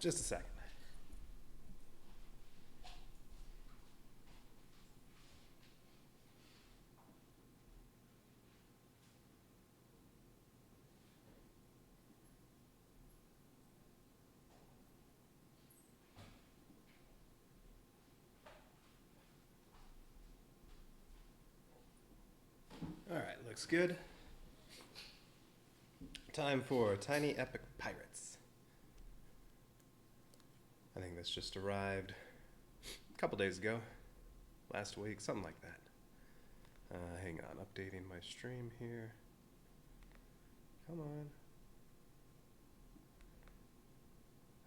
just a second. All right, looks good. Time for Tiny Epic Pirates. I think this just arrived a couple days ago, last week, something like that. Hang on, updating my stream here. Come on.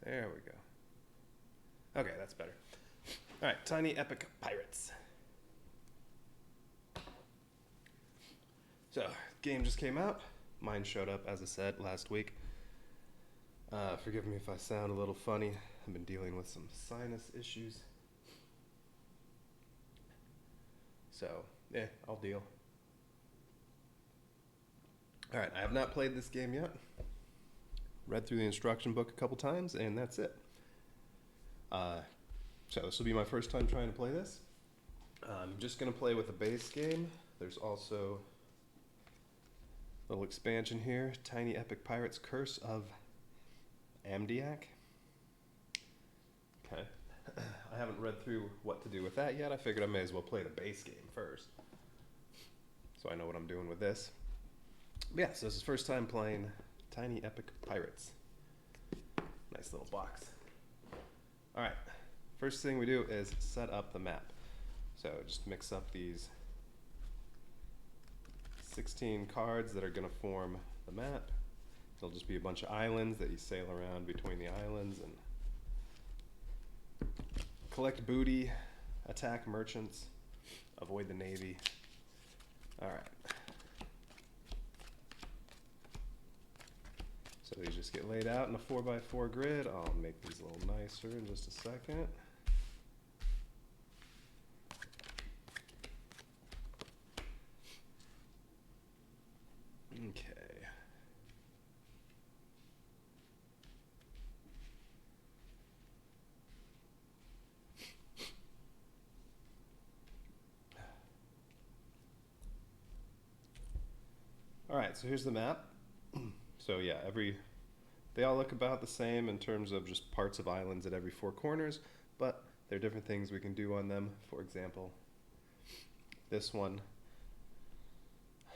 There we go. Okay, that's better. All right, Tiny Epic Pirates. So, game just came out. Mine showed up, as I said, last week. Forgive me if I sound a little funny. I've been dealing with some sinus issues. So, I'll deal. Alright, I have not played this game yet. Read through the instruction book a couple times, and that's it. So this will be my first time trying to play this. I'm just going to play with the base game. There's also a little expansion here, Tiny Epic Pirates Curse of Amndak. Okay. I haven't read through what to do with that yet. I figured I may as well play the base game first, so I know what I'm doing with this. But yeah, so this is the first time playing Tiny Epic Pirates. Nice little box. Alright, first thing we do is set up the map. So just mix up these 16 cards that are going to form the map. It'll just be a bunch of islands that you sail around between the islands and collect booty, attack merchants, avoid the navy. Alright. So these just get laid out in a 4x4 grid. I'll make these a little nicer in just a second. Okay. All right, so here's the map. So yeah, they all look about the same in terms of just parts of islands at every four corners, but there are different things we can do on them. For example, this one,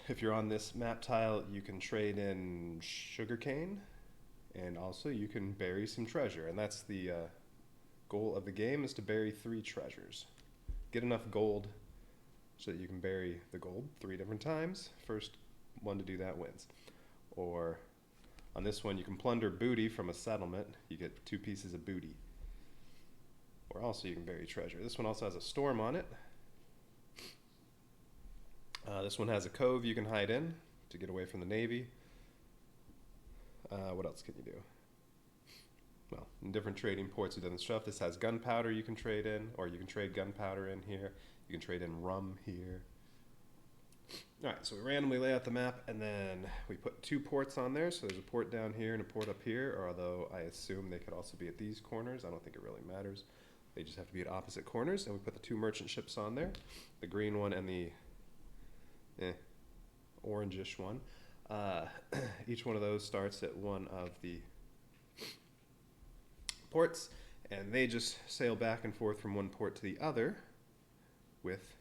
if you're on this map tile, you can trade in sugarcane, and also you can bury some treasure, and that's the goal of the game, is to bury 3 treasures. Get enough gold so that you can bury the gold 3 different times. First one to do that wins. Or on this one, you can plunder booty from a settlement. You get 2 pieces of booty. Or also you can bury treasure. This one also has a storm on it. This one has a cove you can hide in to get away from the navy. What else can you do? Well, in different trading ports and different stuff. This has gunpowder you can trade in, or you can trade gunpowder in here. You can trade in rum here. All right, so we randomly lay out the map, and then we put 2 ports on there. So there's a port down here and a port up here, although I assume they could also be at these corners. I don't think it really matters. They just have to be at opposite corners. And we put the 2 merchant ships on there, the green one and the orangish one. Each one of those starts at one of the ports, and they just sail back and forth from one port to the other with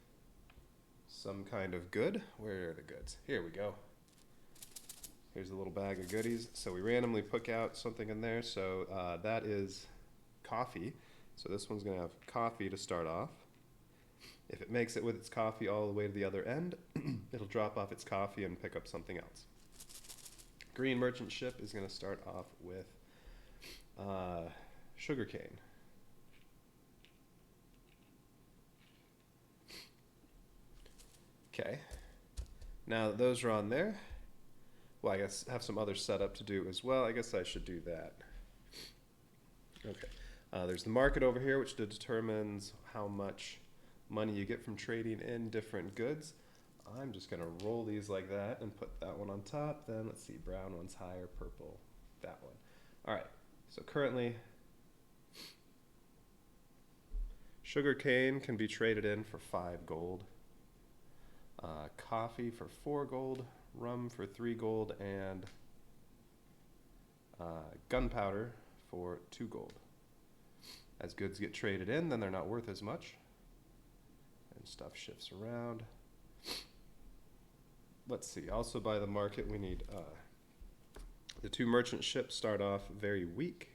some kind of good. Where are the goods? Here we go. Here's a little bag of goodies. So we randomly pick out something in there. So that is coffee. So this one's going to have coffee to start off. If it makes it with its coffee all the way to the other end, it'll drop off its coffee and pick up something else. Green merchant ship is going to start off with sugarcane. Okay. Now that those are on there, well, I guess have some other setup to do as well. I guess I should do that. Okay. There's the market over here, which determines how much money you get from trading in different goods. I'm just going to roll these like that and put that one on top. Then let's see, brown one's higher, purple, that one. All right, so currently Sugar cane can be traded in for 5 gold. Coffee for 4 gold. Rum for 3 gold. And gunpowder for 2 gold. As goods get traded in, then they're not worth as much. And stuff shifts around. Let's see. Also by the market, we need the 2 merchant ships start off very weak.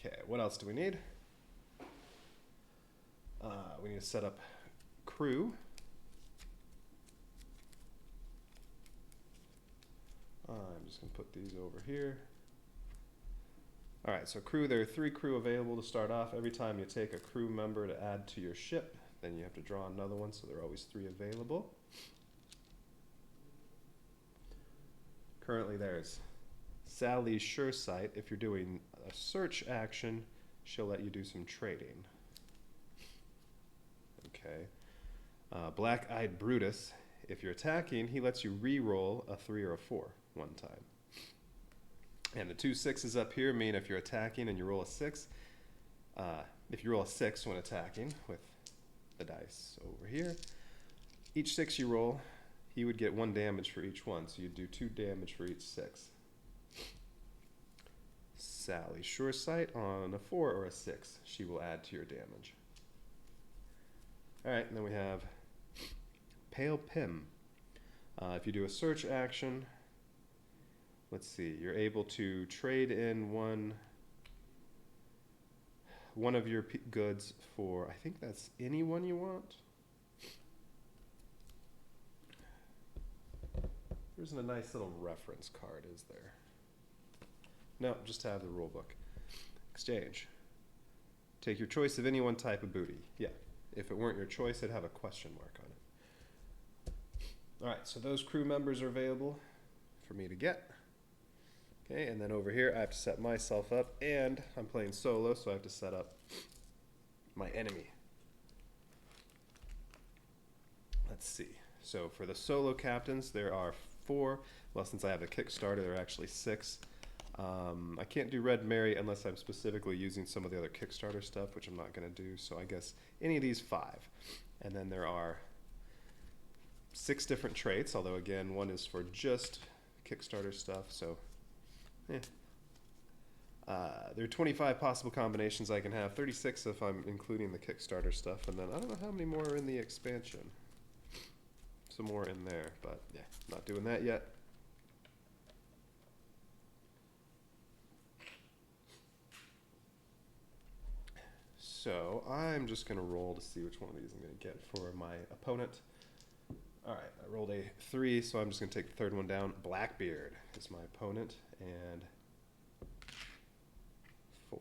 Okay, what else do we need? We need to set up crew. I'm just going to put these over here. All right, so crew, there are 3 crew available to start off. Every time you take a crew member to add to your ship, then you have to draw another one, so there are always 3 available. Currently there's Sally's Sure Sight. If you're doing a search action, she'll let you do some trading. Okay. Black-Eyed Brutus. If you're attacking, he lets you re-roll a 3 or a 4 one time. And the 2 6s up here mean if you're attacking and you roll a 6, if you roll a 6 when attacking with the dice over here, each 6 you roll, he would get 1 damage for each one, so you'd do 2 damage for each 6. Sally Sure Sight on a 4 or a 6, she will add to your damage. Alright, and then we have Pale Pim. If you do a search action, let's see, you're able to trade in one of your goods for, I think that's any one you want. There isn't a nice little reference card, is there? No, just have the rule book. Exchange. Take your choice of any one type of booty. Yeah, if it weren't your choice, it'd have a question mark on it. All right, so those crew members are available for me to get. Okay, and then over here, I have to set myself up, and I'm playing solo, so I have to set up my enemy. Let's see. So for the solo captains, there are 4. Well, since I have a Kickstarter, there are actually 6. I can't do Red Mary unless I'm specifically using some of the other Kickstarter stuff, which I'm not going to do. So I guess any of these 5. And then there are 6 different traits, although again, one is for just Kickstarter stuff. So there are 25 possible combinations I can have, 36 if I'm including the Kickstarter stuff, and then I don't know how many more are in the expansion. Some more in there, but yeah, not doing that yet. So I'm just going to roll to see which one of these I'm going to get for my opponent. All right, I rolled a 3, so I'm just going to take the 3rd one down. Blackbeard is my opponent, and 4.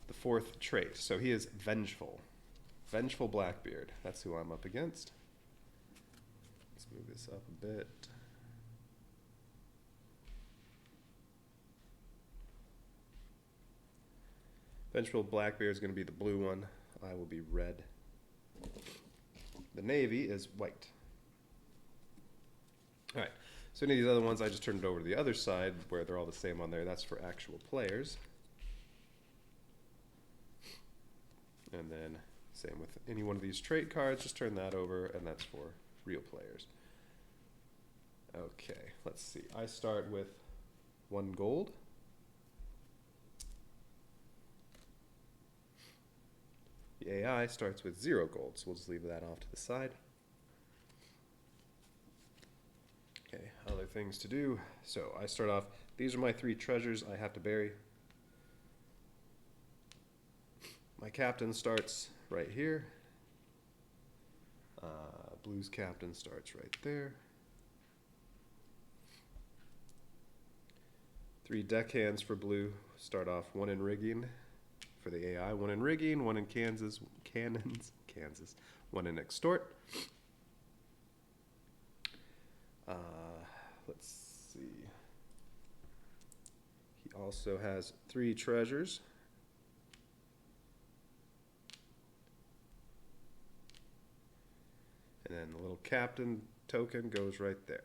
The 4th trait, so he is Vengeful. Vengeful Blackbeard, that's who I'm up against. Let's move this up a bit. Vengeful Blackbeard is going to be the blue one. I will be red. The navy is white. All right, so any of these other ones, I just turned it over to the other side where they're all the same on there. That's for actual players. And then same with any one of these trait cards, just turn that over, and that's for real players. Okay, let's see. I start with 1 gold. The AI starts with 0 gold, so we'll just leave that off to the side. Okay, other things to do. So I start off, these are my 3 treasures I have to bury. My captain starts right here. Blue's captain starts right there. 3 deckhands for blue start off 1 in rigging for the AI, 1 in rigging, 1 in Kansas, 1 in extort. Let's see. He also has 3 treasures. And then the little captain token goes right there.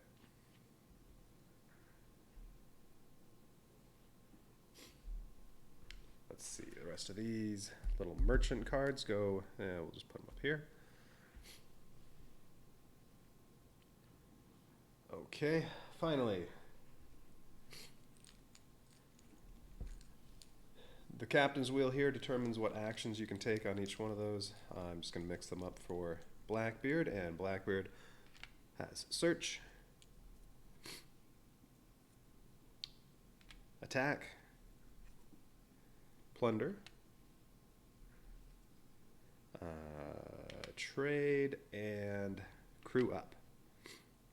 rest of these little merchant cards go, we'll just put them up here. Okay, finally. The captain's wheel here determines what actions you can take on each one of those. I'm just going to mix them up for Blackbeard, and Blackbeard has search, attack, plunder, trade, and crew up.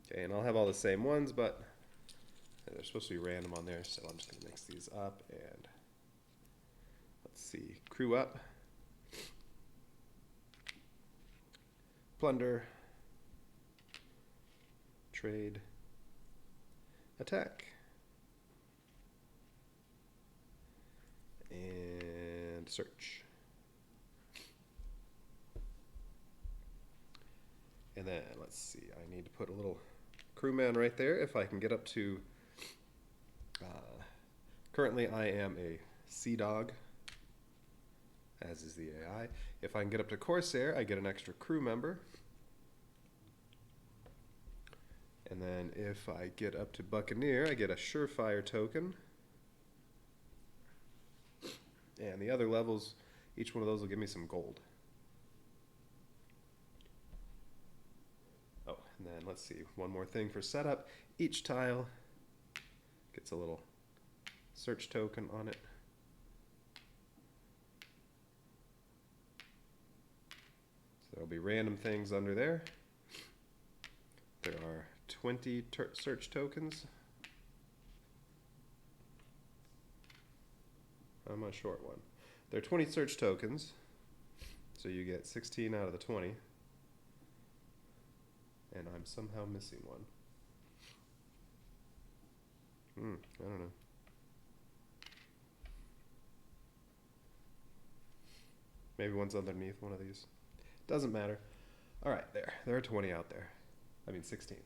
Okay, and I'll have all the same ones, but they're supposed to be random on there, so I'm just going to mix these up. And let's see, crew up, plunder, trade, attack, and search. And then, let's see, I need to put a little crewman right there. If I can get up to, currently I am a Sea Dog, as is the AI. If I can get up to Corsair, I get an extra crew member. And then if I get up to Buccaneer, I get a Surefire token. And the other levels, each one of those will give me some gold. Oh, and then let's see, one more thing for setup. Each tile gets a little search token on it. So there'll be random things under there. There are 20 search tokens. I'm a short one. There are 20 search tokens, so you get 16 out of the 20. And I'm somehow missing one. I don't know. Maybe one's underneath one of these. Doesn't matter. All right, there. There are 20 out there. I mean 16.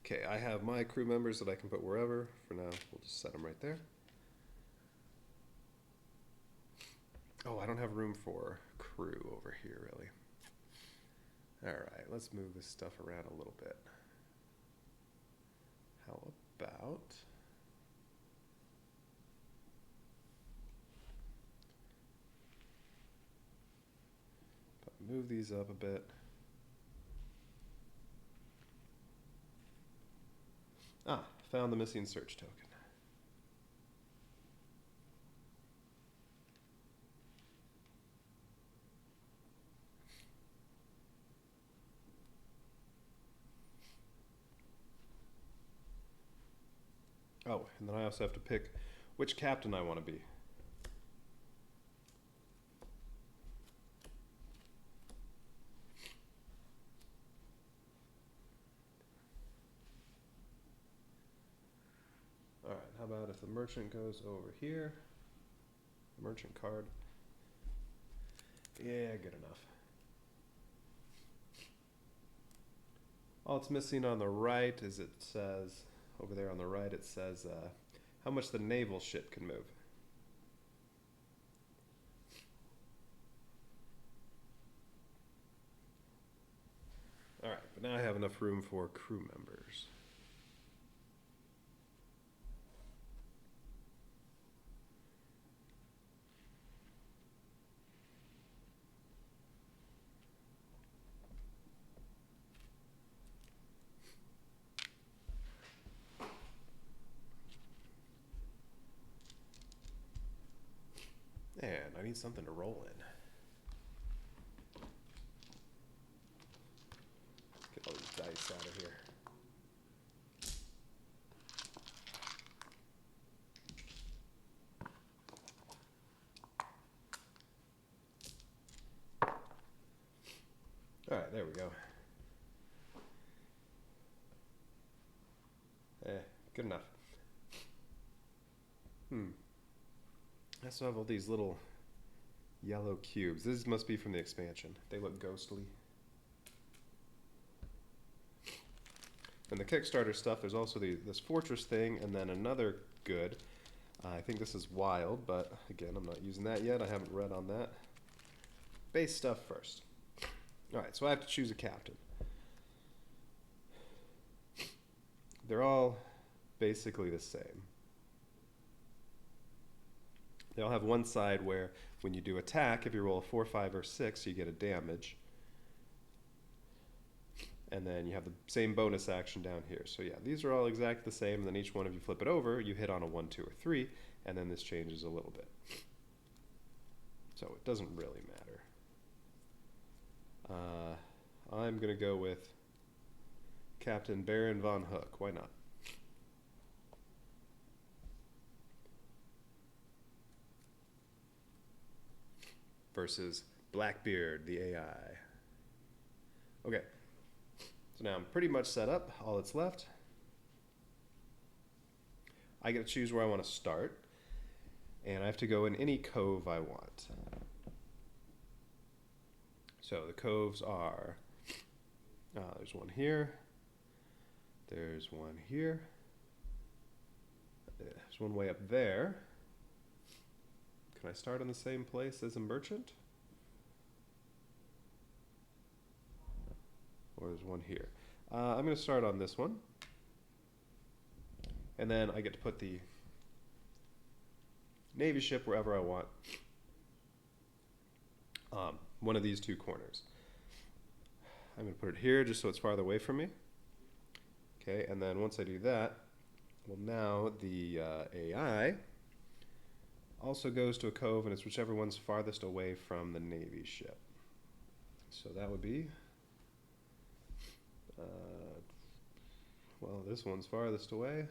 Okay, I have my crew members that I can put wherever. For now, we'll just set them right there. Oh, I don't have room for crew over here, really. All right, let's move this stuff around a little bit. How about... move these up a bit. Ah, found the missing search token. Oh, and then I also have to pick which captain I want to be. All right, how about if the merchant goes over here? Merchant card. Yeah, good enough. All it's missing on the right is it says, over there on the right, it says how much the naval ship can move. All right, but now I have enough room for crew members. And I need something to roll in. Get all these dice out of here. All right, there we go. Good enough. I still have all these little yellow cubes. This must be from the expansion. They look ghostly. And the Kickstarter stuff, there's also this fortress thing, and then another good. I think this is wild, but again, I'm not using that yet. I haven't read on that. Base stuff first. Alright, so I have to choose a captain. They're all basically the same. They all have one side where when you do attack, if you roll a 4, 5, or 6, you get a damage. And then you have the same bonus action down here. So yeah, these are all exactly the same, and then each one of you flip it over, you hit on a 1, 2, or 3, and then this changes a little bit. So it doesn't really matter. I'm going to go with Captain Baron von Hook. Why not? Versus Blackbeard, the AI. Okay. So now I'm pretty much set up. All that's left. I get to choose where I want to start. And I have to go in any cove I want. So the coves are, there's one here. There's one here. There's one way up there. Can I start in the same place as a merchant? Or there's one here. I'm going to start on this one. And then I get to put the Navy ship wherever I want. One of these two corners. I'm going to put it here just so it's farther away from me. Okay, and then once I do that, well, now the AI also goes to a cove, and it's whichever one's farthest away from the Navy ship. So that would be, well, this one's farthest away.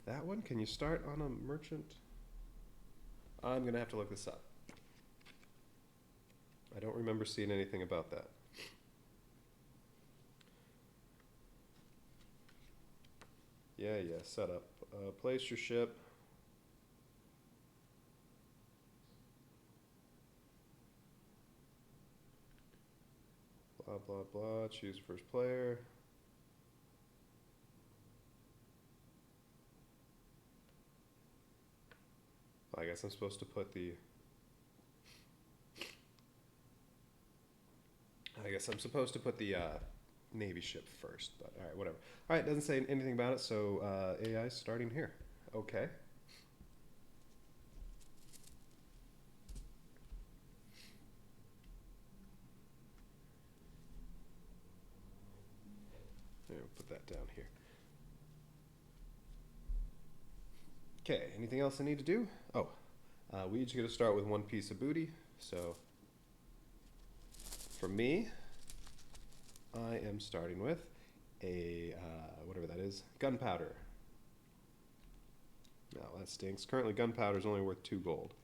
That one, can you start on a merchant? I'm going to have to look this up. I don't remember seeing anything about that. Yeah, set up. Place your ship. Blah, blah, blah. Choose first player. I guess I'm supposed to put the... Navy ship first, but alright, whatever. Alright, doesn't say anything about it, so AI starting here. Okay. We'll put that down here. Okay, anything else I need to do? Oh, we each get to start with one piece of booty, so for me, I am starting with a, whatever that is, gunpowder. No, that stinks. Currently, gunpowder is only worth 2 gold.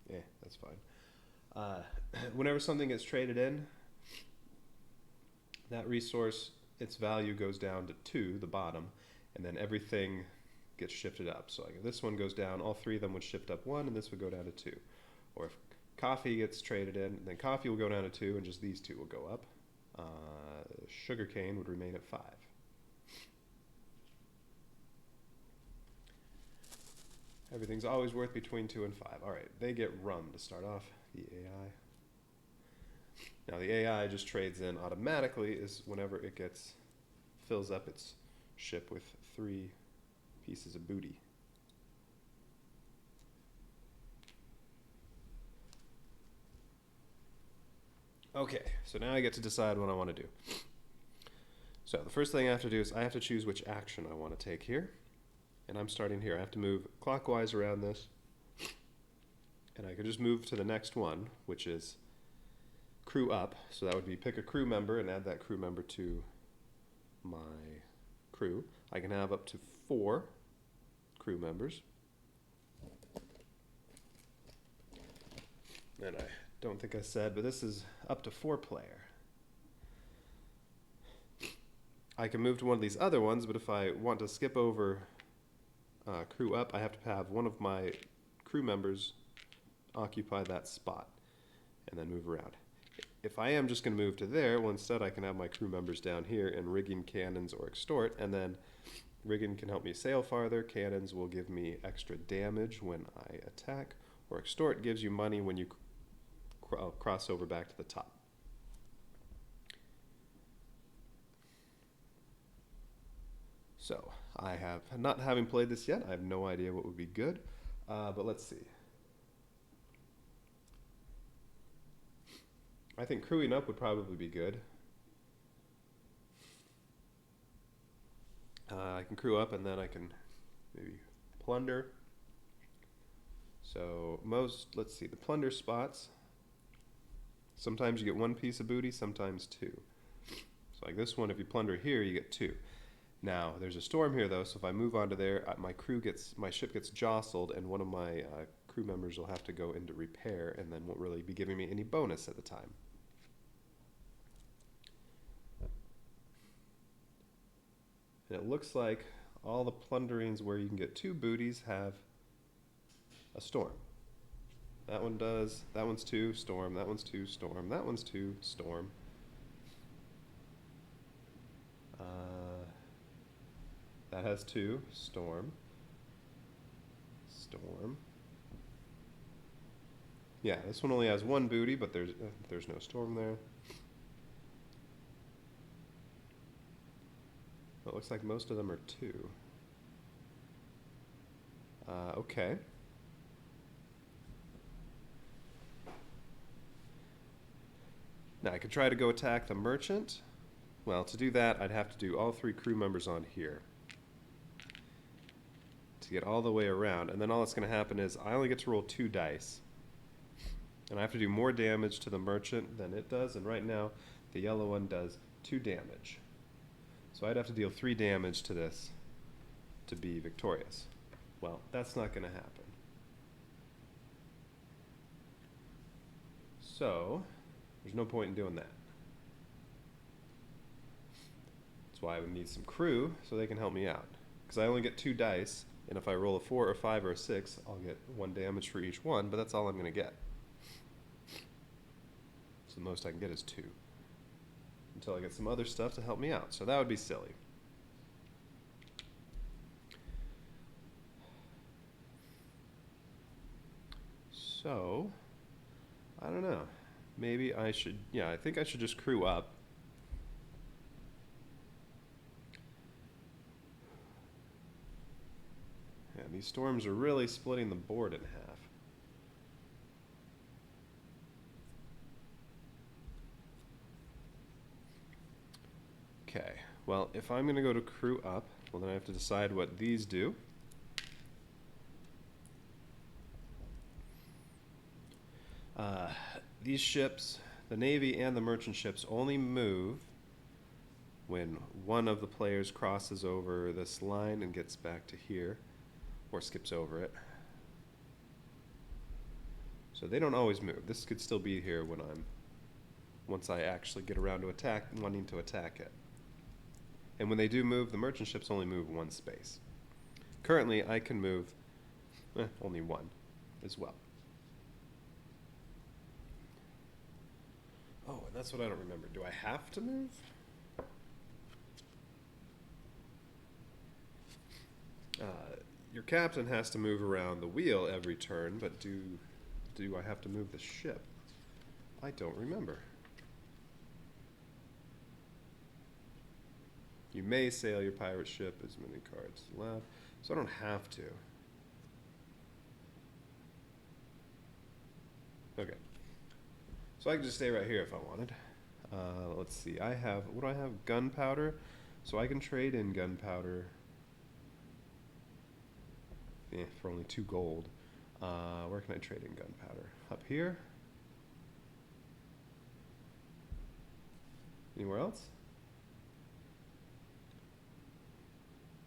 Yeah, that's fine. Whenever something gets traded in, that resource, its value goes down to 2, the bottom, and then everything gets shifted up. So like if this one goes down, all 3 of them would shift up 1, and this would go down to 2. Or if coffee gets traded in, then coffee will go down to 2, and just these 2 will go up. Sugarcane would remain at 5. Everything's always worth between 2 and 5. All right, they get rum to start off, the AI. Now the AI just trades in automatically is whenever it fills up its ship with 3 pieces of booty. Okay, so now I get to decide what I want to do. So the first thing I have to do is I have to choose which action I want to take here. And I'm starting here. I have to move clockwise around this. And I can just move to the next one, which is crew up. So that would be pick a crew member and add that crew member to my crew. I can have up to 4 crew members. And I don't think I said, but this is up to 4 player. I can move to one of these other ones, but if I want to skip over crew up, I have to have one of my crew members occupy that spot and then move around. if I am just going to move to there, well, instead I can have my crew members down here and rigging cannons or extort, and then rigging can help me sail farther. Cannons will give me extra damage when I attack, or extort gives you money when you cross over back to the top. So, not having played this yet, I have no idea what would be good, but let's see. I think crewing up would probably be good. I can crew up and then I can maybe plunder. So let's see, the plunder spots, sometimes you get one piece of booty, sometimes two. So like this one, if you plunder here, you get two. Now, there's a storm here though, so if I move onto there, my ship gets jostled, and one of my crew members will have to go into repair, and then won't really be giving me any bonus at the time. And it looks like all the plunderings where you can get two booties have a storm. That one does, that one's two, storm, that one's two, storm, that one's two, storm. That has two, storm, storm. Yeah, this one only has one booty, but there's no storm there. It looks like most of them are two. Okay. Now I could try to go attack the merchant. Well, to do that, I'd have to do all three crew members on here to get all the way around, and then all that's going to happen is I only get to roll 2 dice, and I have to do more damage to the merchant than it does, and right now the yellow one does 2 damage. So I'd have to deal 3 damage to this to be victorious. Well, that's not going to happen. So there's no point in doing that. That's why I would need some crew so they can help me out. Because I only get 2 dice, and if I roll a 4 or 5 or a 6, I'll get 1 damage for each one, but that's all I'm going to get. So the most I can get is 2. Until I get some other stuff to help me out. So that would be silly. So, I don't know. Maybe I should, yeah, I think I should just crew up. Yeah, these storms are really splitting the board in half. Okay, well, if I'm going to go to crew up, well, then I have to decide what these do. These ships, the Navy and the merchant ships, only move when one of the players crosses over this line and gets back to here, or skips over it. So they don't always move. This could still be here when once I actually get around to wanting to attack it. And when they do move, the merchant ships only move 1 space. Currently, I can move only 1 as well. Oh, and that's what I don't remember. Do I have to move? Your captain has to move around the wheel every turn, but do I have to move the ship? I don't remember. You may sail your pirate ship as many cards allowed, so I don't have to. Okay. So I can just stay right here if I wanted. Let's see, what do I have? Gunpowder. So I can trade in gunpowder for only 2 gold. Where can I trade in gunpowder? Up here? Anywhere else?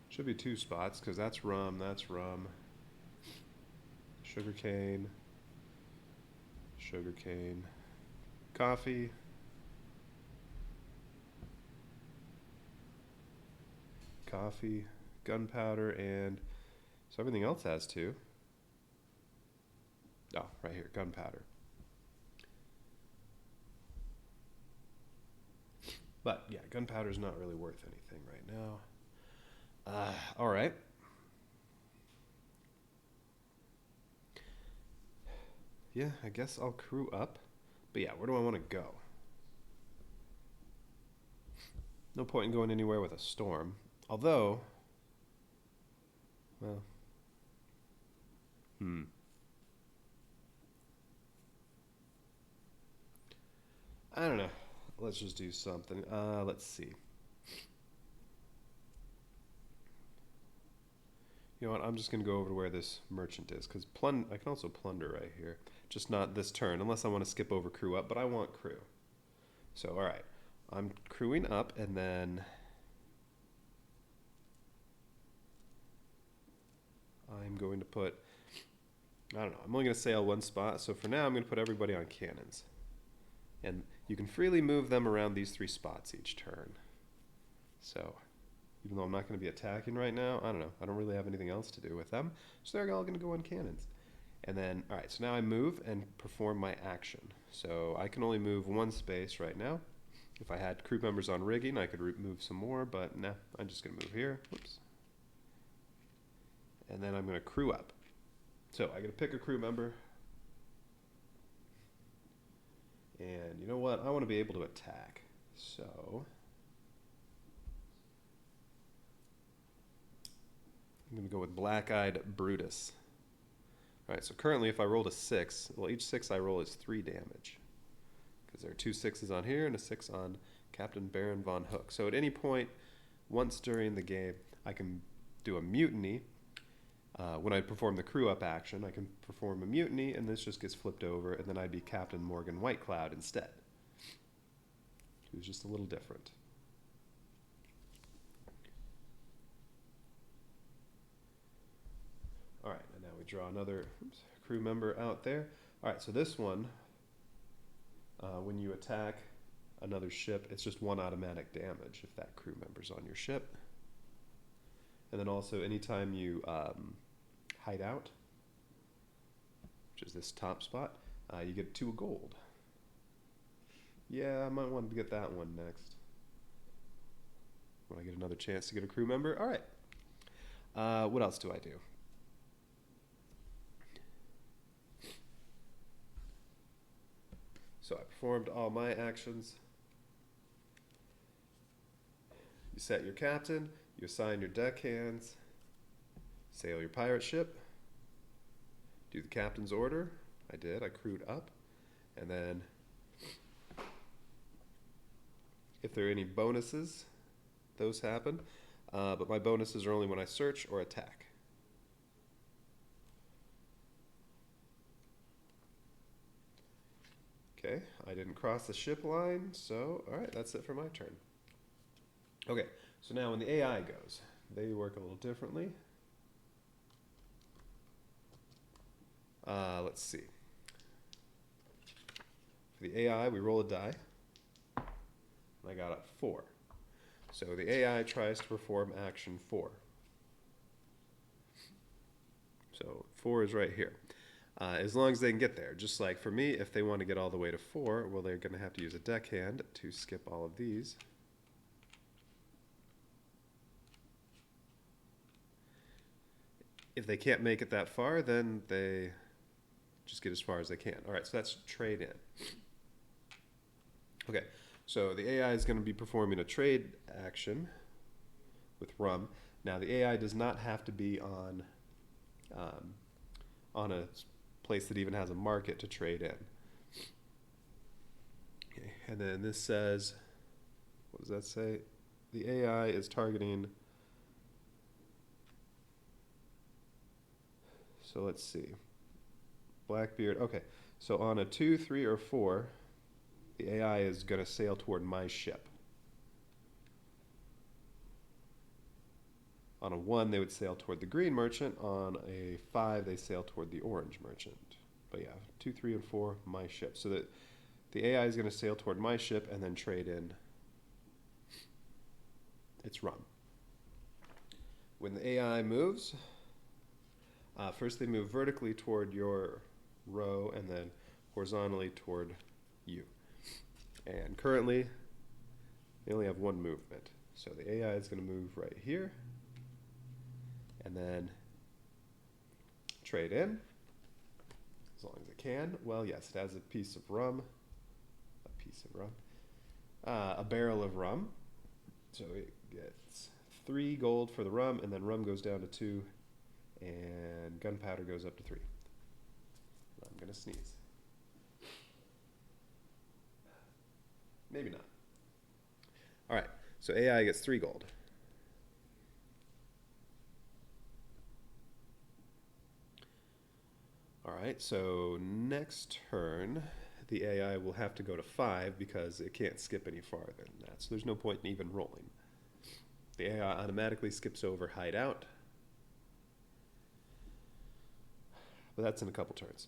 Should be 2 spots, because that's rum, sugarcane, coffee, gunpowder, and so everything else has 2. Oh, right here, gunpowder. But yeah, gunpowder's not really worth anything right now. All right. Yeah, I guess I'll crew up. But yeah, where do I want to go? No point in going anywhere with a storm. Although, well, I don't know. Let's just do something. Let's see. You know what? I'm just going to go over to where this merchant is, because I can also plunder right here. Just not this turn, unless I want to skip over crew up, but I want crew. So, all right. I'm crewing up, and then I'm going to put, I don't know, I'm only going to sail one spot, so for now I'm going to put everybody on cannons. And you can freely move them around these 3 spots each turn. So, even though I'm not going to be attacking right now, I don't know, I don't really have anything else to do with them, so they're all going to go on cannons. And then, all right, so now I move and perform my action. So I can only move 1 space right now. If I had crew members on rigging, I could move some more, but nah, I'm just going to move here. Whoops. And then I'm going to crew up. So I got to pick a crew member. And you know what? I want to be able to attack. So I'm going to go with Black-Eyed Brutus. All right, so currently if I rolled a 6, well, each 6 I roll is 3 damage. Because there are 2 6s on here and a 6 on Captain Baron von Hook. So at any point, once during the game, I can do a mutiny. When I perform the crew up action, I can perform a mutiny, and this just gets flipped over, and then I'd be Captain Morgan Whitecloud instead. Who's just a little different. All right, and now we draw another crew member out there. All right, so this one, when you attack another ship, it's just 1 automatic damage if that crew member's on your ship. And then also, anytime you hide out, which is this top spot, you get 2 gold. Yeah, I might want to get that one next. When I get another chance to get a crew member. All right. What else do I do? So I performed all my actions. You set your captain, you assign your deckhands, sail your pirate ship, do the captain's order. I did, I crewed up. And then if there are any bonuses, those happen. But my bonuses are only when I search or attack. Okay, I didn't cross the ship line, so all right, that's it for my turn. Okay, so now when the AI goes, they work a little differently. Let's see. For the AI, we roll a die. I got a 4. So the AI tries to perform action 4. So 4 is right here. As long as they can get there. Just like for me, if they want to get all the way to 4, well, they're going to have to use a deckhand to skip all of these. If they can't make it that far, then they just get as far as they can. All right, so that's trade in. Okay, so the AI is going to be performing a trade action with rum. Now, the AI does not have to be on a place that even has a market to trade in. Okay, and then this says, what does that say? The AI is targeting, so let's see, Blackbeard. Okay, so on a 2, 3, or 4, the AI is going to sail toward my ship. On a 1, they would sail toward the green merchant. On a 5, they sail toward the orange merchant. But yeah, 2, 3, and 4, my ship. So that the AI is going to sail toward my ship and then trade in its rum. When the AI moves, first they move vertically toward your row and then horizontally toward you. And currently, They only have one movement. So the AI is going to move right here and then trade in as long as it can. Well, yes, it has a piece of rum, a barrel of rum. So it gets 3 gold for the rum, and then rum goes down to 2, and gunpowder goes up to 3. I'm going to sneeze. Maybe not. All right, so AI gets 3 gold. All right, so next turn, the AI will have to go to 5 because it can't skip any farther than that. So there's no point in even rolling. The AI automatically skips over hideout. But that's in a couple turns.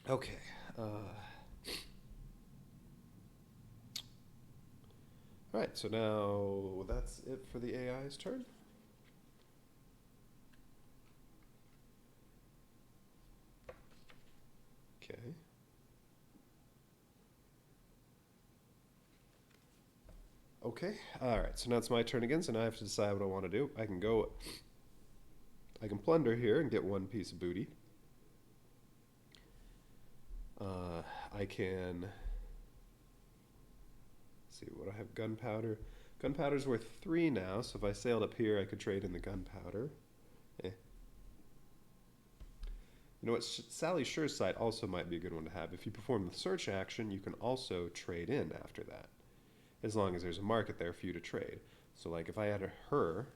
Okay. All right, so now that's it for the AI's turn. Okay. Okay, all right, so now it's my turn again, so now I have to decide what I want to do. I can plunder here and get 1 piece of booty. I can, see, what I have, gunpowder. Gunpowder's worth 3 now, so if I sailed up here, I could trade in the gunpowder. You know what, Sally Sure's side also might be a good one to have. If you perform the search action, you can also trade in after that, as long as there's a market there for you to trade. So like if I had her,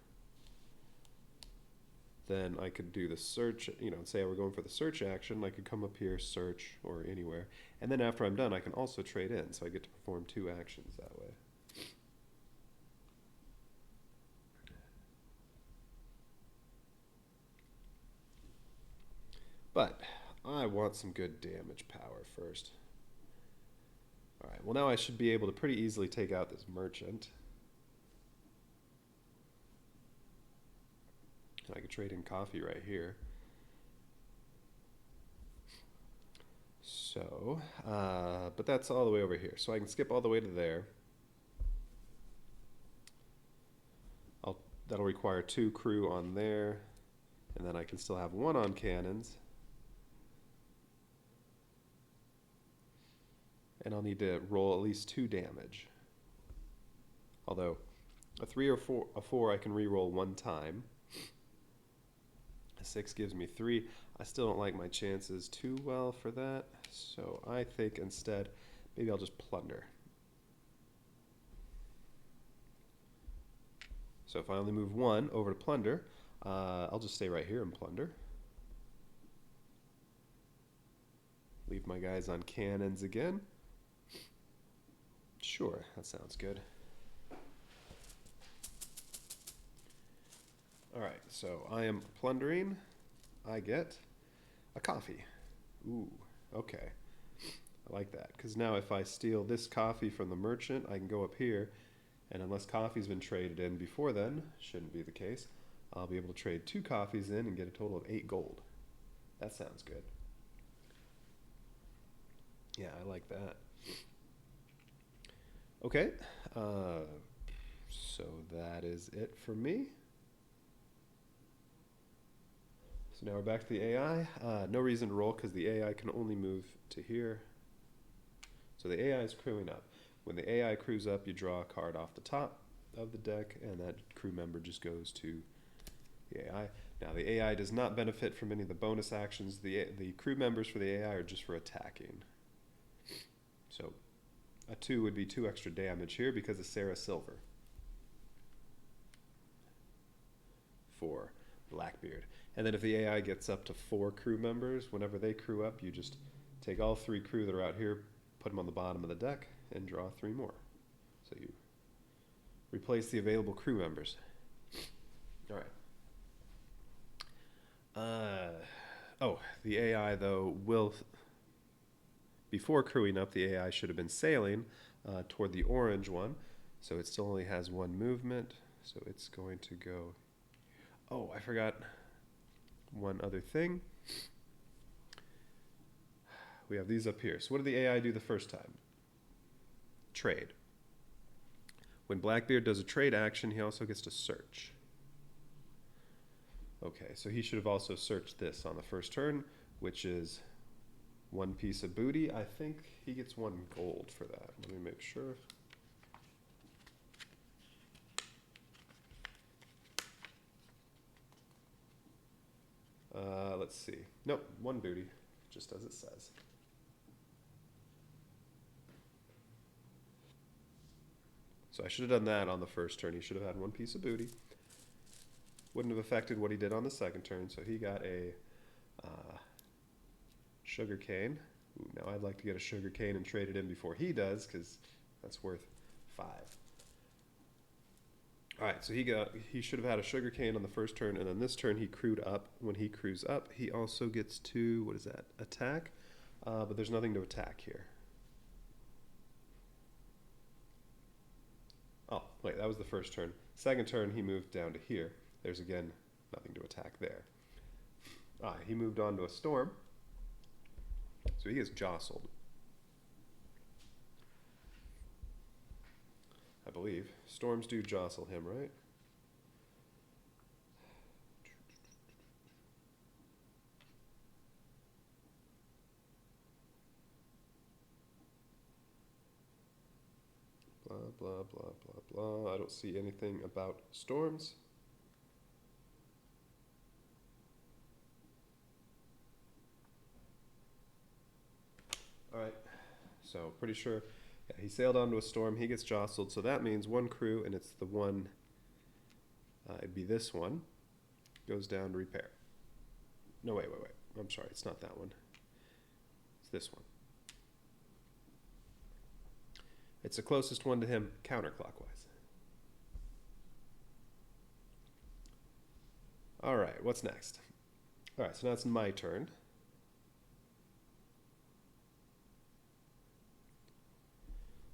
then I could do the search, say I were going for the search action, I could come up here, search, or anywhere, and then after I'm done, I can also trade in, so I get to perform 2 actions that way. But I want some good damage power first. All right, well now I should be able to pretty easily take out this merchant. I could trade in coffee right here. So, but that's all the way over here. So I can skip all the way to there. That'll require 2 crew on there. And then I can still have 1 on cannons. And I'll need to roll at least 2 damage. Although, a 3 or 4 I can re-roll 1 time. A 6 gives me 3. I still don't like my chances too well for that. So I think instead, maybe I'll just plunder. So if I only move 1 over to plunder, I'll just stay right here and plunder. Leave my guys on cannons again. Sure, that sounds good. Alright, so I am plundering. I get a coffee. Ooh, okay. I like that, because now if I steal this coffee from the merchant, I can go up here, and unless coffee's been traded in before then, shouldn't be the case, I'll be able to trade 2 coffees in and get a total of 8 gold. That sounds good. Yeah, I like that. Okay, so that is it for me. So now we're back to the AI. No reason to roll because the AI can only move to here. So the AI is crewing up. When the AI crews up, you draw a card off the top of the deck, and that crew member just goes to the AI. Now the AI does not benefit from any of the bonus actions. The crew members for the AI are just for attacking. So a 2 would be 2 extra damage here because of Sarah Silver for Blackbeard. And then if the AI gets up to 4 crew members, whenever they crew up, you just take all 3 crew that are out here, put them on the bottom of the deck, and draw 3 more. So you replace the available crew members. All right. Oh, the AI, though, will... Before crewing up, the AI should have been sailing toward the orange one. So it still only has 1 movement. So it's going to go... Oh, I forgot one other thing. We have these up here. So what did the AI do the first time? Trade. When Blackbeard does a trade action, he also gets to search. Okay, so he should have also searched this on the first turn, which is 1 piece of booty. I think he gets 1 gold for that. Let me make sure. Let's see. Nope, 1 booty, just as it says. So I should have done that on the first turn. He should have had 1 piece of booty. Wouldn't have affected what he did on the second turn, so he got a sugar cane. Ooh, now I'd like to get a sugar cane and trade it in before he does, because that's worth 5. All right, so he should have had a sugar cane on the first turn, and then this turn he crewed up. When he crews up, he also gets to, what is that, attack? But there's nothing to attack here. Oh, wait, that was the first turn. Second turn, he moved down to here. There's, again, nothing to attack there. He moved on to a storm. So he gets jostled. I believe. Storms do jostle him, right? Blah, blah, blah, blah, blah. I don't see anything about storms. All right, so pretty sure he sailed onto a storm. He gets jostled, so that means 1 crew, and it's the one, it'd be this one, goes down to repair. No, wait. I'm sorry, it's not that one. It's this one. It's the closest one to him counterclockwise. All right, what's next? All right, so now it's my turn.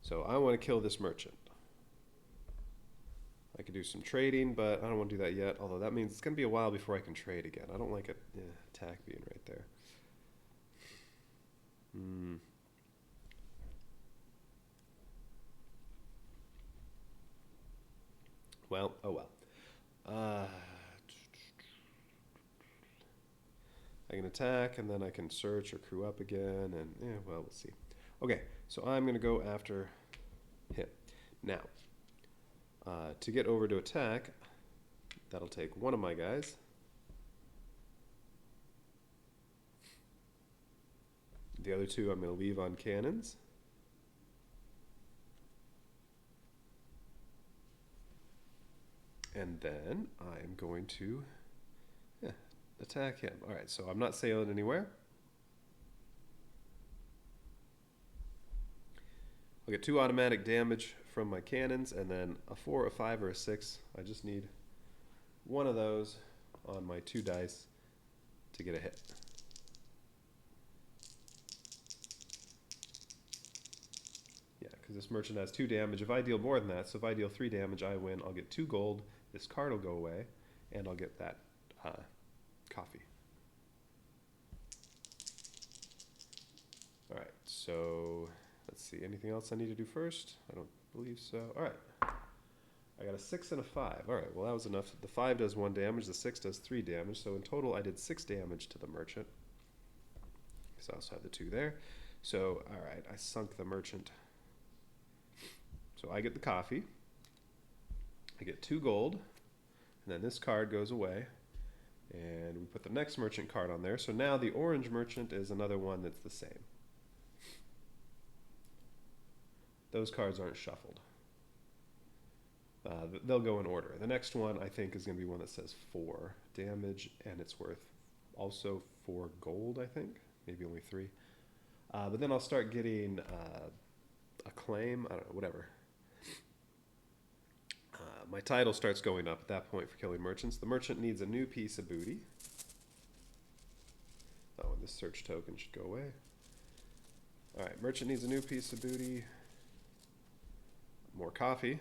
So I want to kill this merchant. I could do some trading, but I don't want to do that yet, although that means it's going to be a while before I can trade again. I don't like an attack being right there. Well, oh well. I can attack, and then I can search or crew up again, and well, we'll see. Okay, so I'm going to go after him. Now, to get over to attack, that'll take 1 of my guys. The other 2 I'm going to leave on cannons. And then I'm going to attack him. All right, so I'm not sailing anywhere. I'll get 2 automatic damage from my cannons, and then a 4, a 5, or a 6. I just need 1 of those on my 2 dice to get a hit. Yeah, because this merchant has 2 damage. If I deal more than that, so if I deal 3 damage, I win. I'll get 2 gold. This card will go away, and I'll get that coffee. All right, so let's see. Anything else I need to do first? I don't believe so. All right. I got a 6 and a 5. All right, well, that was enough. The 5 does 1 damage. The 6 does 3 damage. So in total, I did 6 damage to the merchant. Because I also have the 2 there. So, all right, I sunk the merchant. So I get the coffee. I get 2 gold. And then this card goes away. And we put the next merchant card on there. So now the orange merchant is another one that's the same. Those cards aren't shuffled. They'll go in order. The next one, I think, is going to be one that says 4 damage, and it's worth also 4 gold, I think. Maybe only 3. But then I'll start getting a claim. I don't know, whatever. My title starts going up at that point for killing merchants. The merchant needs a new piece of booty. Oh, and this search token should go away. All right, merchant needs a new piece of booty. More coffee.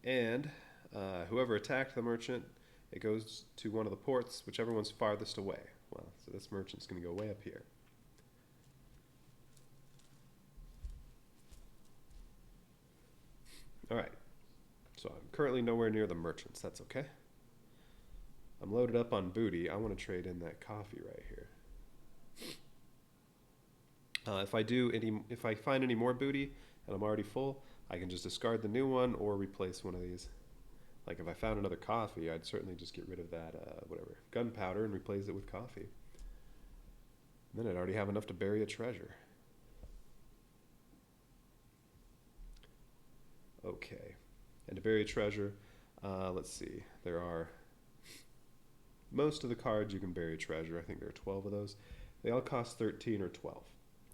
And whoever attacked the merchant, it goes to one of the ports, whichever one's farthest away. Well, so this merchant's going to go way up here. All right. So I'm currently nowhere near the merchants. That's okay. I'm loaded up on booty. I want to trade in that coffee right here. If I find any more booty and I'm already full, I can just discard the new one or replace one of these. Like if I found another coffee, I'd certainly just get rid of that, gunpowder and replace it with coffee. Then I'd already have enough to bury a treasure. Okay, and to bury a treasure, let's see, there are most of the cards you can bury a treasure. I think there are 12 of those. They all cost 13 or 12.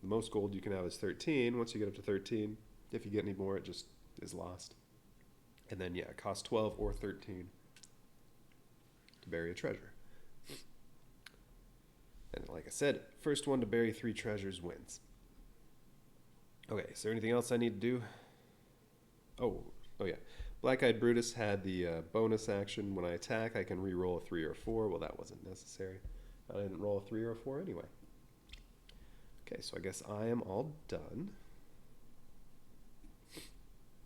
The most gold you can have is 13. Once you get up to 13, if you get any more, it just is lost. And then, yeah, it costs 12 or 13 to bury a treasure. And like I said, first one to bury 3 treasures wins. Okay, is there anything else I need to do? Oh yeah. Black-Eyed Brutus had the bonus action. When I attack, I can re-roll a 3 or 4. Well, that wasn't necessary. I didn't roll a 3 or a 4 anyway. Okay, so I guess I am all done.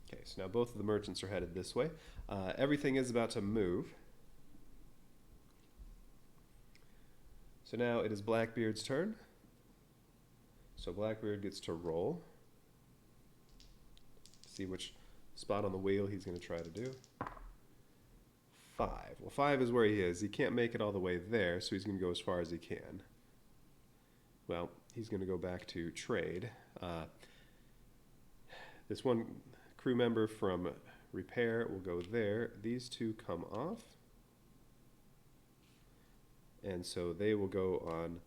Okay, so now both of the merchants are headed this way. Everything is about to move. So now it is Blackbeard's turn. So Blackbeard gets to roll. See which spot on the wheel he's going to try to do. 5. Well, 5 is where he is. He can't make it all the way there, so he's going to go as far as he can. Well, he's going to go back to trade. This one crew member from repair will go there. These two come off. And so they will go on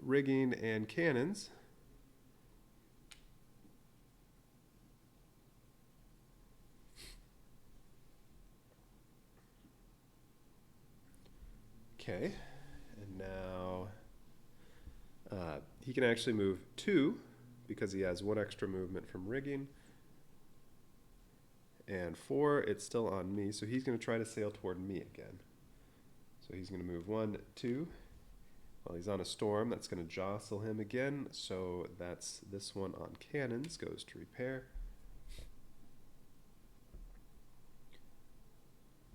rigging and cannons. Okay, and now he can actually move 2 because he has 1 extra movement from rigging. And 4, it's still on me, so he's going to try to sail toward me again. So he's going to move 1, 2. Well, he's on a storm. That's going to jostle him again. So that's this one on cannons goes to repair.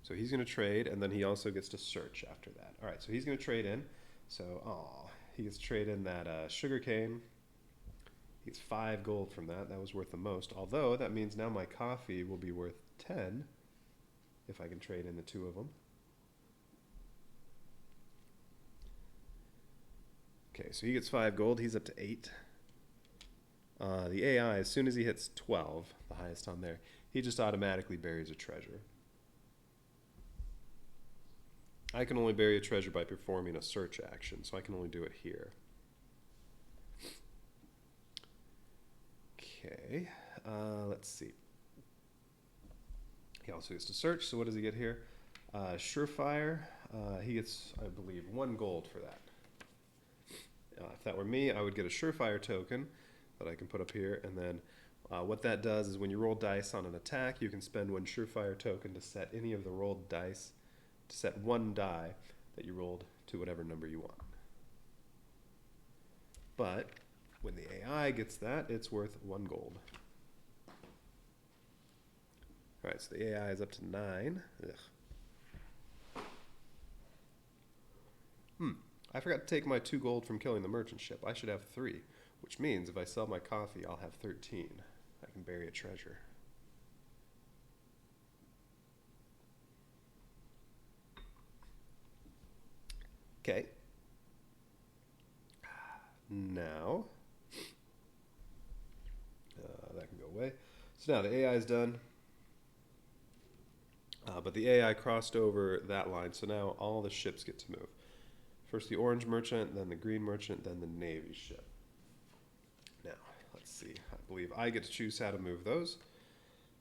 So he's going to trade, and then he also gets to search after that. All right, so he's going to trade in. So, he gets to trade in that sugarcane. He gets 5 gold from that. That was worth the most. Although, that means now my coffee will be worth 10 if I can trade in the 2 of them. Okay, so he gets 5 gold. He's up to 8. The AI, as soon as he hits 12, the highest on there, he just automatically buries a treasure. I can only bury a treasure by performing a search action, so I can only do it here. Okay, let's see. He also gets to search, so what does he get here? Surefire, he gets, I believe, 1 gold for that. If that were me, I would get a Surefire token that I can put up here, and then what that does is when you roll dice on an attack, you can spend 1 Surefire token to set any of the rolled dice, to set 1 die that you rolled to whatever number you want. But when the AI gets that, it's worth 1 gold. All right, so the AI is up to 9. Ugh. I forgot to take my 2 gold from killing the merchant ship. I should have 3, which means if I sell my coffee, I'll have 13. I can bury a treasure. Okay. Now, that can go away. So now the AI is done. But the AI crossed over that line, so now all the ships get to move. First the orange merchant, then the green merchant, then the navy ship. Now, let's see. I believe I get to choose how to move those.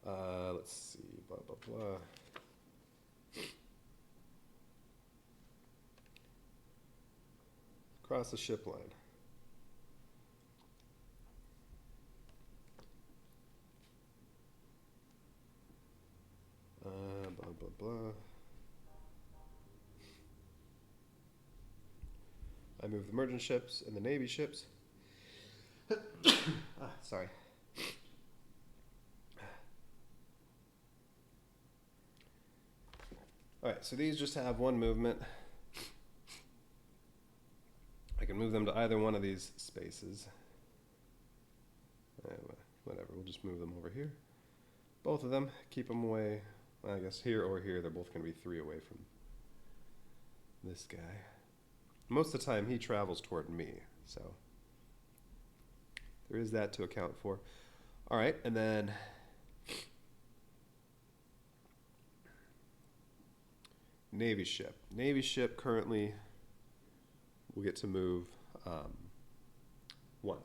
Let's see. Blah, blah, blah. Cross the ship line. Blah, blah, blah. I move the merchant ships and the navy ships. Sorry. Alright, so these just have one movement. I can move them to either one of these spaces. Whatever, we'll just move them over here. Both of them, keep them away. Well, I guess here or here, they're both going to be 3 away from this guy. Most of the time, he travels toward me, so there is that to account for. All right, and then Navy ship. Navy ship currently will get to move 1.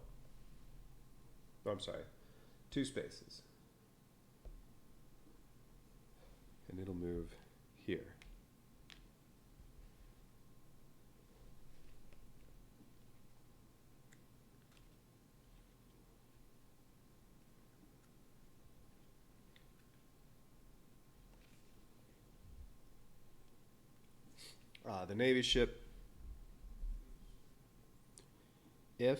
Oh, I'm sorry, 2 spaces. And it'll move here. The Navy ship, if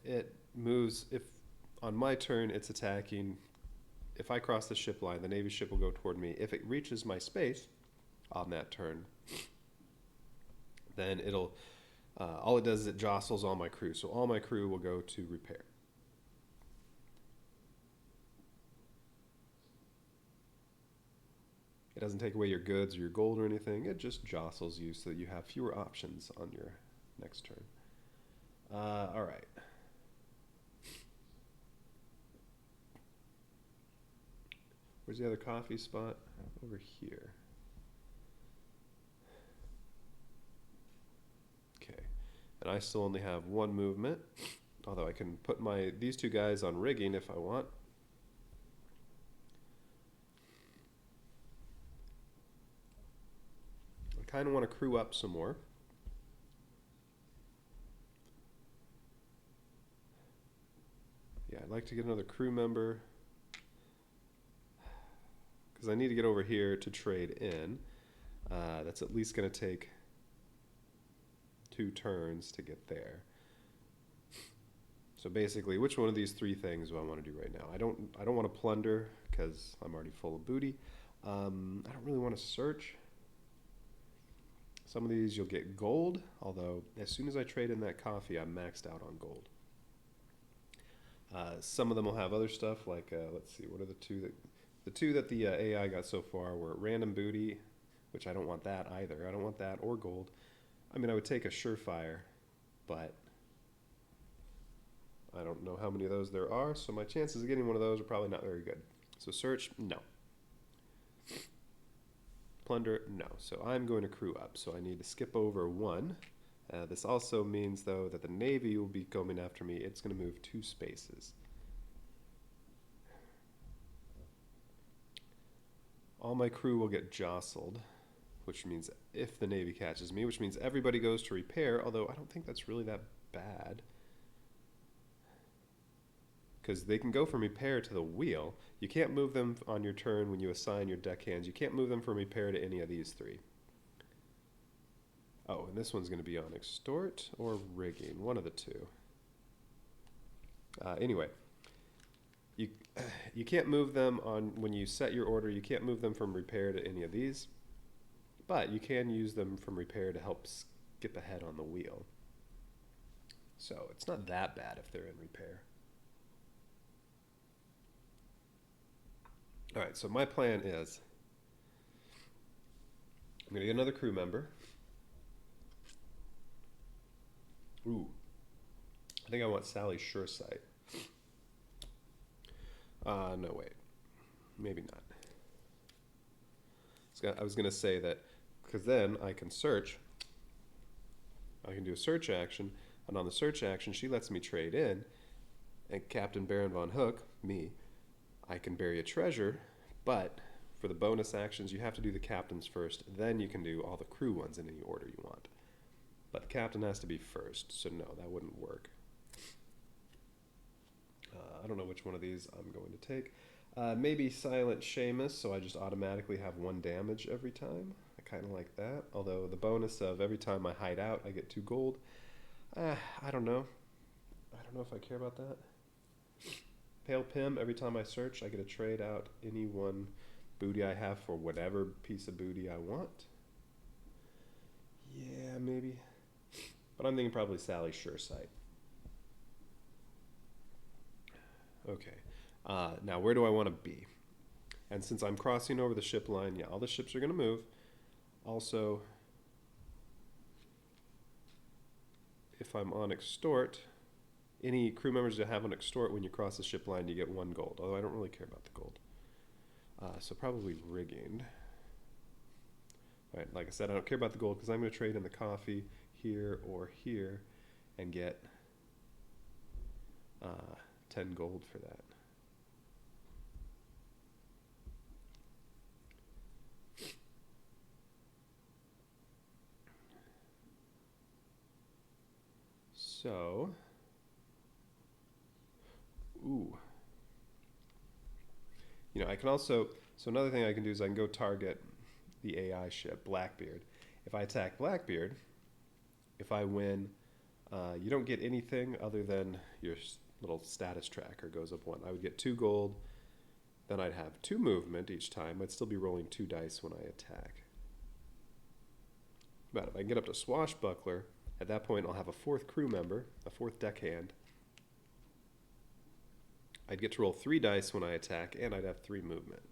it moves, if on my turn it's attacking, if I cross the ship line, the Navy ship will go toward me. If it reaches my space on that turn, then it'll, all it does is it jostles all my crew. So all my crew will go to repair. It doesn't take away your goods or your gold or anything. It just jostles you so that you have fewer options on your next turn. All right. Where's the other coffee spot? Over here. Okay. And I still only have 1 movement, although I can put these 2 guys on rigging if I want. I kind of want to crew up some more. Yeah, I'd like to get another crew member because I need to get over here to trade in. That's at least going to take 2 turns to get there. So basically, which one of these 3 things do I want to do right now? I don't want to plunder because I'm already full of booty. I don't really want to search. Some of these you'll get gold, although as soon as I trade in that coffee, I'm maxed out on gold. Some of them will have other stuff like, let's see, what are the 2 that... The 2 that the AI got so far were random booty, which I don't want that either. I don't want that or gold. I mean, I would take a surefire, but I don't know how many of those there are, so my chances of getting one of those are probably not very good. So search, no. Plunder, no. So I'm going to crew up, so I need to skip over 1. This also means, though, that the Navy will be coming after me. It's going to move 2 spaces. All my crew will get jostled, which means if the Navy catches me, which means everybody goes to repair, although I don't think that's really that bad. Because they can go from repair to the wheel. You can't move them on your turn when you assign your deckhands. You can't move them from repair to any of these 3. Oh, and this one's going to be on extort or rigging, one of the 2. Anyway, you can't move them on when you set your order. You can't move them from repair to any of these, but you can use them from repair to help skip ahead on the wheel. So it's not that bad if they're in repair. All right, so my plan is I'm going to get another crew member. Ooh, I think I want Sally Suresight. No, wait. Maybe not. I was going to say that because then I can search. I can do a search action, and on the search action, she lets me trade in, and Captain Baron von Hook, me, I can bury a treasure, but for the bonus actions, you have to do the captains first, then you can do all the crew ones in any order you want. But the captain has to be first, so no, that wouldn't work. I don't know which one of these I'm going to take. Maybe Silent Seamus, so I just automatically have 1 damage every time. I kind of like that, although the bonus of every time I hide out, I get 2 gold. I don't know. I don't know if I care about that. Pale Pim, every time I search, I get to trade out any one booty I have for whatever piece of booty I want. Yeah, maybe. But I'm thinking probably Sally Sure Sight. Okay. Now, where do I want to be? And since I'm crossing over the ship line, yeah, all the ships are going to move. Also, if I'm on extort, any crew members that have an extort, when you cross the ship line, you get 1 gold. Although I don't really care about the gold. So probably rigging. All right, like I said, I don't care about the gold because I'm going to trade in the coffee here or here and get 10 gold for that. So, ooh. I can also, so another thing I can do is I can go target the AI ship, Blackbeard. If I attack Blackbeard, if I win, you don't get anything other than your little status tracker goes up 1. I would get 2 gold, then I'd have 2 movement each time. I'd still be rolling 2 dice when I attack. But if I can get up to Swashbuckler, at that point I'll have a 4th crew member, a 4th deckhand. I'd get to roll 3 dice when I attack, and I'd have 3 movement.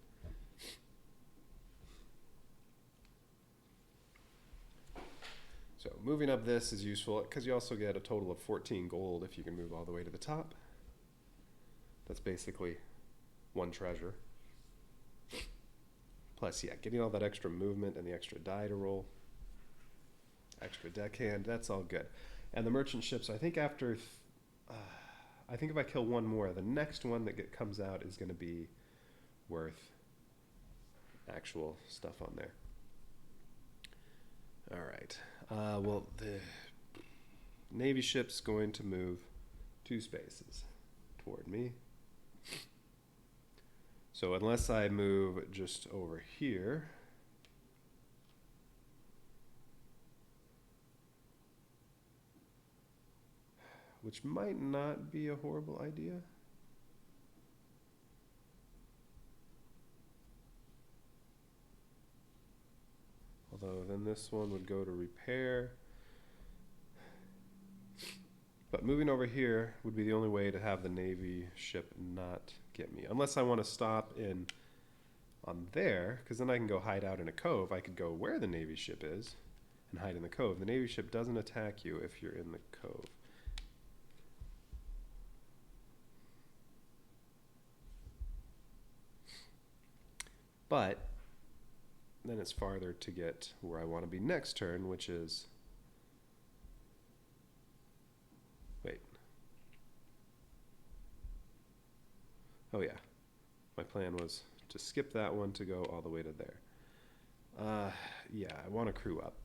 So moving up this is useful because you also get a total of 14 gold if you can move all the way to the top. That's basically 1 treasure. Plus, yeah, getting all that extra movement and the extra die to roll, extra deckhand, that's all good. And the merchant ships, I think after, I think if I kill 1 more, the next one that comes out is going to be worth actual stuff on there. All right. Well, the Navy ship's going to move 2 spaces toward me. So unless I move just over here, which might not be a horrible idea. Although then this one would go to repair. But moving over here would be the only way to have the Navy ship not get me. Unless I want to stop in on there, because then I can go hide out in a cove. I could go where the Navy ship is and hide in the cove. The Navy ship doesn't attack you if you're in the cove. But then it's farther to get where I want to be next turn, which is... Wait. Oh yeah. My plan was to skip that one to go all the way to there. Yeah, I want to crew up.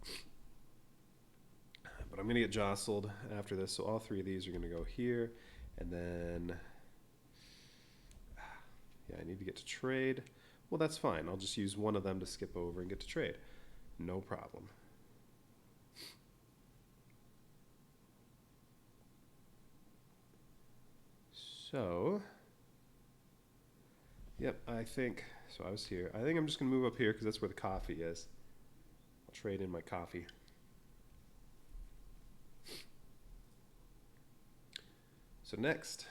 But I'm going to get jostled after this, so all 3 of these are going to go here. And then... Yeah, I need to get to trade. Well, that's fine. I'll just use 1 of them to skip over and get to trade. No problem. So, yep, I think, so I was here. I think I'm just going to move up here because that's where the coffee is. I'll trade in my coffee. So next...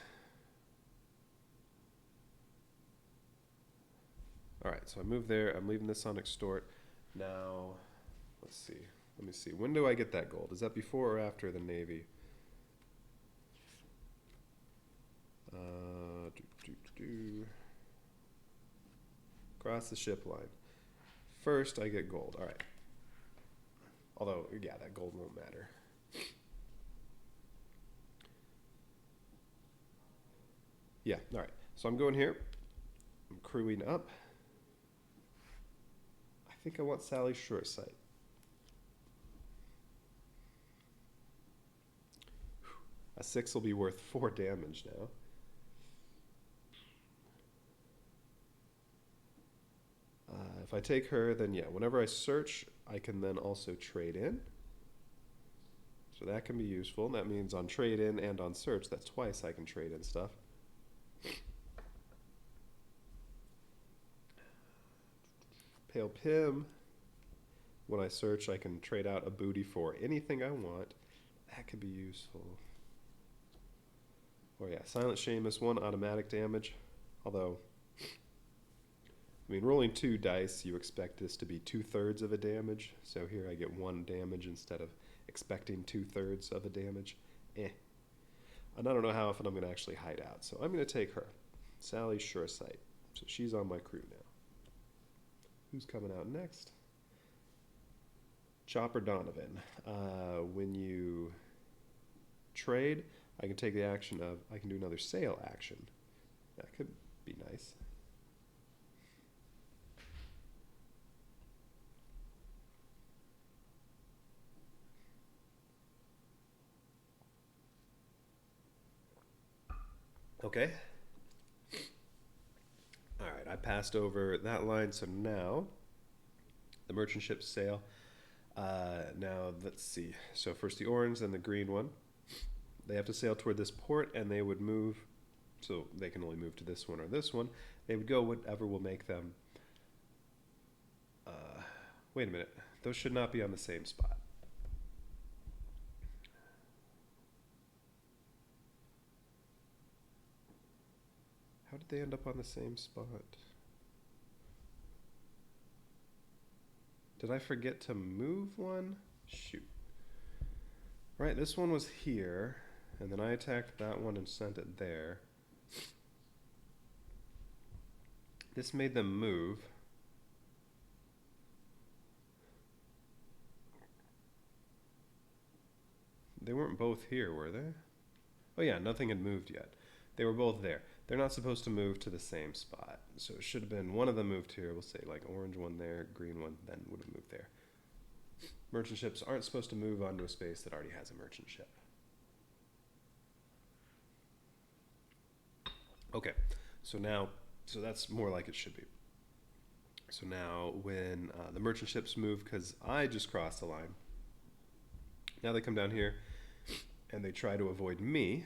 All right, so I moved there. I'm leaving this on extort. Now, let's see. Let me see. When do I get that gold? Is that before or after the Navy? Cross the ship line. First, I get gold. All right. Although, yeah, that gold won't matter. Yeah, all right. So I'm going here. I'm crewing up. I think I want Sally Sure Sight. A 6 will be worth 4 damage now. If I take her, then yeah, whenever I search, I can then also trade in. So that can be useful. That means on trade in and on search, that's twice I can trade in stuff. help him. When I search, I can trade out a booty for anything I want. That could be useful. Or yeah, Silent Seamus, 1 automatic damage. Although, I mean, rolling 2 dice, you expect this to be 2/3 of a damage. So here I get 1 damage instead of expecting 2/3 of a damage. And I don't know how often I'm going to actually hide out. So I'm going to take her. Sally Suresight. So she's on my crew now. Who's coming out next? Chopper Donovan. When you trade, I can take the action of, I can do another sail action. That could be nice. Okay. All right, I passed over that line, so now the merchant ships sail. Now, let's see. So first the orange, then the green one. They have to sail toward this port, and they would move, so they can only move to this one or this one. They would go whatever will make them... wait a minute. Those should not be on the same spot. How did they end up on the same spot? Did I forget to move one? Shoot. Right, this one was here, and then I attacked that one and sent it there. This made them move. They weren't both here, were they? Oh yeah, nothing had moved yet. They were both there. They're not supposed to move to the same spot. So it should have been one of them moved here. We'll say like orange one there, green one, then would have moved there. Merchant ships aren't supposed to move onto a space that already has a merchant ship. Okay, so that's more like it should be. So now when the merchant ships move, because I just crossed the line, now they come down here and they try to avoid me.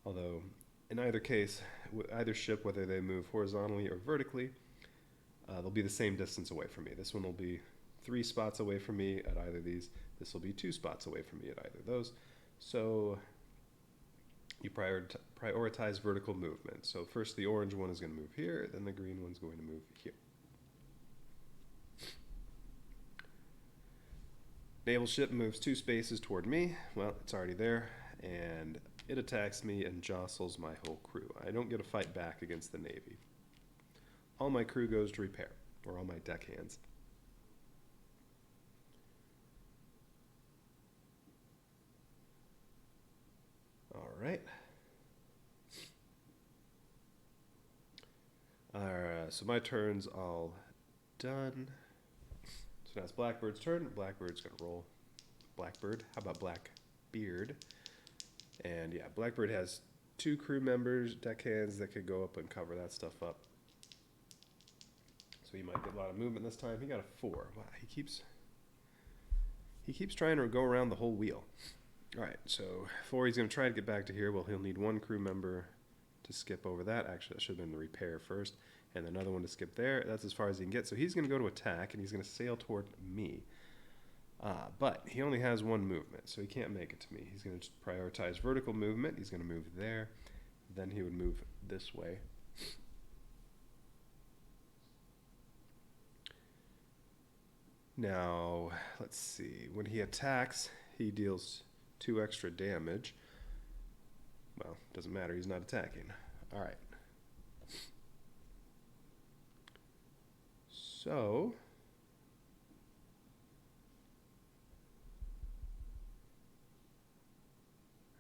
Although, in either case, either ship, whether they move horizontally or vertically, they'll be the same distance away from me. This one will be 3 spots away from me at either of these. This will be 2 spots away from me at either of those. So you prioritize vertical movement. So first the orange one is going to move here, then the green one's going to move here. Naval ship moves 2 spaces toward me. Well, it's already there, and it attacks me and jostles my whole crew. I don't get a fight back against the Navy. All my crew goes to repair, or all my deckhands. All right. So my turn's all done. So now it's Blackbird's turn. Blackbird's going to roll. Blackbird. How about Blackbeard? And yeah, Blackbird has 2 crew members, deckhands, that could go up and cover that stuff up. So he might get a lot of movement this time. He got a 4. Wow, he keeps trying to go around the whole wheel. All right, so 4, he's going to try to get back to here. Well, he'll need 1 crew member to skip over that. Actually, that should have been the repair first. And another one to skip there. That's as far as he can get. So he's going to go to attack, and he's going to sail toward me. But he only has 1 movement, so he can't make it to me. He's going to prioritize vertical movement. He's going to move there. Then he would move this way. Now, let's see. When he attacks, he deals 2 extra damage. Well, doesn't matter. He's not attacking. All right. So...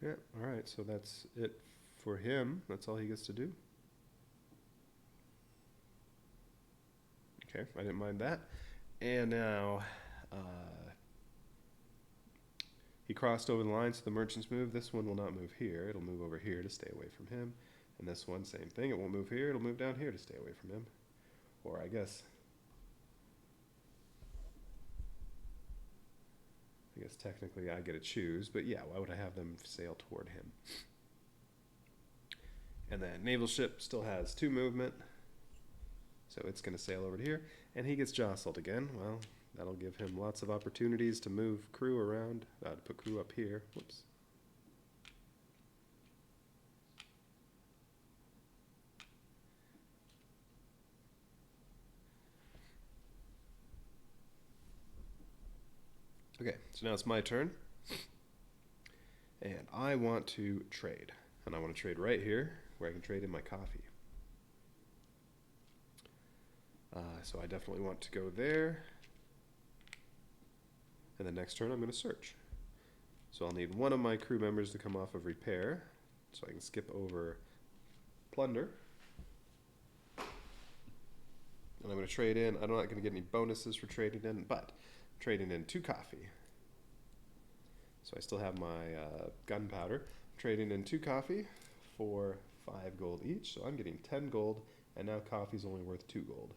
yeah, all right, so that's it for him. That's all he gets to do. Okay, I didn't mind that. And now he crossed over the line, so the merchants move. This one will not move here. It'll move over here to stay away from him. And this one, same thing. It won't move here. It'll move down here to stay away from him. Or I guess technically I get to choose, but yeah, why would I have them sail toward him? And then naval ship still has 2 movement. So it's going to sail over to here, and he gets jostled again. Well, that'll give him lots of opportunities to move crew around, to put crew up here. Whoops. Okay, so now it's my turn. And I want to trade. And I want to trade right here, where I can trade in my coffee. So I definitely want to go there. And the next turn I'm going to search. So I'll need one of my crew members to come off of repair, so I can skip over Plunder. And I'm going to trade in. I'm not going to get any bonuses for trading in, but I'm trading in 2 coffee. So I still have my gunpowder. I'm trading in 2 coffee for 5 gold each. So I'm getting 10 gold, and now coffee's only worth 2 gold.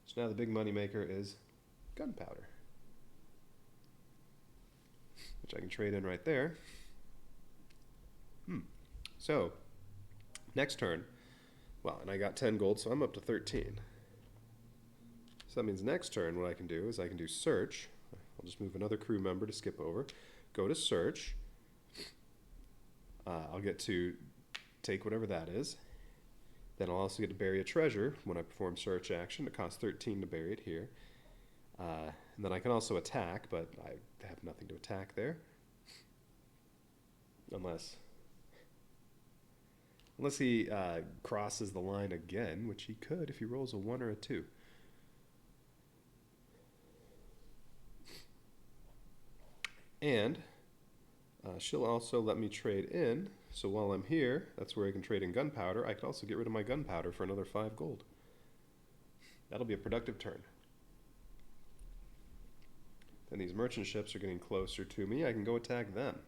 So now the big money maker is gunpowder, which I can trade in right there. So next turn, well, and I got 10 gold, so I'm up to 13. So that means next turn what I can do is I can do search. I'll just move another crew member to skip over. Go to search. I'll get to take whatever that is. Then I'll also get to bury a treasure when I perform search action. It costs 13 to bury it here. And then I can also attack, but I have nothing to attack there. Unless he crosses the line again, which he could if he rolls a 1 or a 2. And she'll also let me trade in. So while I'm here, that's where I can trade in gunpowder. I could also get rid of my gunpowder for another 5 gold. That'll be a productive turn. Then these merchant ships are getting closer to me. I can go attack them.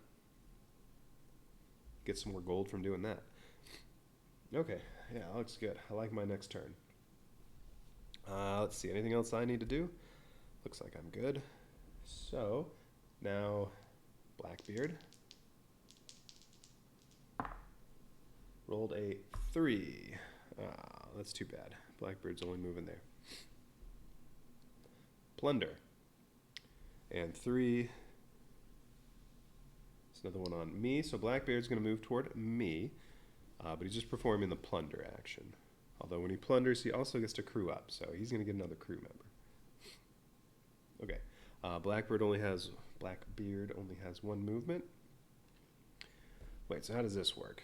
Get some more gold from doing that. Okay, yeah, that looks good. I like my next turn. Let's see, anything else I need to do? Looks like I'm good. So, now Blackbeard. Rolled a 3. That's too bad. Blackbeard's only moving there. Plunder. And 3. There's another one on me. So Blackbeard's going to move toward me. But he's just performing the plunder action. Although when he plunders, he also gets to crew up. So he's going to get another crew member. Okay. Blackbeard only has 1 movement. Wait, so how does this work?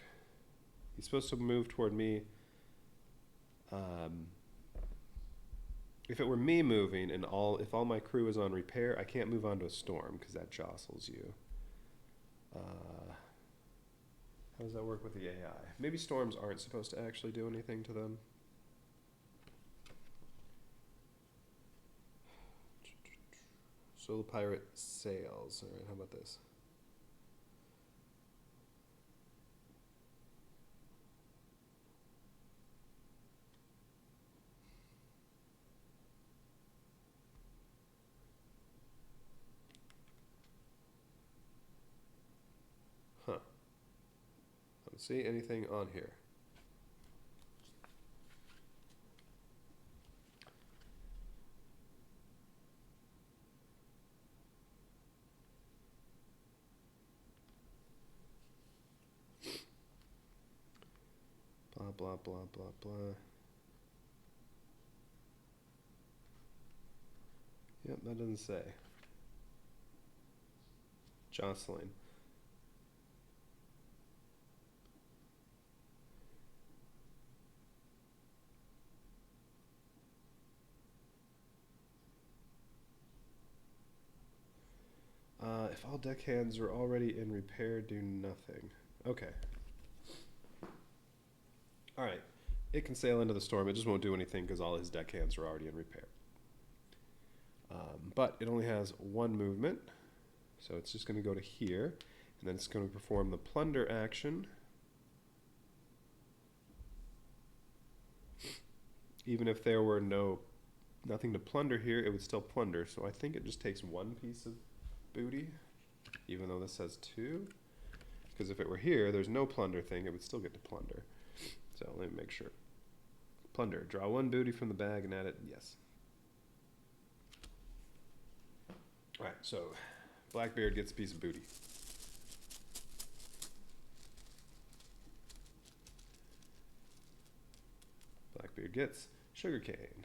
He's supposed to move toward me. If it were me moving and if all my crew is on repair, I can't move onto a storm because that jostles you. How does that work with the AI? Maybe storms aren't supposed to actually do anything to them. Solo pirate sails. All right, how about this? Huh. I don't see anything on here. Blah, blah, blah, blah, blah. Yep, that doesn't say. Jocelyn. If all deckhands are already in repair, do nothing. Okay. Alright. It can sail into the storm. It just won't do anything because all his deckhands are already in repair. But it only has 1 movement. So it's just going to go to here. And then it's going to perform the plunder action. Even if there were nothing to plunder here, it would still plunder. So I think it just takes 1 piece of booty, even though this says 2. Because if it were here, there's no plunder thing, it would still get to plunder. So let me make sure. Plunder. Draw one booty from the bag and add it. Yes. All right, so Blackbeard gets a piece of booty. Blackbeard gets sugarcane.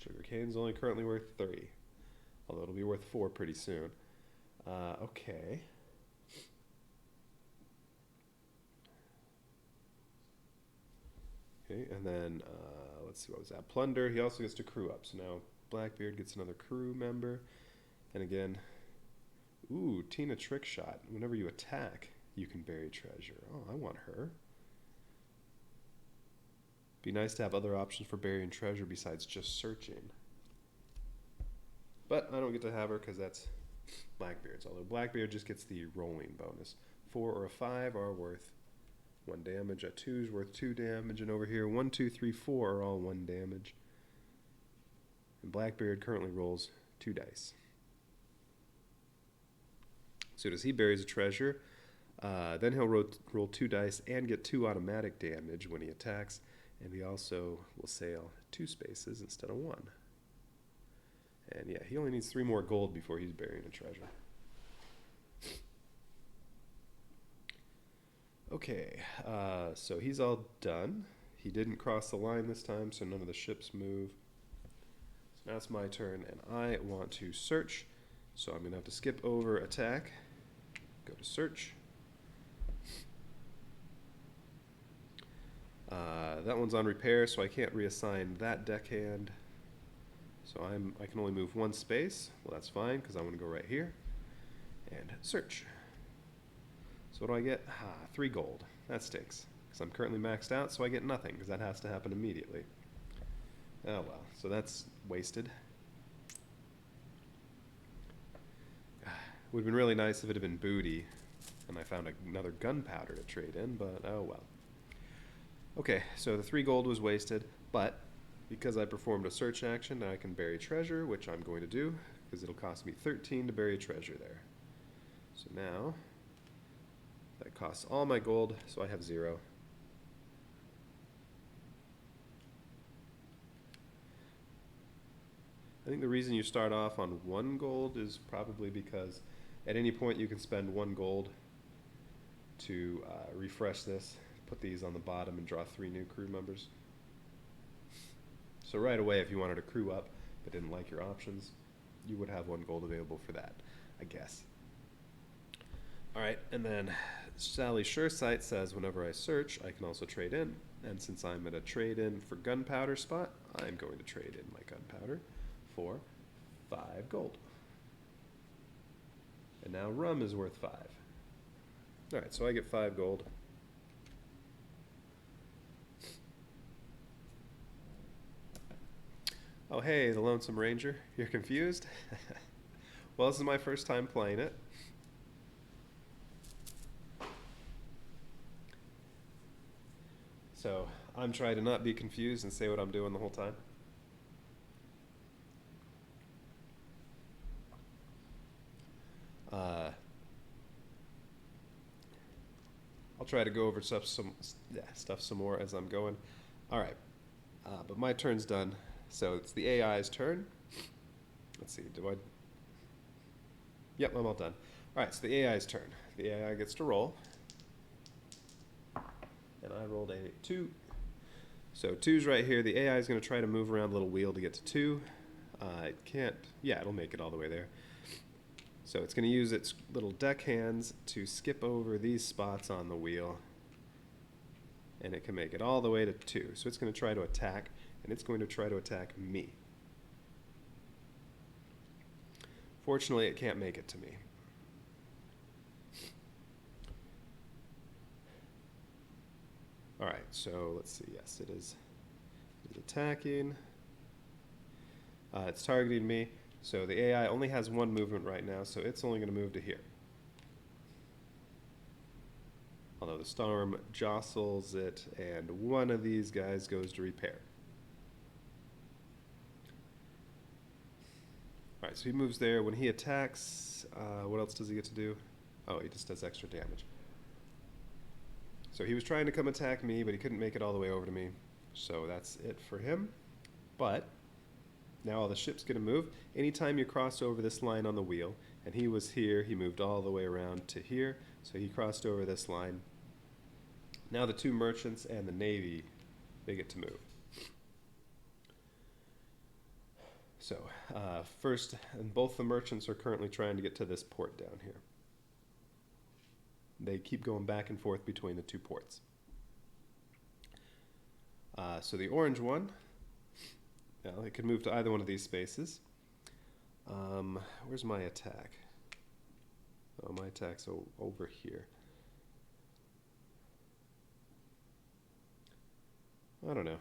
Sugarcane's only currently worth 3, although it'll be worth 4 pretty soon. Okay. Okay, and then let's see, what was that? Plunder. He also gets to crew up. So now Blackbeard gets another crew member. And again, ooh, Tina trick shot. Whenever you attack, you can bury treasure. Oh, I want her. Be nice to have other options for burying treasure besides just searching. But I don't get to have her because that's Blackbeard's. Although Blackbeard just gets the rolling bonus. 4 or a 5 are worth 1 damage. A 2 is worth 2 damage. And over here, 1, 2, 3, 4 are all 1 damage. And Blackbeard currently rolls 2 dice. So as he buries a treasure, then he'll roll 2 dice and get 2 automatic damage when he attacks. And he also will sail 2 spaces instead of 1. And yeah, he only needs 3 more gold before he's burying a treasure. Okay, so he's all done. He didn't cross the line this time, so none of the ships move. So now it's my turn, and I want to search. So I'm going to have to skip over attack, go to search. That one's on repair, so I can't reassign that deckhand. So I can only move 1 space. Well, that's fine, because I want to go right here. And search. So what do I get? 3 gold. That stinks, because I'm currently maxed out, so I get nothing, because that has to happen immediately. Oh well, so that's wasted. Would have been really nice if it had been booty, and I found another gunpowder to trade in, but oh well. Okay, so the 3 gold was wasted, but because I performed a search action, I can bury treasure, which I'm going to do, because it'll cost me 13 to bury a treasure there. So now, that costs all my gold, so I have 0. I think the reason you start off on 1 gold is probably because at any point you can spend 1 gold to refresh this, put these on the bottom and draw 3 new crew members. So right away, if you wanted to crew up but didn't like your options, you would have 1 gold available for that, I guess. All right, and then Sally Suresight says whenever I search, I can also trade in. And since I'm at a trade-in for gunpowder spot, I'm going to trade in my gunpowder for 5 gold. And now rum is worth 5. All right, so I get 5 gold. Oh, hey, the Lonesome Ranger. You're confused? Well, this is my first time playing it. So I'm trying to not be confused and say what I'm doing the whole time. I'll try to go over stuff some more as I'm going. All right, but my turn's done. So it's the AI's turn. Let's see, Yep, I'm all done. All right, so the AI's turn. The AI gets to roll. And I rolled a 2. So 2's right here. The AI is going to try to move around the little wheel to get to 2. It can't. Yeah, it'll make it all the way there. So it's going to use its little deck hands to skip over these spots on the wheel. And it can make it all the way to 2. So it's going to try to attack, and it's going to try to attack me. Fortunately, it can't make it to me. All right, so let's see. Yes, it is attacking. It's targeting me. So the AI only has 1 movement right now, so it's only going to move to here. Although the storm jostles it, and one of these guys goes to repair. All right, so he moves there. When he attacks, what else does he get to do? Oh, he just does extra damage. So he was trying to come attack me, but he couldn't make it all the way over to me. So that's it for him. But now all the ship's going to move. Anytime you cross over this line on the wheel, and he was here, he moved all the way around to here. So he crossed over this line. Now the two merchants and the navy, they get to move. So first, and both the merchants are currently trying to get to this port down here. They keep going back and forth between the two ports. So the orange one, well, it could move to either one of these spaces. Where's my attack? Oh, my attack's over here. I don't know.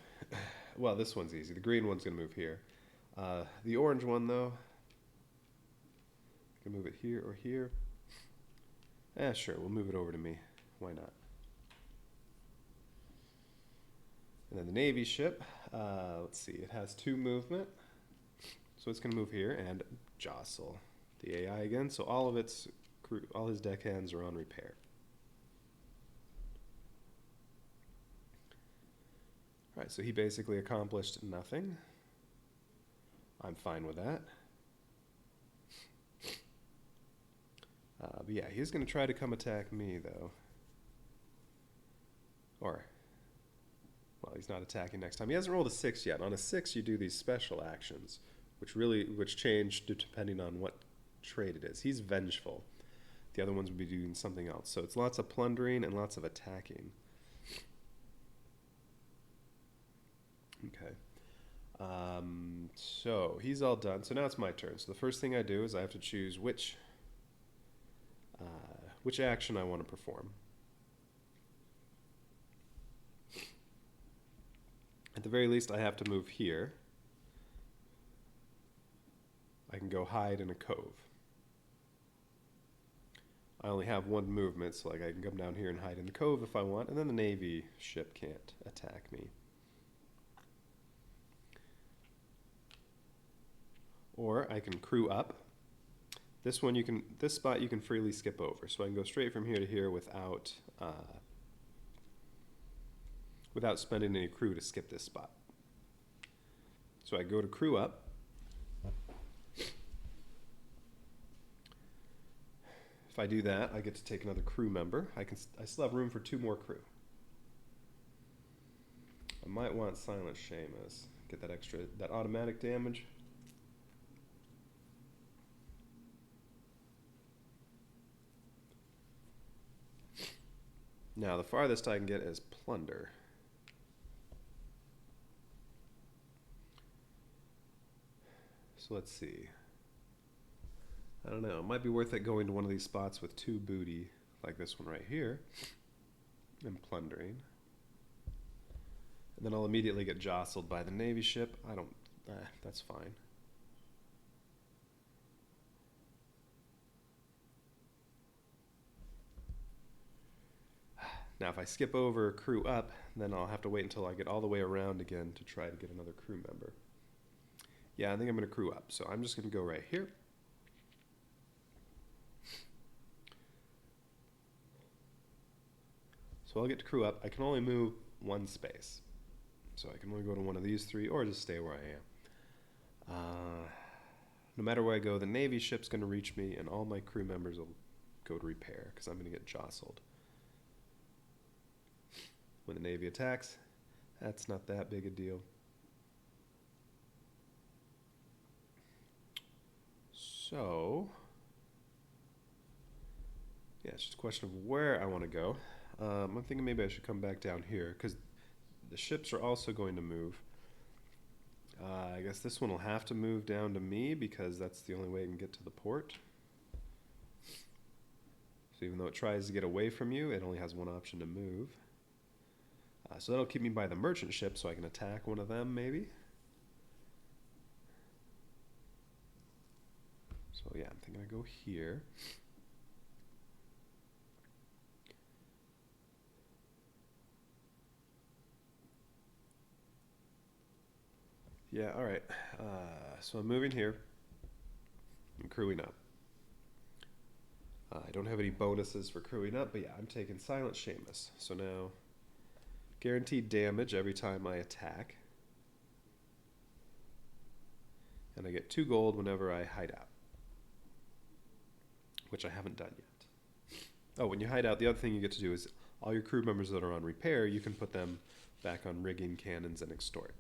Well, this one's easy. The green one's going to move here. The orange one, though, can move it here or here. Sure, we'll move it over to me. Why not? And then the navy ship, let's see, it has 2 movement. So it's going to move here and jostle the AI again. So all of its crew, all his deckhands are on repair. All right, so he basically accomplished nothing. I'm fine with that. But yeah, he's going to try to come attack me, though. Or, well, he's not attacking next time. He hasn't rolled a 6 yet. On a 6, you do these special actions, which change depending on what trait it is. He's vengeful. The other ones would be doing something else. So it's lots of plundering and lots of attacking. Okay. So he's all done. So now it's my turn. So the first thing I do is I have to choose which action I want to perform. At the very least, I have to move here. I can go hide in a cove. I only have 1 movement, so like I can come down here and hide in the cove if I want, and then the navy ship can't attack me. Or I can crew up. This spot you can freely skip over, so I can go straight from here to here without spending any crew to skip this spot. So I go to crew up. If I do that, I get to take another crew member. I still have room for 2 more crew. I might want Silent Seamus. Get that automatic damage. Now, the farthest I can get is Plunder. So let's see. I don't know. It might be worth it going to one of these spots with 2 booty, like this one right here, and plundering. And then I'll immediately get jostled by the navy ship. That's fine. Now, if I skip over crew up, then I'll have to wait until I get all the way around again to try to get another crew member. Yeah, I think I'm going to crew up. So I'm just going to go right here. So I'll get to crew up. I can only move 1 space. So I can only go to one of these 3 or just stay where I am. No matter where I go, the navy ship's going to reach me and all my crew members will go to repair because I'm going to get jostled. When the navy attacks, that's not that big a deal. So, yeah, it's just a question of where I want to go. I'm thinking maybe I should come back down here because the ships are also going to move. I guess this one will have to move down to me because that's the only way it can get to the port. So even though it tries to get away from you, it only has 1 option to move. So that'll keep me by the merchant ship so I can attack one of them, maybe. So yeah, I'm thinking I go here. Yeah, all right. So I'm moving here. I'm crewing up. I don't have any bonuses for crewing up, but yeah, I'm taking Silent Seamus. So now, guaranteed damage every time I attack. And I get 2 gold whenever I hide out, which I haven't done yet. Oh, when you hide out, the other thing you get to do is all your crew members that are on repair, you can put them back on rigging, cannons, and extort.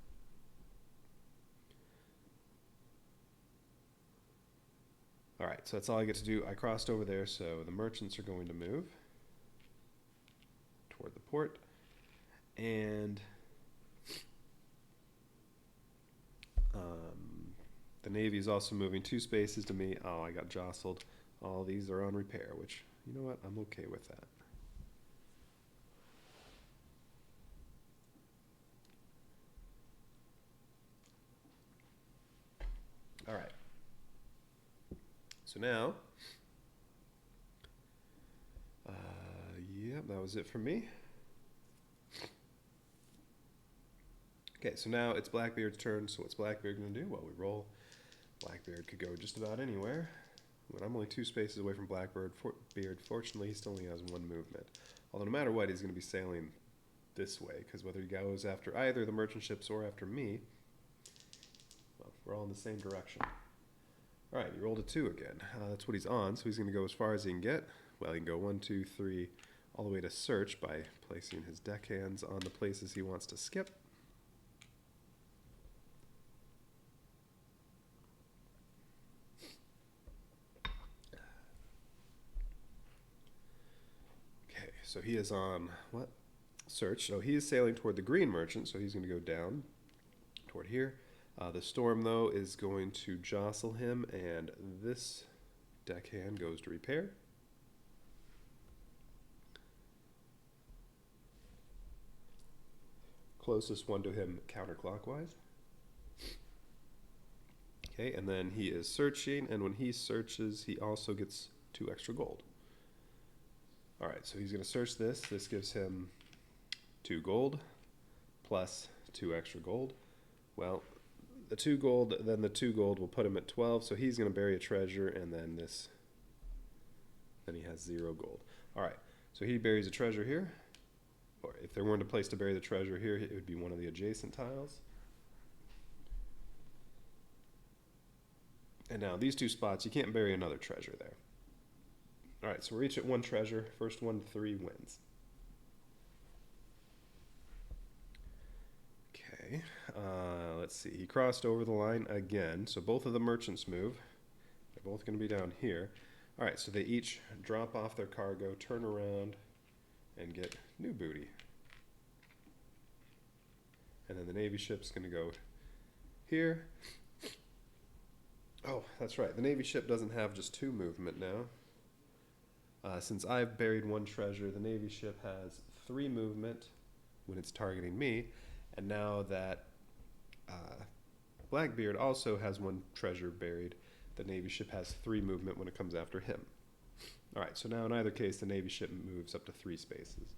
All right, so that's all I get to do. I crossed over there, so the merchants are going to move toward the port. And the Navy is also moving 2 spaces to me. Oh, I got jostled. All these are on repair, which, you know what, I'm okay with that. All right. So now, yeah, that was it for me. Okay, so now it's Blackbeard's turn. So what's Blackbeard going to do? Well, we roll. Blackbeard could go just about anywhere. But I'm only 2 spaces away from Blackbeard. Fortunately, he still only has 1 movement. Although no matter what, he's going to be sailing this way, because whether he goes after either the merchant ships or after me, well, we're all in the same direction. All right, he rolled a 2 again. That's what he's on, so he's going to go as far as he can get. Well, he can go 1, 2, 3, all the way to search by placing his deckhands on the places he wants to skip. Okay, so he is on, what? Search. So he is sailing toward the green merchant, so he's going to go down toward here. The storm, though, is going to jostle him, and this deckhand goes to repair. Closest one to him counterclockwise. Okay, and then he is searching, and when he searches, he also gets 2 extra gold. All right, so he's going to search this. This gives him 2 gold plus 2 extra gold. Well, the 2 gold, then the 2 gold will put him at 12, so he's going to bury a treasure, and then this, then he has 0 gold. All right, so he buries a treasure here. Or if there weren't a place to bury the treasure here, it would be one of the adjacent tiles. And now these 2 spots, you can't bury another treasure there. All right, so we're each at 1 treasure. First 1 to 3 wins. Okay, let's see. He crossed over the line again, so both of the merchants move. They're both going to be down here. All right, so they each drop off their cargo, turn around, and get new booty. And then the Navy ship's going to go here. Oh, that's right. The Navy ship doesn't have just 2 movement now. Since I've buried 1 treasure, the Navy ship has 3 movement when it's targeting me. And now that Blackbeard also has 1 treasure buried, the Navy ship has 3 movement when it comes after him. All right, so now in either case, the Navy ship moves up to 3 spaces.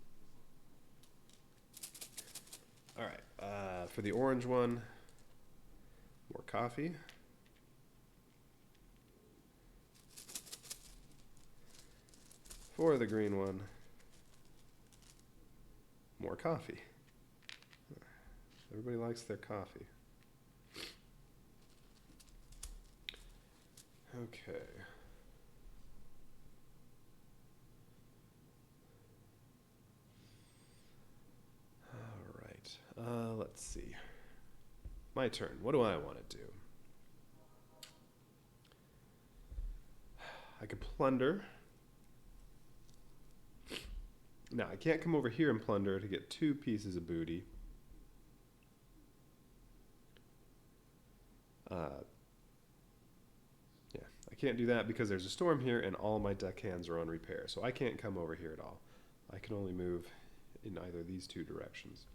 All right, for the orange one, more coffee. For the green one, more coffee. Everybody likes their coffee. Okay. All right. Let's see. My turn. What do I want to do? I could plunder. Now, I can't come over here and plunder to get 2 pieces of booty. Yeah, I can't do that because there's a storm here and all my deckhands are on repair. So I can't come over here at all. I can only move in either of these 2 directions.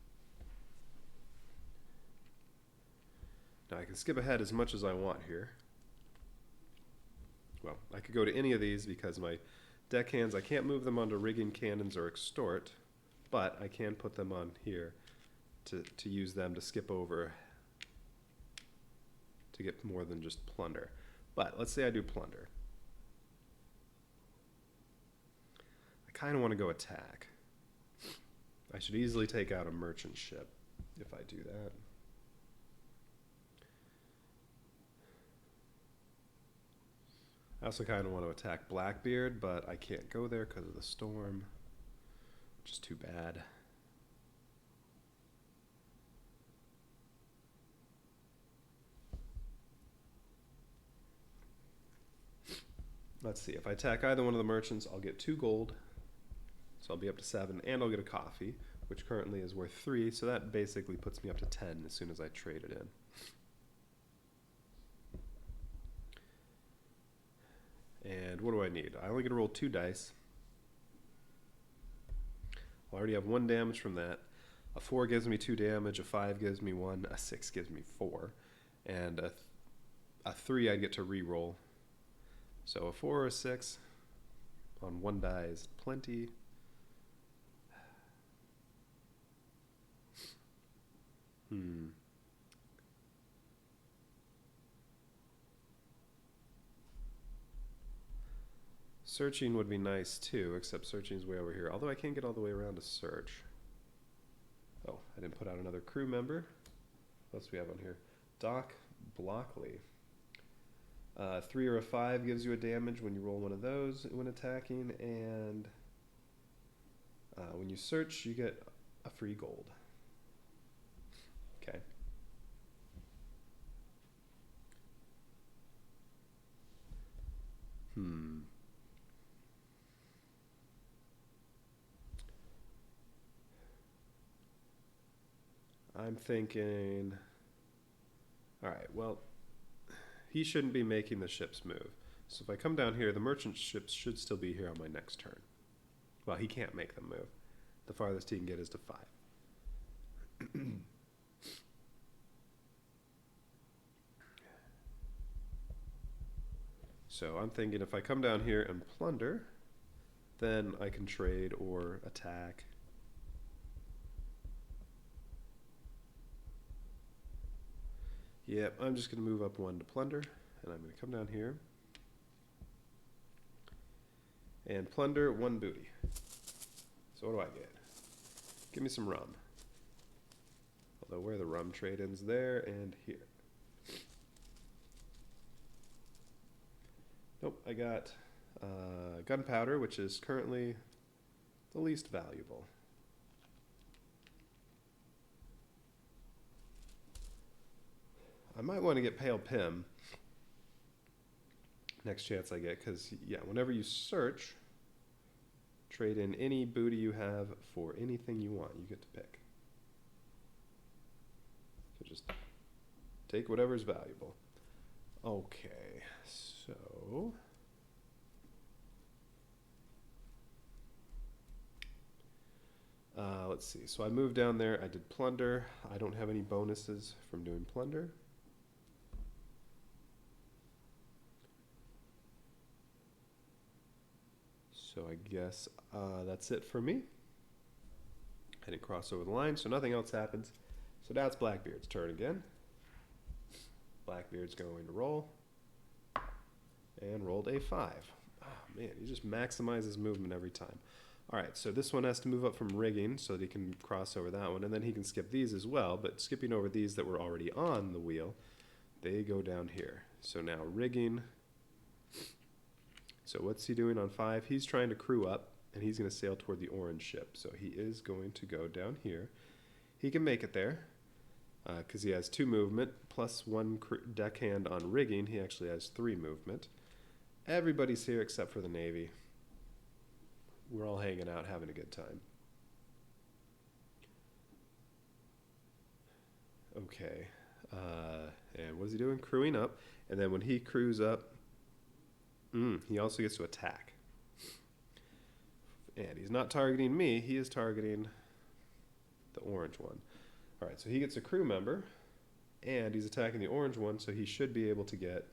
Now, I can skip ahead as much as I want here. Well, I could go to any of these because my deckhands, I can't move them onto rigging, cannons, or extort, but I can put them on here to use them to skip over to get more than just plunder. But let's say I do plunder. kind of want to go attack. I should easily take out a merchant ship if I do that. I also kind of want to attack Blackbeard, but I can't go there because of the storm, which is too bad. Let's see, if I attack either one of the merchants, I'll get 2 gold. So I'll be up to 7, and I'll get a coffee, which currently is worth 3, so that basically puts me up to 10 as soon as I trade it in. And what do I need? I only get to roll 2 dice. I already have 1 damage from that. A 4 gives me 2 damage, a 5 gives me 1, a 6 gives me 4, and a 3 I get to re-roll. So a 4 or a 6 on 1 die is plenty. Searching would be nice too, except searching is way over here. Although I can't get all the way around to search. Oh, I didn't put out another crew member. What else do we have on here? Doc Blockley. 3 or a 5 gives you a damage when you roll one of those when attacking, and when you search, you get a free gold. Okay. I'm thinking, all right, well, he shouldn't be making the ships move. So if I come down here, the merchant ships should still be here on my next turn. Well, he can't make them move. The farthest he can get is to 5. So I'm thinking if I come down here and plunder, then I can trade or attack. Yep, I'm just going to move up 1 to plunder, and I'm going to come down here and plunder 1 booty. So what do I get? Give me some rum. Although where are the rum trade-ins? There and here. Nope, I got gunpowder, which is currently the least valuable. I might want to get Pale Pim next chance I get, because, yeah, whenever you search, trade in any booty you have for anything you want. You get to pick. So just take whatever's valuable. Okay, so let's see. So I moved down there. I did plunder. I don't have any bonuses from doing plunder. So I guess that's it for me. I didn't cross over the line, so nothing else happens. So now it's Blackbeard's turn again. Blackbeard's going to roll. And rolled a 5. Oh, man, he just maximizes movement every time. All right, so this one has to move up from rigging so that he can cross over that one. And then he can skip these as well, but skipping over these that were already on the wheel, they go down here. So now rigging. So what's he doing on 5? He's trying to crew up, and he's going to sail toward the orange ship. So he is going to go down here. He can make it there because he has 2 movement, plus 1 deckhand on rigging. He actually has 3 movement. Everybody's here except for the Navy. We're all hanging out, having a good time. Okay. And what is he doing? Crewing up. And then when he crews up, he also gets to attack. And he's not targeting me. He is targeting the orange one. All right, so he gets a crew member, and he's attacking the orange one, so he should be able to get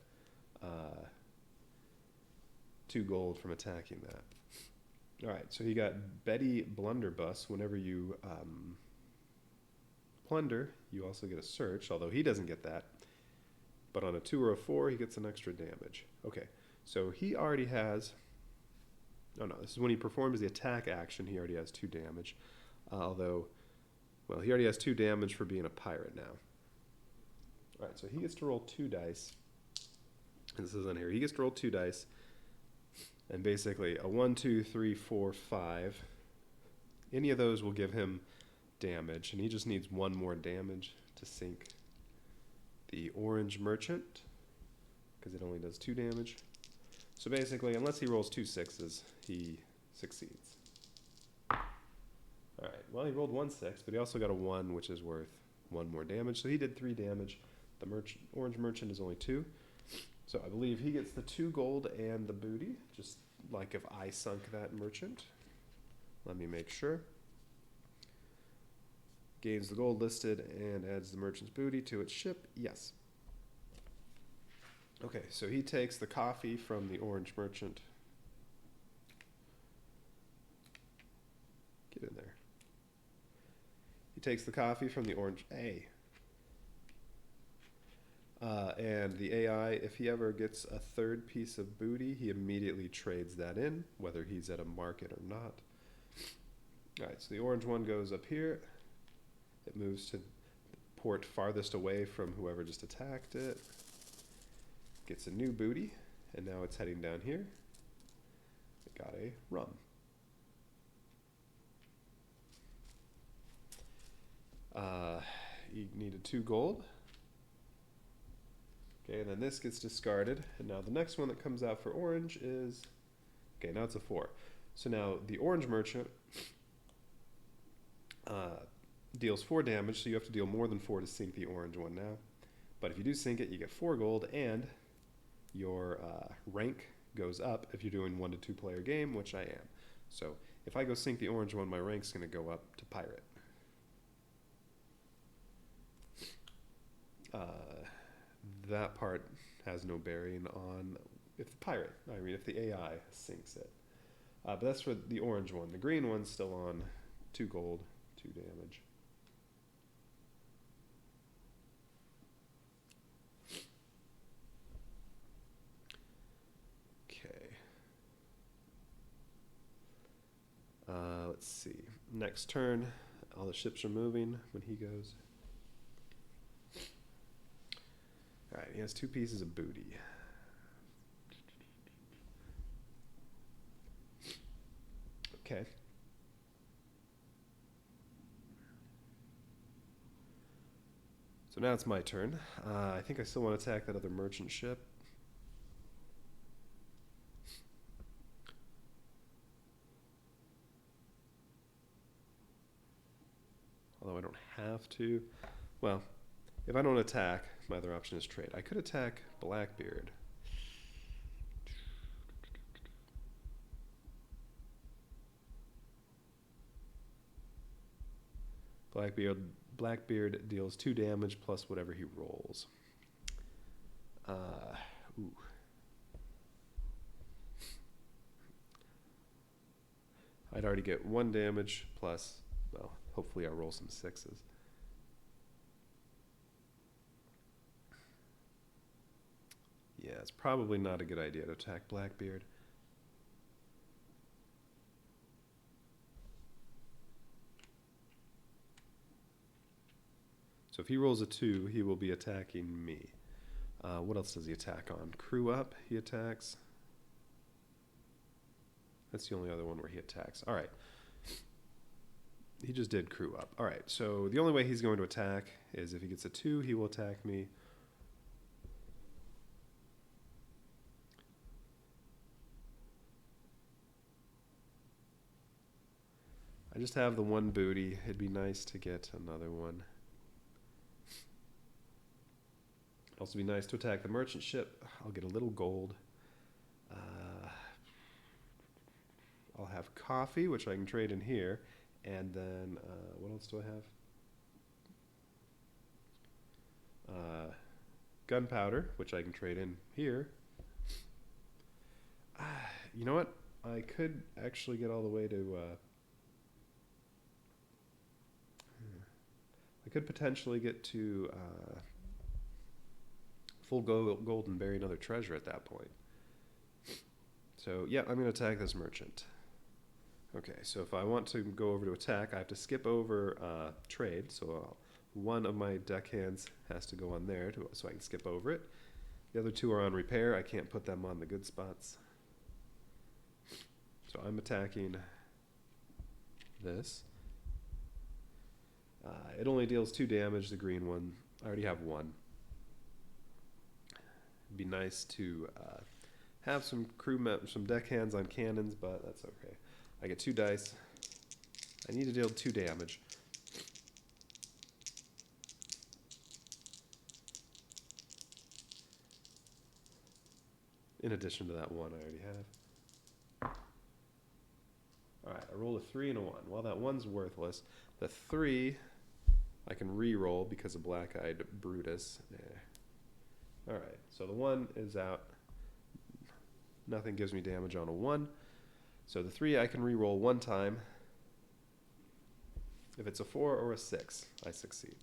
2 gold from attacking that. All right, so he got Betty Blunderbuss. Whenever you plunder, you also get a search, although he doesn't get that. But on a 2 or a 4, he gets an extra damage. Okay, so he already has Oh no, this is when he performs the attack action. He already has 2 damage. Although, well, he already has 2 damage for being a pirate now. Alright, so he gets to roll 2 dice. And this is on here. He gets to roll 2 dice. And basically, a 1, 2, 3, 4, 5. Any of those will give him damage. And he just needs 1 more damage to sink the orange merchant, because it only does 2 damage. So basically, unless he rolls 2 6s, he succeeds. Alright, well, he rolled 1 6, but he also got a 1, which is worth 1 more damage. So he did 3 damage. The orange merchant is only 2. So I believe he gets the 2 gold and the booty, just like if I sunk that merchant. Let me make sure. Gains the gold listed and adds the merchant's booty to its ship. Yes. Okay, so he takes the coffee from the orange merchant. Get in there. He takes the coffee from the orange A. And the AI, if he ever gets a 3rd piece of booty, he immediately trades that in, whether he's at a market or not. Alright, so the orange one goes up here. It moves to the port farthest away from whoever just attacked it. Gets a new booty, and now it's heading down here. It got a rum. He needed 2 gold. Okay, and then this gets discarded, and now the next one that comes out for orange is, okay, now it's a 4. So now the orange merchant deals 4 damage, so you have to deal more than 4 to sink the orange one now. But if you do sink it, you get 4 gold, and your rank goes up if you're doing 1 to 2 player game, which I am. So if I go sink the orange one, my rank's going to go up to pirate. That part has no bearing on if the AI sinks it. But that's for the orange one. The green one's still on 2 gold, 2 damage. Okay. Let's see. Next turn, all the ships are moving when he goes. Alright, he has 2 pieces of booty. Okay. So now it's my turn. I think I still want to attack that other merchant ship. Although I don't have to. Well, if I don't attack, my other option is trade. I could attack Blackbeard. Blackbeard deals 2 damage plus whatever he rolls. Ooh. I'd already get 1 damage plus, well, hopefully I'll roll some 6s. Yeah, it's probably not a good idea to attack Blackbeard. So if he rolls a 2, he will be attacking me. What else does he attack on? Crew up, he attacks. That's the only other one where he attacks. All right. He just did crew up. All right, so the only way he's going to attack is if he gets a 2, he will attack me. I just have the 1 booty. It'd be nice to get another one. It'd also be nice to attack the merchant ship. I'll get a little gold. I'll have coffee, which I can trade in here. And then, what else do I have? Gunpowder, which I can trade in here. You know what? I could actually get all the way to... I could potentially get to full gold and bury another treasure at that point. So, yeah, I'm going to attack this merchant. Okay, so if I want to go over to attack, I have to skip over trade. So one of my deckhands has to go on there so I can skip over it. The other two are on repair. I can't put them on the good spots. So I'm attacking this. It only deals 2 damage, the green one. I already have 1. It'd be nice to have some some deckhands on cannons, but that's okay. I get 2 dice. I need to deal 2 damage. In addition to that 1 I already have. Alright, I rolled a 3 and a 1. Well, that 1's worthless. The 3 I can re-roll because of Black-Eyed Brutus. Alright, so the 1 is out. Nothing gives me damage on a 1. So the 3 I can re-roll 1 time. If it's a 4 or a 6, I succeed.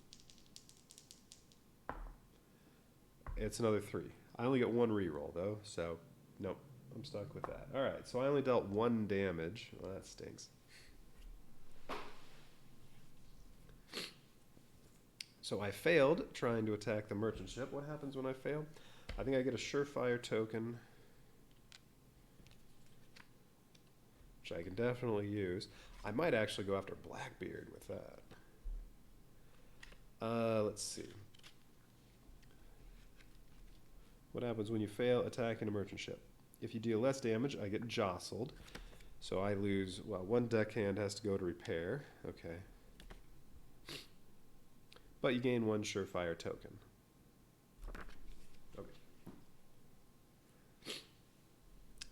It's another 3. I only get 1 re-roll though, so nope, I'm stuck with that. Alright, so I only dealt 1 damage. Well, that stinks. So I failed trying to attack the merchant ship. What happens when I fail? I think I get a surefire token, which I can definitely use. I might actually go after Blackbeard with that. Let's see. What happens when you fail attacking a merchant ship? If you deal less damage, I get jostled. So I lose, well, 1 deckhand has to go to repair. Okay. But you gain 1 surefire token. Okay.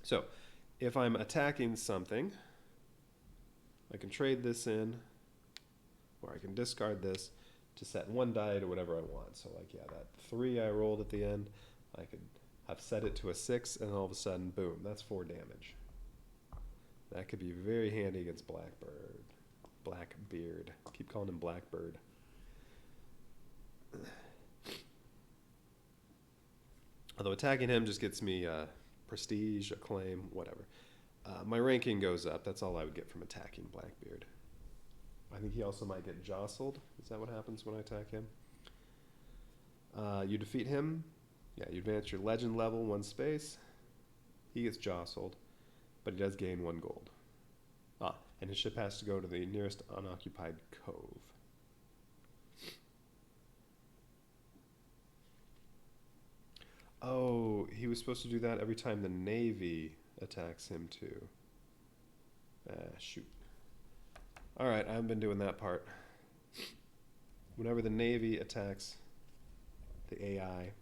So, if I'm attacking something, I can trade this in, or I can discard this to set 1 die to whatever I want. So like, yeah, that 3 I rolled at the end, I could have set it to a 6, and all of a sudden, boom, that's 4 damage. That could be very handy against Blackbeard. Keep calling him Blackbird. Although attacking him just gets me prestige, acclaim, whatever. My ranking goes up. That's all I would get from attacking Blackbeard. I think he also might get jostled. Is that what happens when I attack him? You defeat him. Yeah, you advance your legend level 1 space. He gets jostled, but he does gain 1 gold. And his ship has to go to the nearest unoccupied cove. Oh, he was supposed to do that every time the Navy attacks him too. Shoot. Alright, I haven't been doing that part. Whenever the Navy attacks the AI,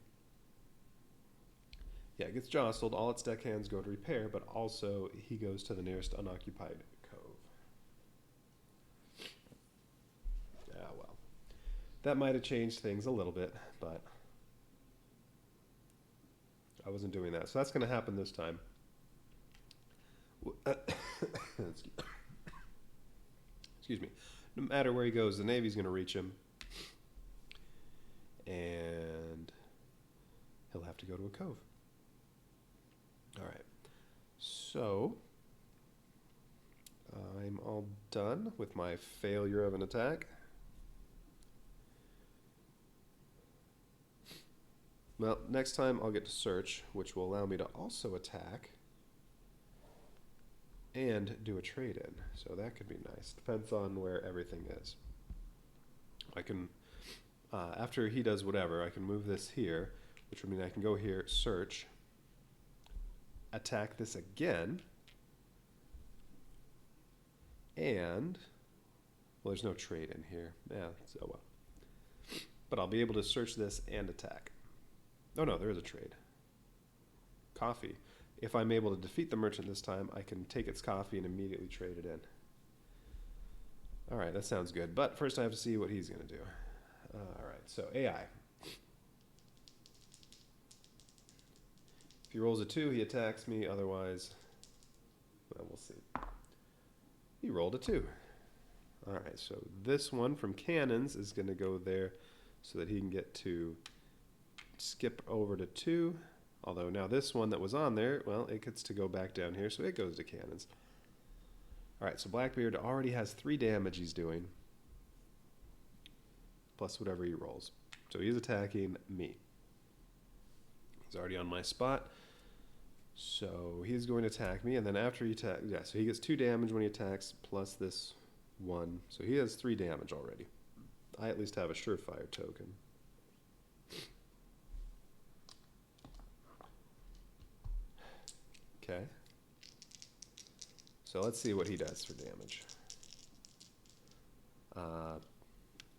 yeah, it gets jostled. All its deckhands go to repair, but also he goes to the nearest unoccupied cove. Yeah, well. That might have changed things a little bit, but I wasn't doing that. So that's going to happen this time. Excuse me. No matter where he goes, the Navy's going to reach him. And he'll have to go to a cove. All right. So I'm all done with my failure of an attack. Well, next time I'll get to search, which will allow me to also attack and do a trade-in. So that could be nice. Depends on where everything is. I can, after he does whatever, I can move this here, which would mean I can go here, search, attack this again, and, well, there's no trade-in here. Yeah, so well. But I'll be able to search this and attack. Oh no, there is a trade. Coffee. If I'm able to defeat the merchant this time, I can take its coffee and immediately trade it in. Alright, that sounds good. But first I have to see what he's going to do. Alright, so AI. If he rolls a 2, he attacks me. Otherwise, well, we'll see. He rolled a 2. Alright, so this one from cannons is going to go there so that he can get to skip over to 2. Although now this one that was on there, well, it gets to go back down here, so it goes to cannons. Alright, so Blackbeard already has 3 damage he's doing, plus whatever he rolls. So he's attacking me. He's already on my spot, so he's going to attack me, and then after he attacks, yeah, so he gets 2 damage when he attacks, plus this 1. So he has 3 damage already. I at least have a surefire token. Okay. So let's see what he does for damage. A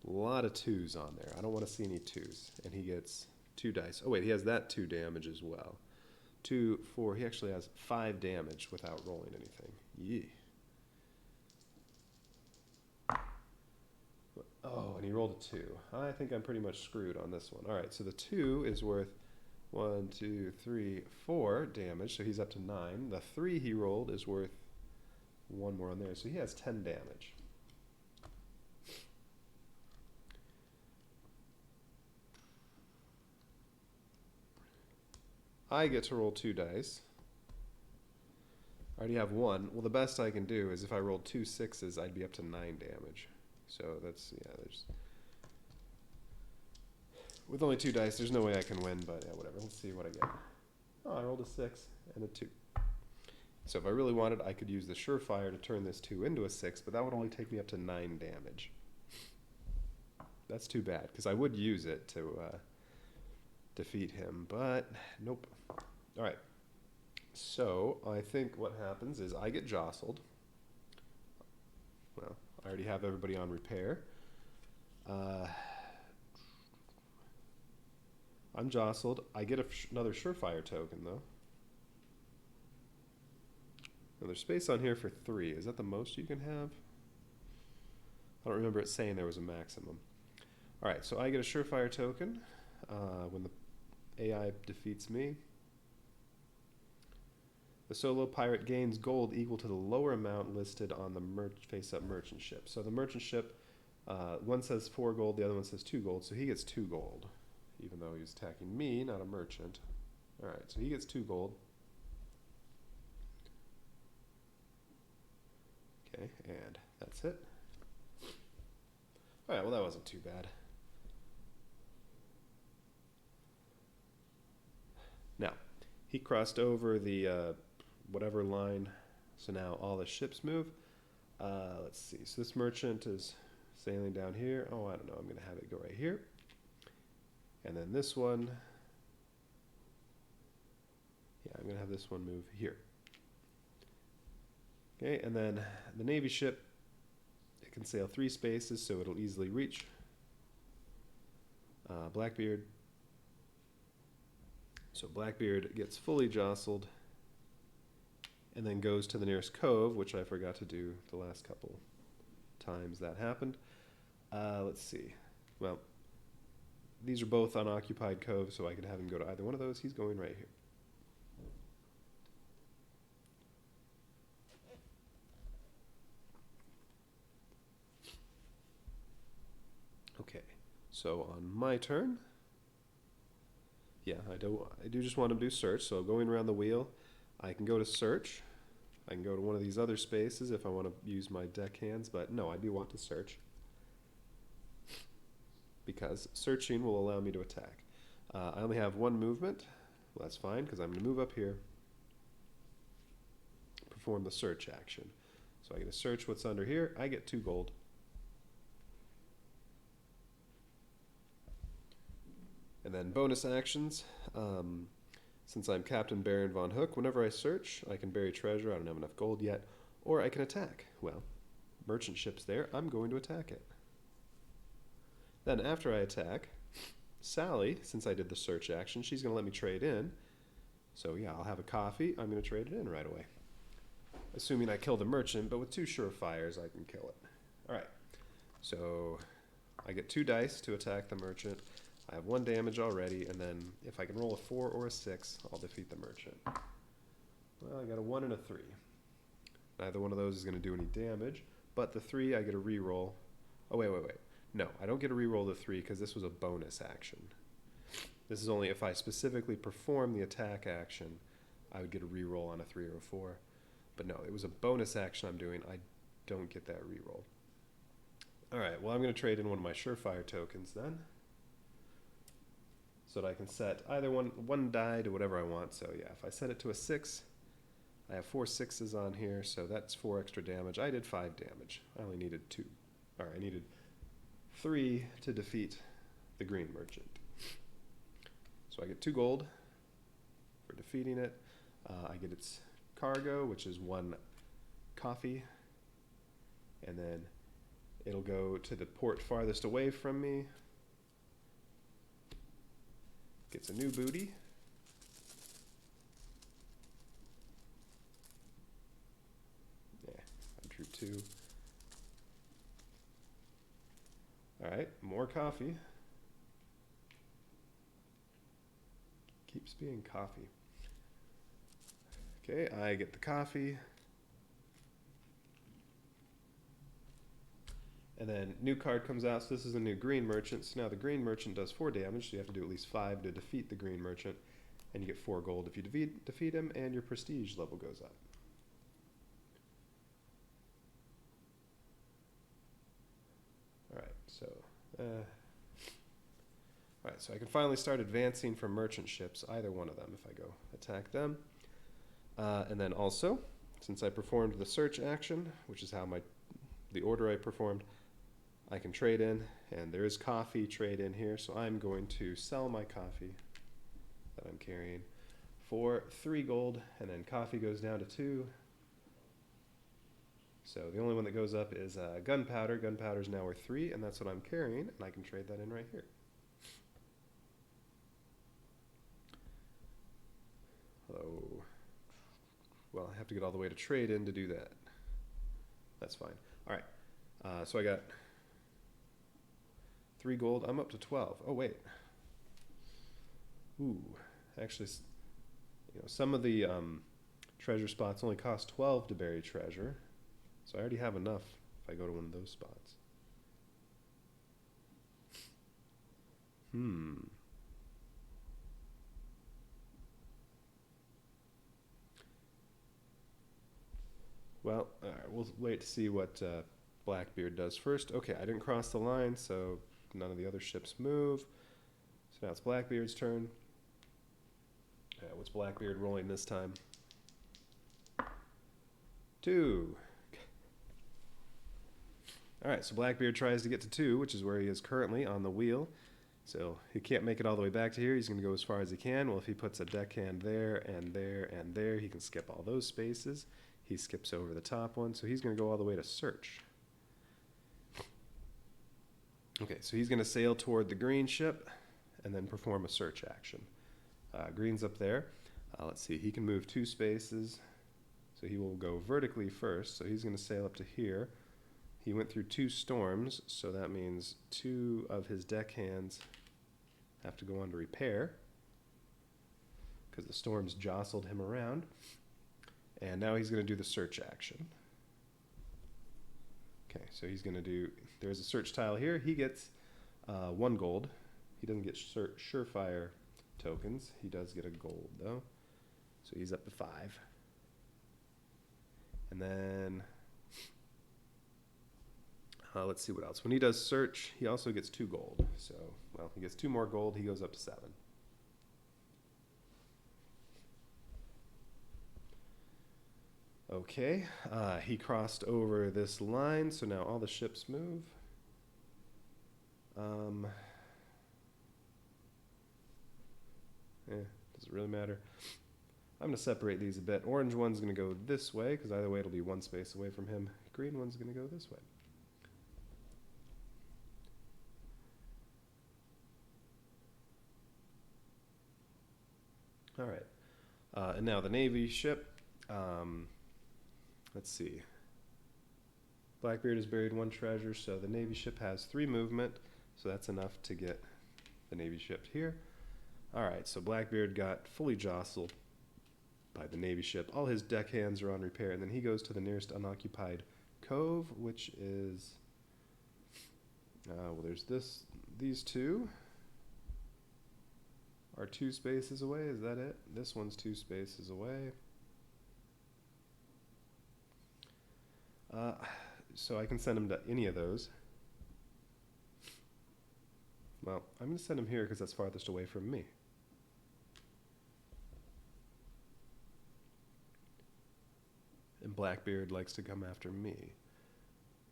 lot of 2s on there. I don't want to see any 2s. And he gets 2 dice. Oh wait, he has that 2 damage as well. 2, 4, he actually has 5 damage without rolling anything. Yee. Oh, and he rolled a 2. I think I'm pretty much screwed on this one. Alright, so the 2 is worth 1, 2, 3, 4 damage, so he's up to 9. The 3 he rolled is worth 1 more on there, so he has 10 damage. I get to roll 2 dice. I already have 1. Well, the best I can do is if I rolled 2 6s, I'd be up to 9 damage. So that's, yeah, there's... With only 2 dice, there's no way I can win, but yeah, whatever. Let's see what I get. Oh, I rolled a 6 and a 2. So if I really wanted, I could use the surefire to turn this 2 into a 6, but that would only take me up to 9 damage. That's too bad, because I would use it to defeat him, but nope. Alright, so I think what happens is I get jostled. Well, I already have everybody on repair. I'm jostled. I get another surefire token, though. Now, there's space on here for 3. Is that the most you can have? I don't remember it saying there was a maximum. Alright, so I get a surefire token when the AI defeats me. The solo pirate gains gold equal to the lower amount listed on the face-up merchant ship. So the merchant ship, one says 4 gold, the other one says 2 gold, so he gets 2 gold, even though he's attacking me, not a merchant. Alright, so he gets 2 gold. Okay, and that's it. Alright, well that wasn't too bad. Now, he crossed over the whatever line, so now all the ships move. Let's see, so this merchant is sailing down here. Oh, I don't know, I'm going to have it go right here. And then this one, yeah, I'm going to have this one move here. Okay, and then the Navy ship, it can sail 3 spaces, so it'll easily reach Blackbeard. So Blackbeard gets fully jostled and then goes to the nearest cove, which I forgot to do the last couple times that happened. Let's see. Well, these are both unoccupied coves, so I could have him go to either one of those. He's going right here. Okay, so on my turn, yeah, I do just want to do search, so going around the wheel, I can go to search. I can go to one of these other spaces if I want to use my deck hands, but no, I do want to search, because searching will allow me to attack. I only have 1 movement. Well, that's fine, because I'm going to move up here, perform the search action. So I get to search what's under here. I get 2 gold. And then bonus actions. Since I'm Captain Baron Von Hook, whenever I search, I can bury treasure. I don't have enough gold yet. Or I can attack. Well, merchant ship's there. I'm going to attack it. Then after I attack, Sally, since I did the search action, she's going to let me trade in. So yeah, I'll have a coffee. I'm going to trade it in right away. Assuming I kill the merchant, but with 2 surefires, I can kill it. Alright, so I get 2 dice to attack the merchant. I have 1 damage already, and then if I can roll a 4 or a 6, I'll defeat the merchant. Well, I got a 1 and a 3. Neither one of those is going to do any damage, but the 3 I get a reroll. Oh, wait. No, I don't get a reroll the 3 because this was a bonus action. This is only if I specifically perform the attack action, I would get a reroll on a 3 or a 4. But no, it was a bonus action I'm doing. I don't get that reroll. All right, well, I'm going to trade in one of my Surefire tokens then, so that I can set either one die to whatever I want. So yeah, if I set it to a 6, I have 4 6s on here, so that's 4 extra damage. I did 5 damage. I only needed 2. Or I needed 3 to defeat the green merchant. So I get 2 gold for defeating it. I get its cargo, which is 1 coffee, and then it'll go to the port farthest away from me. Gets a new booty. Yeah, I drew 2. All right, more coffee. Keeps being coffee. Okay, I get the coffee. And then new card comes out, so this is a new green merchant. So now the green merchant does 4 damage, so you have to do at least 5 to defeat the green merchant. And you get 4 gold if you defeat him, and your prestige level goes up. Alright, so I can finally start advancing from merchant ships, either one of them, if I go attack them. And then also, since I performed the search action, which is how the order I performed, I can trade in, and there is coffee trade in here, so I'm going to sell my coffee that I'm carrying for 3 gold, and then coffee goes down to 2. So the only one that goes up is gunpowder. Gunpowder is now worth 3, and that's what I'm carrying, and I can trade that in right here. Hello. Well, I have to get all the way to trade in to do that. That's fine. All right. So I got 3 gold. I'm up to 12. Oh, wait. Ooh. Actually, some of the treasure spots only cost 12 to bury treasure. So I already have enough if I go to one of those spots. Well, all right, we'll wait to see what Blackbeard does first. Okay, I didn't cross the line, so none of the other ships move. So now it's Blackbeard's turn. What's Blackbeard rolling this time? 2. All right, so Blackbeard tries to get to 2, which is where he is currently on the wheel. So he can't make it all the way back to here. He's going to go as far as he can. Well, if he puts a deckhand there and there and there, he can skip all those spaces. He skips over the top one, so he's going to go all the way to search. Okay, so he's going to sail toward the green ship and then perform a search action. Green's up there. Let's see, he can move 2 spaces, so he will go vertically first. So he's going to sail up to here. He went through 2 storms, so that means 2 of his deckhands have to go on to repair because the storms jostled him around. And now he's going to do the search action. Okay, so he's going to do, there's a search tile here. He gets 1 gold. He doesn't get surefire tokens. He does get a gold, though. So he's up to 5. And then, let's see what else. When he does search, he also gets 2 gold. So, well, he gets 2 more gold. He goes up to 7. Okay, he crossed over this line, so now all the ships move. Doesn't really matter. I'm going to separate these a bit. Orange one's going to go this way, because either way it'll be 1 space away from him. Green one's going to go this way. All right, and now the Navy ship. Let's see. Blackbeard has buried 1 treasure, so the Navy ship has 3 movement, so that's enough to get the Navy ship here. All right, so Blackbeard got fully jostled by the Navy ship. All his deckhands are on repair, and then he goes to the nearest unoccupied cove, which is, well, there's these 2. are 2 spaces away. Is that it? This one's 2 spaces away. So I can send him to any of those. Well, I'm going to send him here because that's farthest away from me. And Blackbeard likes to come after me.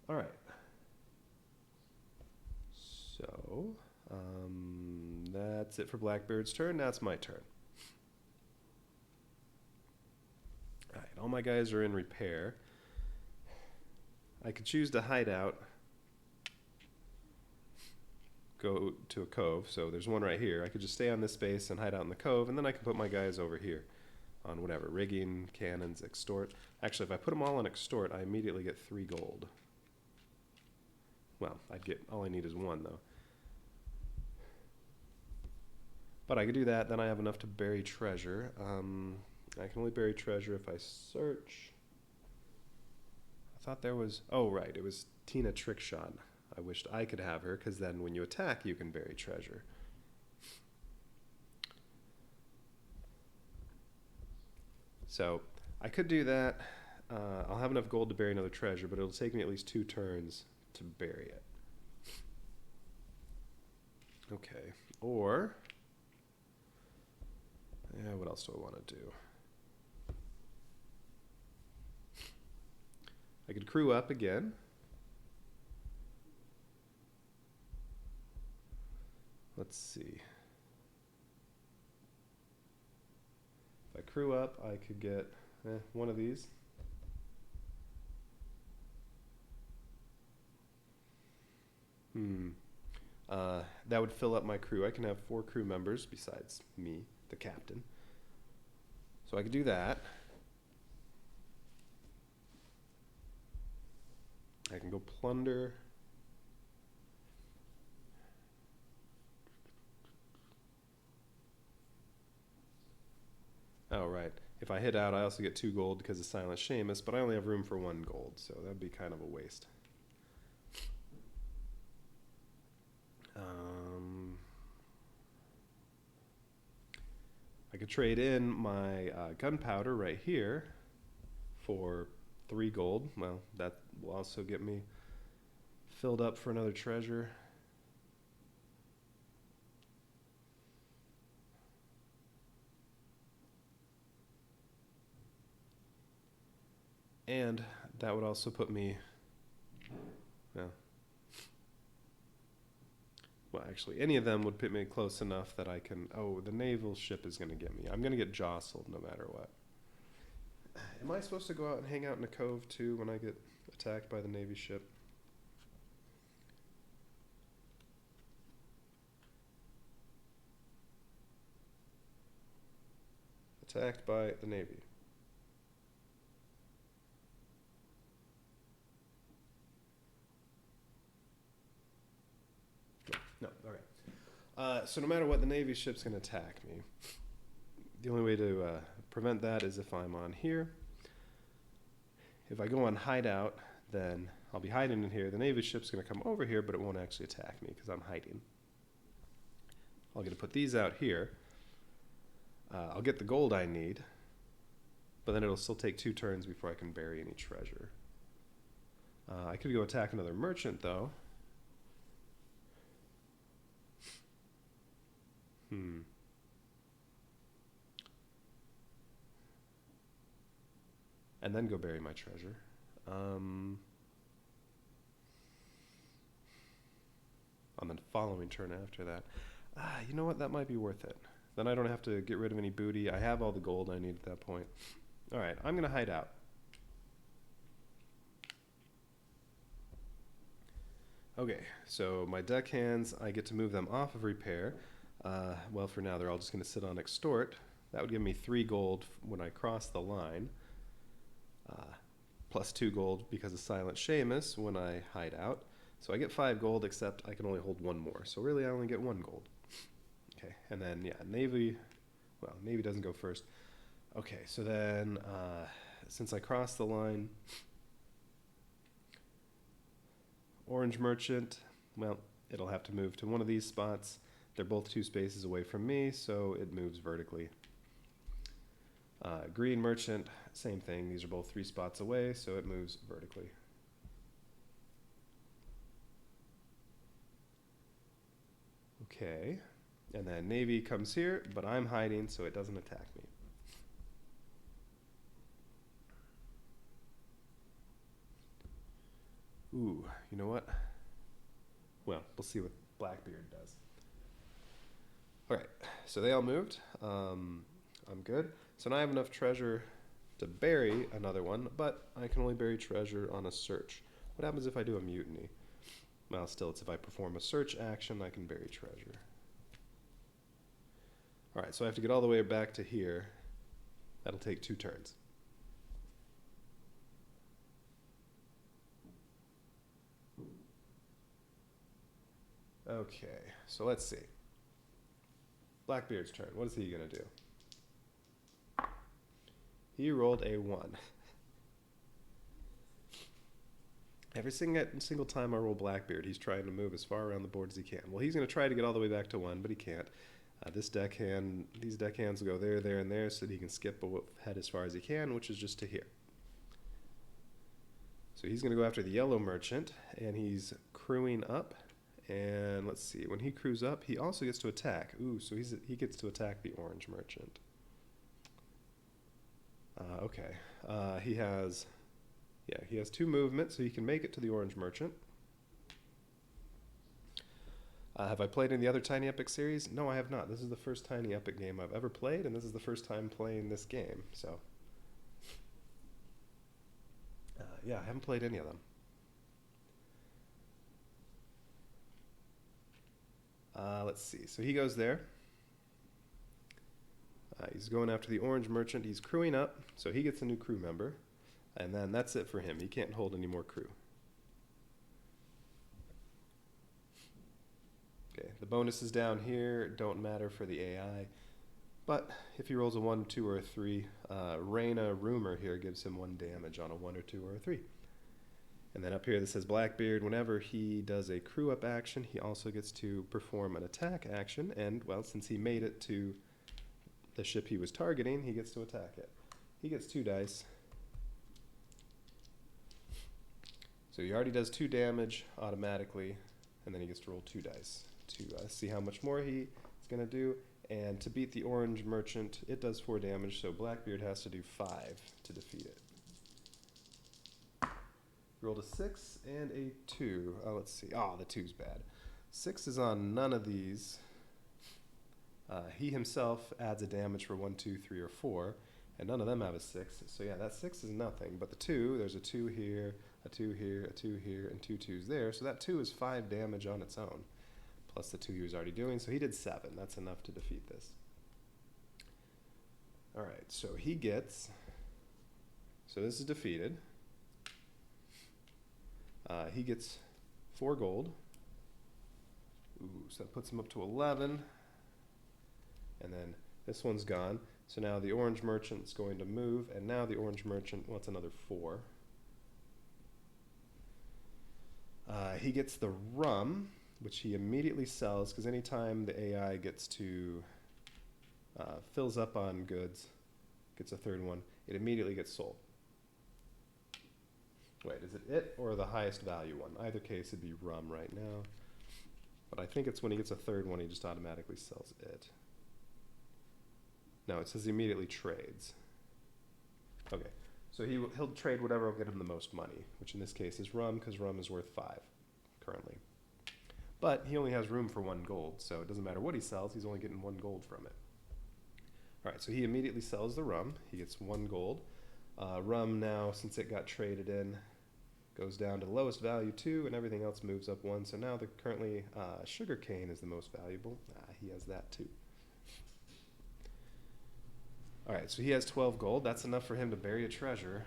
All right. So, that's it for Blackbeard's turn. Now it's my turn. All right, all my guys are in repair. I could choose to hide out, go to a cove. So there's one right here. I could just stay on this space and hide out in the cove, and then I can put my guys over here on whatever, rigging, cannons, extort. Actually, if I put them all on extort, I immediately get 3 gold. Well, all I need is 1 though. But I could do that, then I have enough to bury treasure. I can only bury treasure if I search. I thought there was, oh right, it was Tina Trickshot. I wished I could have her, because then when you attack, you can bury treasure. So I could do that. I'll have enough gold to bury another treasure, but it'll take me at least 2 turns to bury it. Okay, or, yeah, what else do I want to do? I could crew up again. Let's see. If I crew up, I could get one of these. That would fill up my crew. I can have 4 crew members besides me, the captain. So I could do that. I can go plunder. Oh, right. If I hit out, I also get 2 gold because of Silent Seamus, but I only have room for 1 gold, so that'd be kind of a waste. I could trade in my gunpowder right here for 3 gold. Well, that will also get me filled up for another treasure. And that would also put me, well, actually, any of them would put me close enough that I can, oh, the naval ship is going to get me. I'm going to get jostled no matter what. Am I supposed to go out and hang out in a cove too when I get attacked by the Navy ship? Attacked by the Navy. No, okay. So no matter what, the Navy ship's going to attack me. The only way to prevent that is if I'm on here. If I go on hideout, then I'll be hiding in here. The Navy ship's going to come over here, but it won't actually attack me because I'm hiding. I'll get to put these out here. I'll get the gold I need, but then it'll still take 2 turns before I can bury any treasure. I could go attack another merchant, though. And then go bury my treasure. On the following turn after that. You know what? That might be worth it. Then I don't have to get rid of any booty. I have all the gold I need at that point. All right, I'm going to hide out. Okay, so my deckhands, I get to move them off of repair. Well, for now, they're all just going to sit on extort. That would give me 3 gold when I cross the line. Plus 2 gold because of Silent Seamus when I hide out. So I get 5 gold, except I can only hold 1 more. So really, I only get 1 gold. Okay, and then, yeah, Navy, well, Navy doesn't go first. Okay, so then, since I crossed the line, Orange Merchant, well, it'll have to move to one of these spots. They're both 2 spaces away from me, so it moves vertically. Green merchant, same thing. These are both 3 spots away, so it moves vertically. Okay, and then navy comes here, but I'm hiding, so it doesn't attack me. Ooh, you know what? Well, we'll see what Blackbeard does. All right, so they all moved. I'm good. So now I have enough treasure to bury another one, but I can only bury treasure on a search. What happens if I do a mutiny? Well, still, it's if I perform a search action, I can bury treasure. All right, so I have to get all the way back to here. That'll take 2 turns. Okay, so let's see. Blackbeard's turn. What is he going to do? He rolled a 1. Every single time I roll Blackbeard, he's trying to move as far around the board as he can. Well, he's going to try to get all the way back to 1, but he can't. These deckhands will go there, there, and there, so that he can skip ahead as far as he can, which is just to here. So he's going to go after the yellow merchant, and he's crewing up. And let's see, when he crews up, he also gets to attack. Ooh, so he gets to attack the orange merchant. Okay, he has 2 movements, so he can make it to the orange merchant. Have I played in the other Tiny Epic series? No, I have not. This is the first Tiny Epic game I've ever played, and this is the first time playing this game. So, yeah, I haven't played any of them. Let's see. So he goes there. He's going after the orange merchant. He's crewing up, so he gets a new crew member. And then that's it for him. He can't hold any more crew. Okay, the bonuses down here don't matter for the AI. But if he rolls a 1, 2, or a 3, Reyna Rumor here gives him 1 damage on a 1 or 2 or a 3. And then up here this says Blackbeard, whenever he does a crew up action, he also gets to perform an attack action. And, well, since he made it to the ship he was targeting, he gets to attack it. He gets 2 dice. So he already does 2 damage automatically, and then he gets to roll 2 dice to see how much more he is going to do. And to beat the orange merchant, it does 4 damage, so Blackbeard has to do 5 to defeat it. Rolled a 6 and a 2. Let's see. The 2's bad. 6 is on none of these. He himself adds a damage for 1, 2, 3, or 4, and none of them have a 6. So yeah, that 6 is nothing. But the 2, there's a 2 here, a 2 here, a 2 here, and 2 2s there. So that 2 is 5 damage on its own, plus the 2 he was already doing. So he did 7. That's enough to defeat this. All right, so he gets... So this is defeated. He gets 4 gold. Ooh, so that puts him up to 11. And then this one's gone. So now the orange merchant's going to move, and now the orange merchant wants another 4. He gets the rum, which he immediately sells, because anytime the AI gets to fills up on goods, gets a 3rd one, it immediately gets sold. Wait, is it or the highest value one? Either case, it'd be rum right now. But I think it's when he gets a 3rd one, he just automatically sells it. No, it says he immediately trades. Okay, so he'll trade whatever will get him the most money, which in this case is rum, because rum is worth 5 currently. But he only has room for 1 gold, so it doesn't matter what he sells, he's only getting 1 gold from it. All right, so he immediately sells the rum. He gets 1 gold. Rum now, since it got traded in, goes down to the lowest value 2, and everything else moves up 1. So now currently sugar cane is the most valuable. He has that too. All right, so he has 12 gold. That's enough for him to bury a treasure.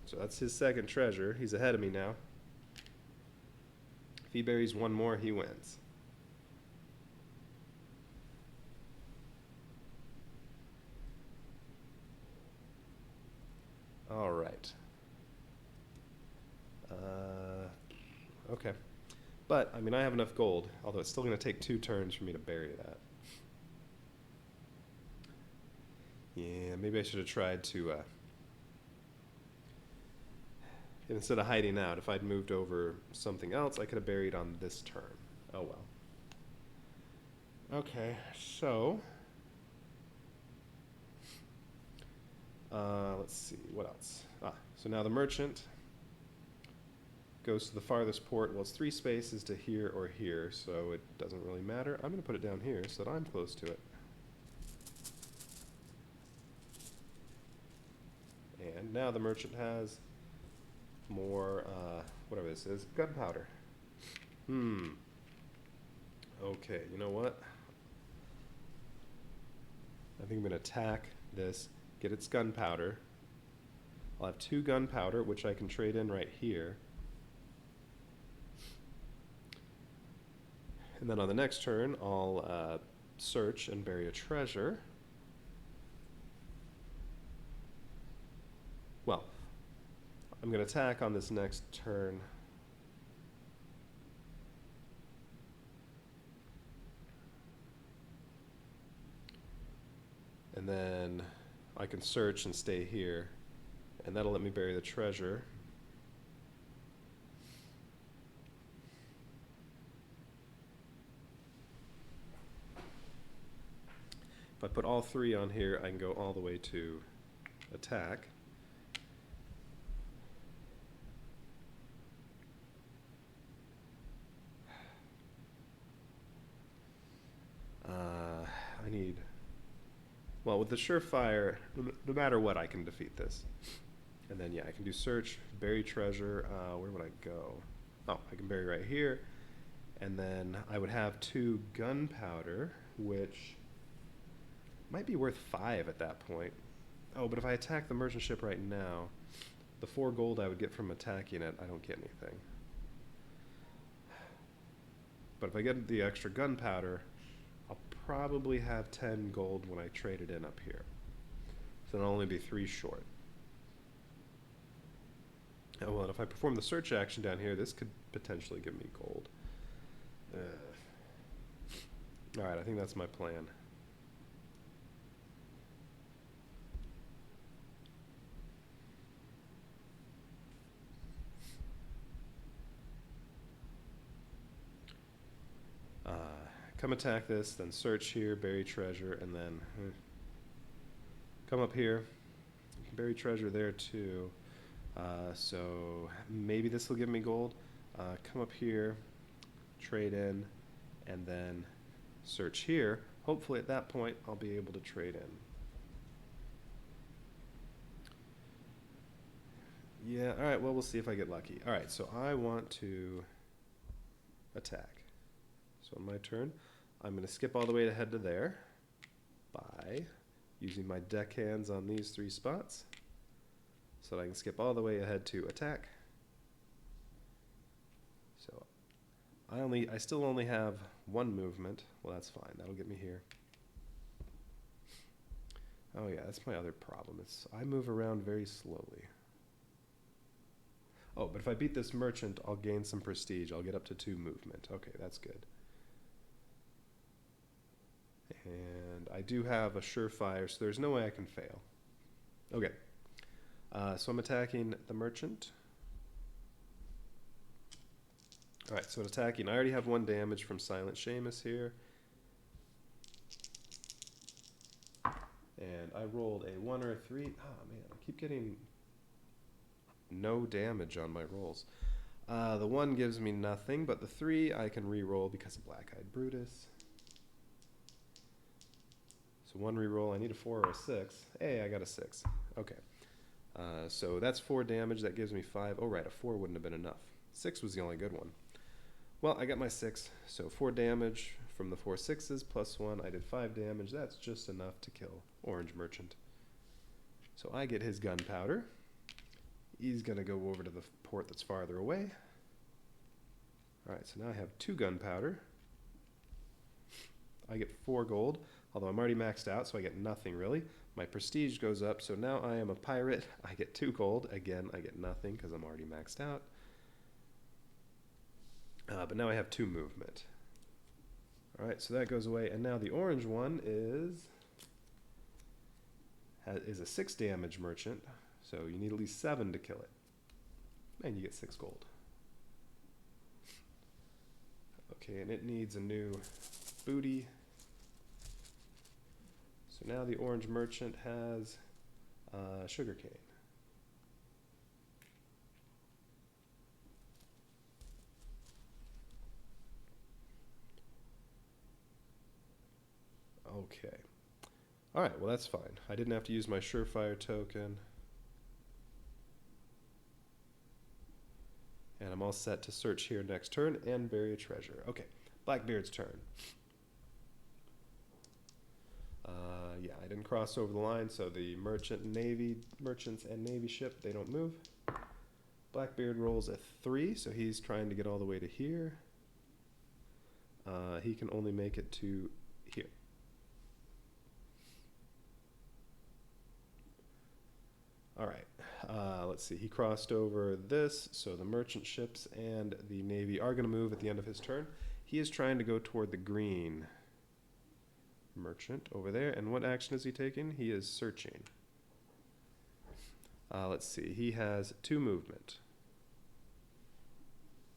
So that's his 2nd treasure. He's ahead of me now. If he buries 1 more, he wins. All right. Okay. But, I mean, I have enough gold, although it's still going to take 2 turns for me to bury that. Yeah, maybe I should have tried to, instead of hiding out, if I'd moved over something else, I could have buried on this turn. Oh well. Okay, so... let's see, what else? So now the merchant goes to the farthest port. Well, it's 3 spaces to here or here, so it doesn't really matter. I'm going to put it down here so that I'm close to it. And now the merchant has more, whatever this is, gunpowder. Okay, you know what? I think I'm going to attack this, get its gunpowder. I'll have 2 gunpowder, which I can trade in right here. And then on the next turn, I'll search and bury a treasure. Well, I'm going to attack on this next turn. And then I can search and stay here. And that'll let me bury the treasure. If I put all 3 on here, I can go all the way to attack. I need... Well, with the surefire, no matter what, I can defeat this. And then, yeah, I can do search, bury treasure. Where would I go? Oh, I can bury right here. And then I would have 2 gunpowder, which might be worth 5 at that point. Oh, but if I attack the merchant ship right now, the 4 gold I would get from attacking it, I don't get anything. But if I get the extra gunpowder, I'll probably have 10 gold when I trade it in up here. So it'll only be 3 short. Oh, well, and if I perform the search action down here, this could potentially give me gold. Alright, I think that's my plan. Come attack this, then search here, bury treasure, and then come up here, bury treasure there too. So maybe this will give me gold. Come up here, trade in, and then search here. Hopefully at that point I'll be able to trade in. Yeah, alright, well, we'll see if I get lucky. Alright, so I want to attack. So on my turn, I'm going to skip all the way ahead to there by using my deckhands on these 3 spots so that I can skip all the way ahead to attack. So I still only have 1 movement. Well, that's fine. That'll get me here. Oh yeah, that's my other problem. I move around very slowly. Oh, but if I beat this merchant, I'll gain some prestige. I'll get up to 2 movement. Okay, that's good. And I do have a surefire, so there's no way I can fail. Okay. So I'm attacking the merchant. Alright, so attacking. I already have 1 damage from Silent Seamus here. And I rolled a 1 or a 3. Oh man, I keep getting no damage on my rolls. The 1 gives me nothing, but the 3 I can re-roll because of Black-Eyed Brutus. So 1 re-roll, I need a 4 or a 6. Hey, I got a 6. Okay. So that's 4 damage, that gives me 5. Oh right, a 4 wouldn't have been enough. 6 was the only good one. Well, I got my 6, so 4 damage from the 4 6s plus 1, I did 5 damage. That's just enough to kill Orange Merchant. So I get his gunpowder. He's going to go over to the port that's farther away. Alright, so now I have 2 gunpowder. I get 4 gold, although I'm already maxed out, so I get nothing really. My prestige goes up, so now I am a pirate. I get 2 gold. Again, I get nothing because I'm already maxed out. But now I have 2 movement. All right, so that goes away, and now the orange one is a 6 damage merchant, so you need at least 7 to kill it, and you get 6 gold. Okay, and it needs a new booty. So now the orange merchant has sugarcane. Okay. All right, well that's fine. I didn't have to use my surefire token. And I'm all set to search here next turn and bury a treasure. Okay, Blackbeard's turn. Yeah, I didn't cross over the line, so the merchants and navy ship, they don't move. Blackbeard rolls a 3, so he's trying to get all the way to here. He can only make it to here. All right, let's see. He crossed over this, so the merchant ships and the navy are going to move at the end of his turn. He is trying to go toward the green merchant over there. And what action is he taking? He is searching. Let's see. He has 2 movement.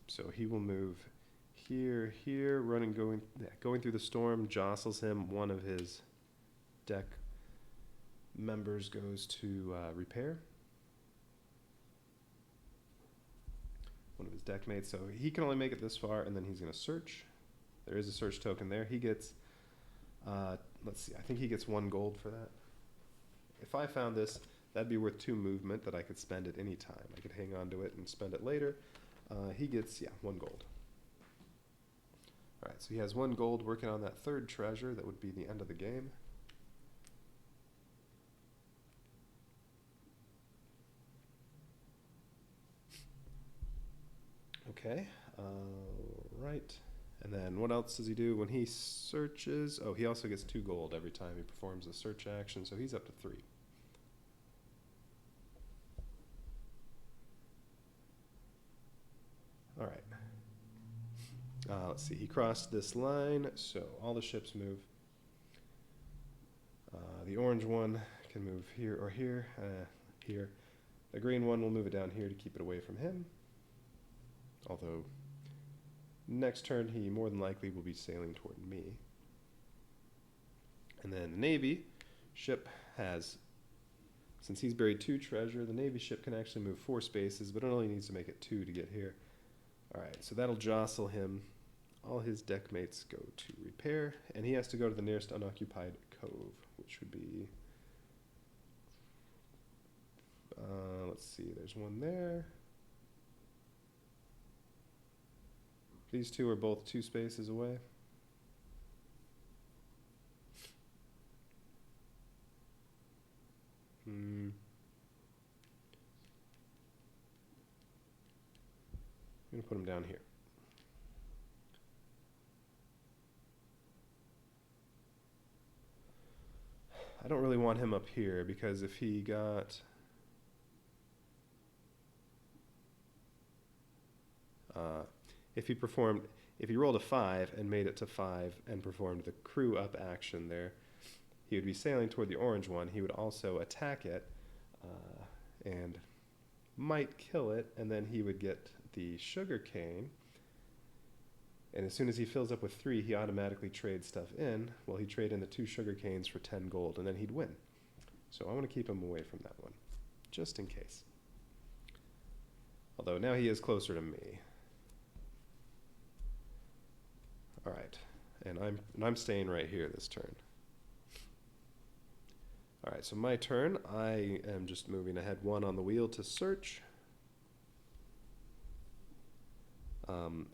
So he will move here, here, going through the storm, jostles him. One of his deck members goes to repair. One of his deck mates. So he can only make it this far, and then he's going to search. There is a search token there. He gets, let's see, I think he gets 1 gold for that. If I found this, that'd be worth 2 movement that I could spend at any time. I could hang on to it and spend it later. He gets, 1 gold. All right, so he has 1 gold working on that 3rd treasure. That would be the end of the game. Okay, right. And then what else does he do when he searches? Oh, he also gets 2 gold every time he performs a search action, so he's up to 3. All right. Let's see, he crossed this line, so all the ships move. The orange one can move here or here, here. The green one will move it down here to keep it away from him. Although, next turn he more than likely will be sailing toward me. And then the navy ship has, since he's buried 2 treasure, the navy ship can actually move 4 spaces, but it only needs to make it 2 to get here. Alright, so that'll jostle him. All his deck mates go to repair, and he has to go to the nearest unoccupied cove, which would be, let's see, there's one there. These 2 are both 2 spaces away. I'm going to put him down here. I don't really want him up here, because if he got... if he rolled a 5 and made it to 5 and performed the crew up action there, he would be sailing toward the orange one. He would also attack it and might kill it, and then he would get the sugar cane. And as soon as he fills up with 3, he automatically trades stuff in. Well, he'd trade in the 2 sugar canes for 10 gold, and then he'd win. So I want to keep him away from that one, just in case. Although now he is closer to me. All right, and I'm staying right here this turn. All right, so my turn. I am just moving ahead 1 on the wheel to search.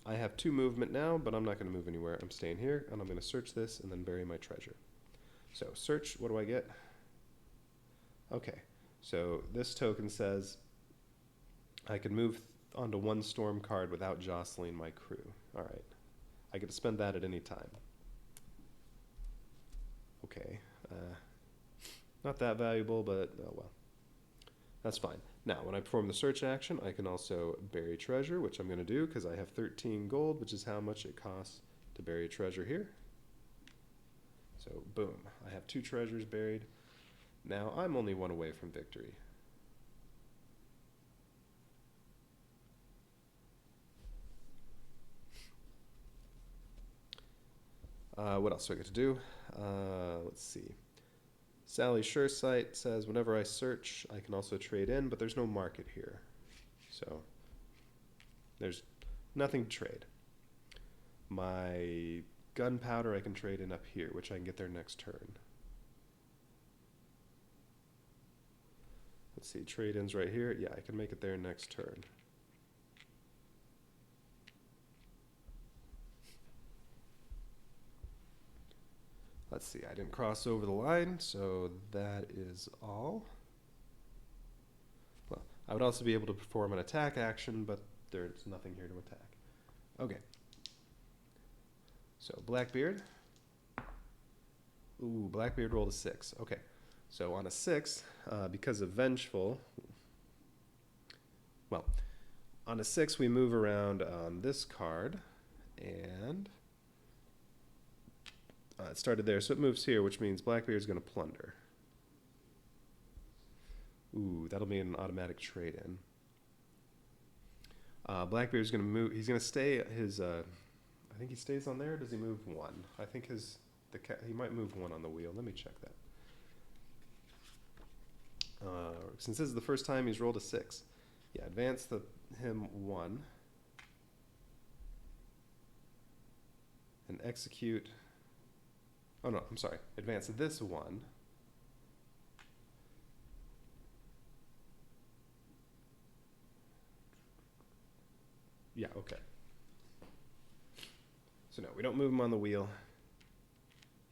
I have 2 movement now, but I'm not going to move anywhere. I'm staying here, and I'm going to search this and then bury my treasure. So search, what do I get? Okay, so this token says I can move onto 1 storm card without jostling my crew. All right. I get to spend that at any time. Okay. Not that valuable, but oh well. That's fine. Now, when I perform the search action, I can also bury treasure, which I'm going to do because I have 13 gold, which is how much it costs to bury a treasure here. So, boom, I have 2 treasures buried. Now, I'm only 1 away from victory. What else do I get to do? Let's see. Sally Suresight says, whenever I search, I can also trade in, but there's no market here. So there's nothing to trade. My gunpowder I can trade in up here, which I can get there next turn. Let's see, trade-ins right here. Yeah, I can make it there next turn. Let's see, I didn't cross over the line, so that is all. Well, I would also be able to perform an attack action, but there's nothing here to attack. Okay. So, Blackbeard. Ooh, Blackbeard rolled a 6. Okay. So, on a 6, because of Vengeful, well, on a 6, we move around on this card, and it started there, so it moves here, which means Blackbeard's going to plunder. Ooh, that'll be an automatic trade-in. Blackbeard's going to move. He's going to stay his. I think he stays on there. Or does he move 1? I think he might move 1 on the wheel. Let me check that. Since this is the first time he's rolled a 6, yeah, advance him 1 and execute. Oh no, I'm sorry. Advance this 1. Yeah, okay. So no, we don't move him on the wheel.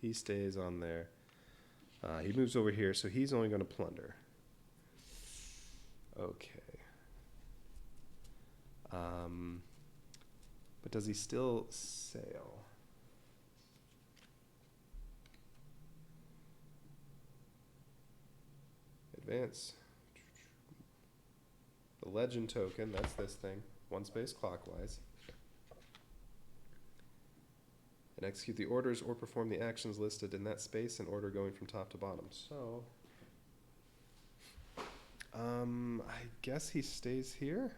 He stays on there. He moves over here, so he's only going to plunder. Okay. But does he still sail? Advance. The legend token, that's this thing. 1 space clockwise. And execute the orders or perform the actions listed in that space in order going from top to bottom. So, I guess he stays here.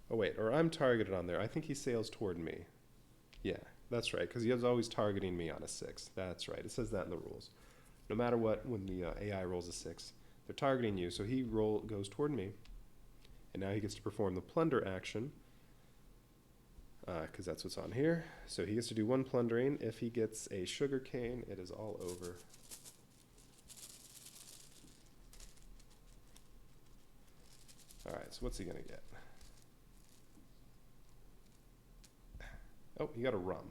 Oh wait, or I'm targeted on there. I think he sails toward me. Yeah, that's right, because he is always targeting me on a 6. That's right, it says that in the rules. No matter what, when the AI rolls a 6, they're targeting you, so he goes toward me. And now he gets to perform the plunder action, because that's what's on here. So he gets to do 1 plundering. If he gets a sugar cane, it is all over. All right, so what's he going to get? Oh, he got a rum.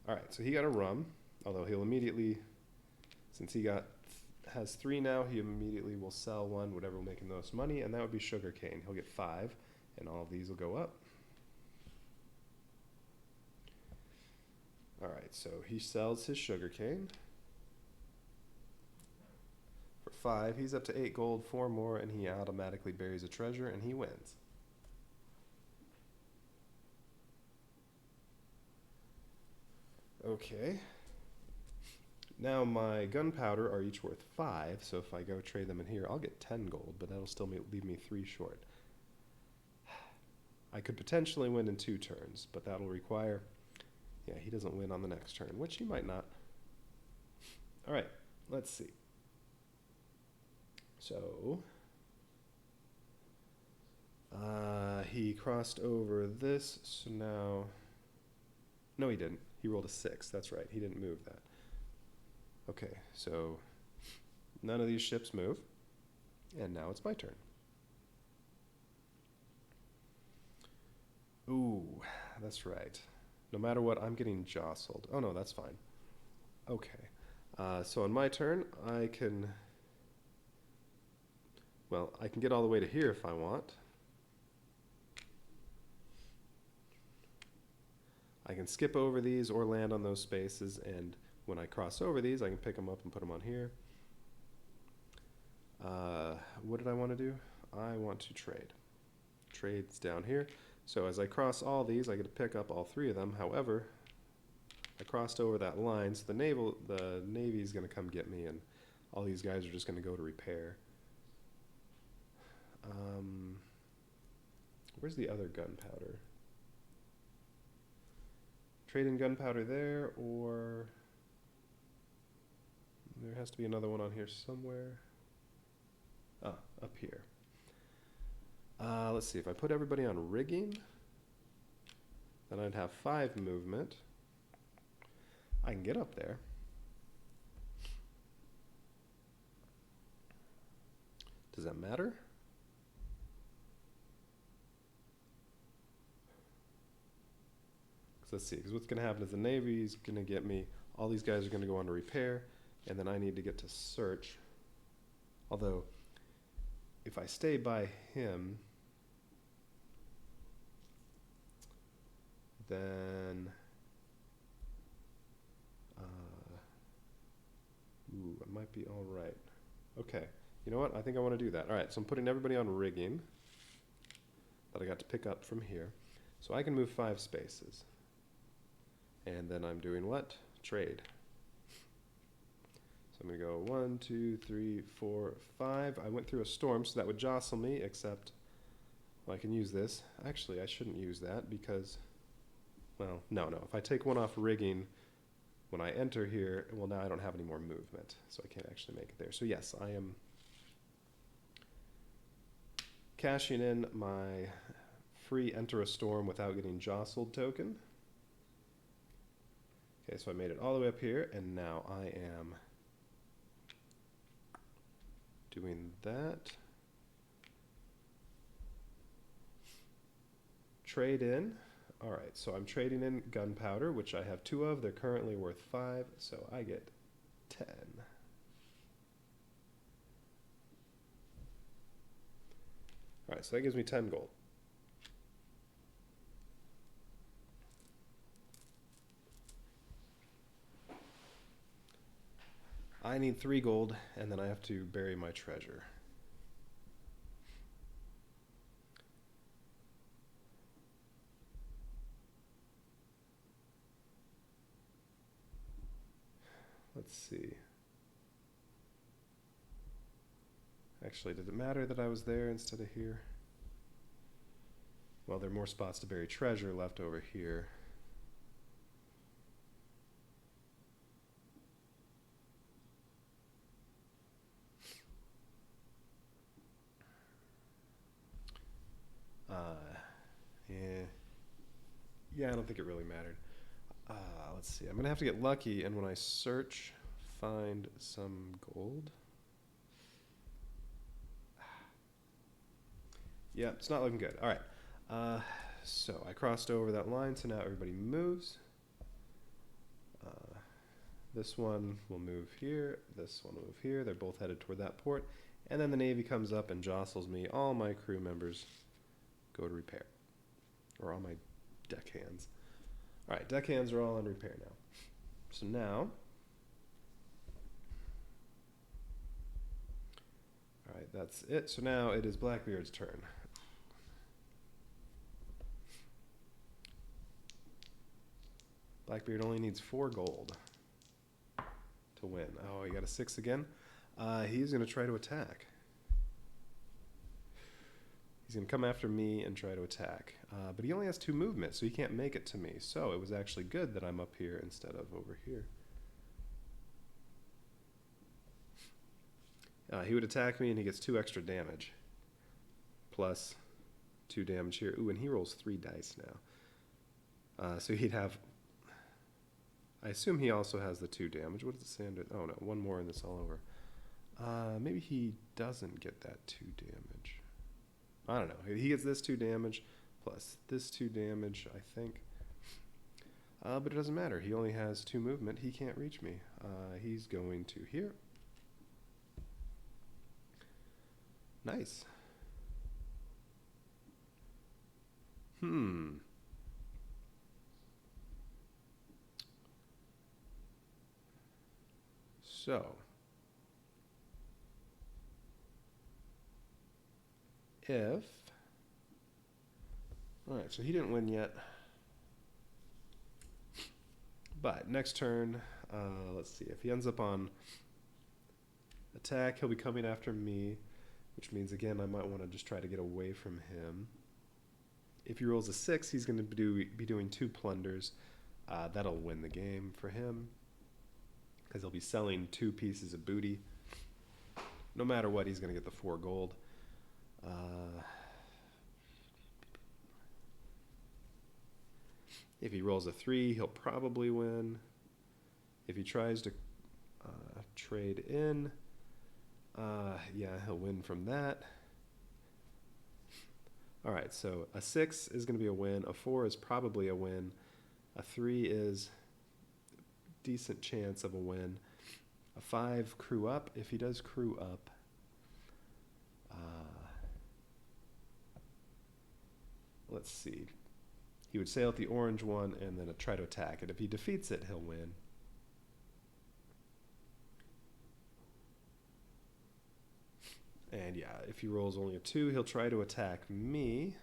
All right, so he got a rum, although he'll immediately, since he has 3 now, he immediately will sell 1, whatever will make him the most money, and that would be sugarcane. He'll get 5, and all of these will go up. All right, so he sells his sugarcane for 5. He's up to 8 gold, 4 more, and he automatically buries a treasure, and he wins. Okay. Now my gunpowder are each worth 5, so if I go trade them in here, I'll get 10 gold, but that'll still leave me 3 short. I could potentially win in 2 turns, but that'll require, yeah, he doesn't win on the next turn, which he might not. All right, let's see. So, he crossed over this, so now, no he didn't. He rolled a 6, that's right, he didn't move that. Okay, so none of these ships move, and now it's my turn. Ooh, that's right. No matter what, I'm getting jostled. Oh no, that's fine. Okay, so on my turn, I can get all the way to here if I want. I can skip over these or land on those spaces, and when I cross over these, I can pick them up and put them on here. What did I want to do? I want to trade. Trade's down here. So as I cross all these, I get to pick up all 3 of them. However, I crossed over that line, so the Navy is going to come get me, and all these guys are just going to go to repair. Where's the other gunpowder? Trade in gunpowder there, or there has to be another one on here somewhere. Ah, up here. Let's see, if I put everybody on rigging, then I'd have 5 movement. I can get up there. Does that matter? Let's see, because what's going to happen is the Navy's going to get me, all these guys are going to go on to repair, and then I need to get to search. Although, if I stay by him, then, I might be all right. Okay, you know what? I think I want to do that. All right, so I'm putting everybody on rigging that I got to pick up from here. So I can move 5 spaces. And then I'm doing what? Trade. So I'm going to go 1, 2, 3, 4, 5. I went through a storm, so that would jostle me, except, well, I can use this. Actually, I shouldn't use that because, well, no. If I take one off rigging, when I enter here, well, now I don't have any more movement, so I can't actually make it there. So yes, I am cashing in my free enter a storm without getting jostled token. Okay, so I made it all the way up here, and now I am doing that. Trade in. All right, so I'm trading in gunpowder, which I have 2 of. They're currently worth 5, so I get 10. All right, so that gives me 10 gold. I need 3 gold, and then I have to bury my treasure. Let's see. Actually, did it matter that I was there instead of here? Well, there are more spots to bury treasure left over here. Yeah, I don't think it really mattered. Let's see. I'm going to have to get lucky, and when I search, find some gold. Yeah, it's not looking good. All right. So I crossed over that line, so now everybody moves. This one will move here. This one will move here. They're both headed toward that port. And then the Navy comes up and jostles me. All my crew members go to repair. Or all my deckhands. All right, deckhands are all on repair now. So now, all right, that's it. So now it is Blackbeard's turn. Blackbeard only needs 4 gold to win. Oh, he got a 6 again. He's going to try to attack. He's going to come after me and try to attack. But he only has 2 movement, so he can't make it to me. So it was actually good that I'm up here instead of over here. He would attack me, and he gets 2 extra damage. Plus 2 damage here. Ooh, and he rolls 3 dice now. So he'd have... I assume he also has the 2 damage. What does it say under... Oh, no, 1 more and it's all over. Maybe he doesn't get that 2 damage. I don't know. He gets this 2 damage plus this 2 damage, I think. But it doesn't matter. He only has 2 movement. He can't reach me. He's going to here. Nice. So, if, all right, so he didn't win yet. But next turn, let's see, if he ends up on attack, he'll be coming after me, which means, again, I might want to just try to get away from him. If he rolls a 6, he's going to be doing 2 plunders. That'll win the game for him, because he'll be selling 2 pieces of booty. No matter what, he's going to get the 4 gold. If he rolls a 3, he'll probably win. If he tries to trade in, yeah, he'll win from that. All right, so a 6 is going to be a win. A 4 is probably a win. A 3 is decent chance of a win. A 5, crew up. If he does crew up, let's see. He would sail at the orange one and then try to attack it. If he defeats it, he'll win. And yeah, if he rolls only a 2, he'll try to attack me.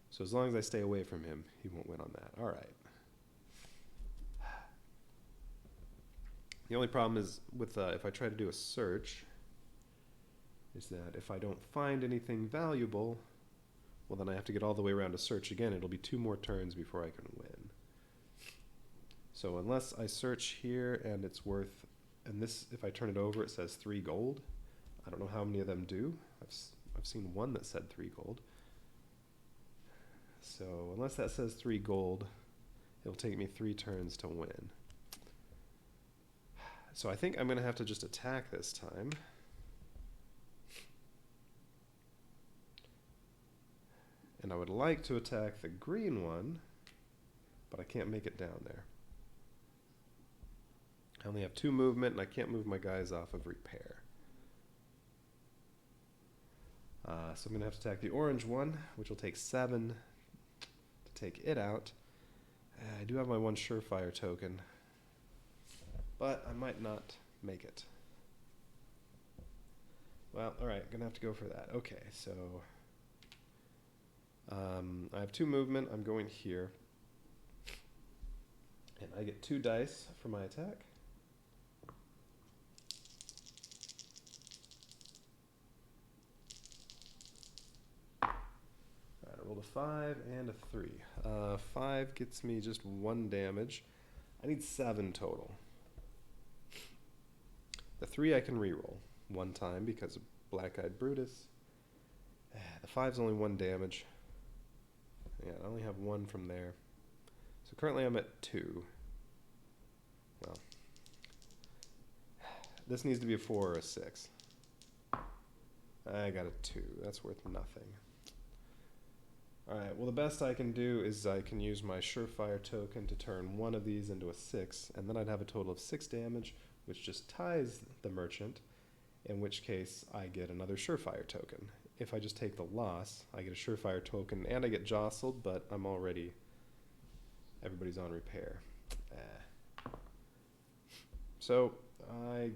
So as long as I stay away from him, he won't win on that. All right. The only problem is with if I try to do a search, is that if I don't find anything valuable, well, then I have to get all the way around to search again. It'll be 2 more turns before I can win. So unless I search here and it's worth, and this, if I turn it over, it says 3 gold. I don't know how many of them do. I've seen one that said 3 gold. So unless that says 3 gold, it'll take me 3 turns to win. So I think I'm going to have to just attack this time. And I would like to attack the green one, but I can't make it down there. I only have 2 movement, and I can't move my guys off of repair. So I'm going to have to attack the orange one, which will take 7 to take it out. I do have my 1 surefire token, but I might not make it. Well, alright, going to have to go for that. Okay, so I have 2 movement. I'm going here. And I get 2 dice for my attack. Alright, I rolled a 5 and a 3. 5 gets me just 1 damage. I need 7 total. The 3 I can reroll 1 time because of Black-Eyed Brutus. The 5's only 1 damage. Yeah, I only have 1 from there. So currently I'm at 2. Well, this needs to be a 4 or a 6. I got a 2. That's worth nothing. Alright, well the best I can do is I can use my surefire token to turn 1 of these into a 6, and then I'd have a total of 6 damage, which just ties the merchant, in which case I get another surefire token. If I just take the loss, I get a surefire token and I get jostled, but I'm already, everybody's on repair. So I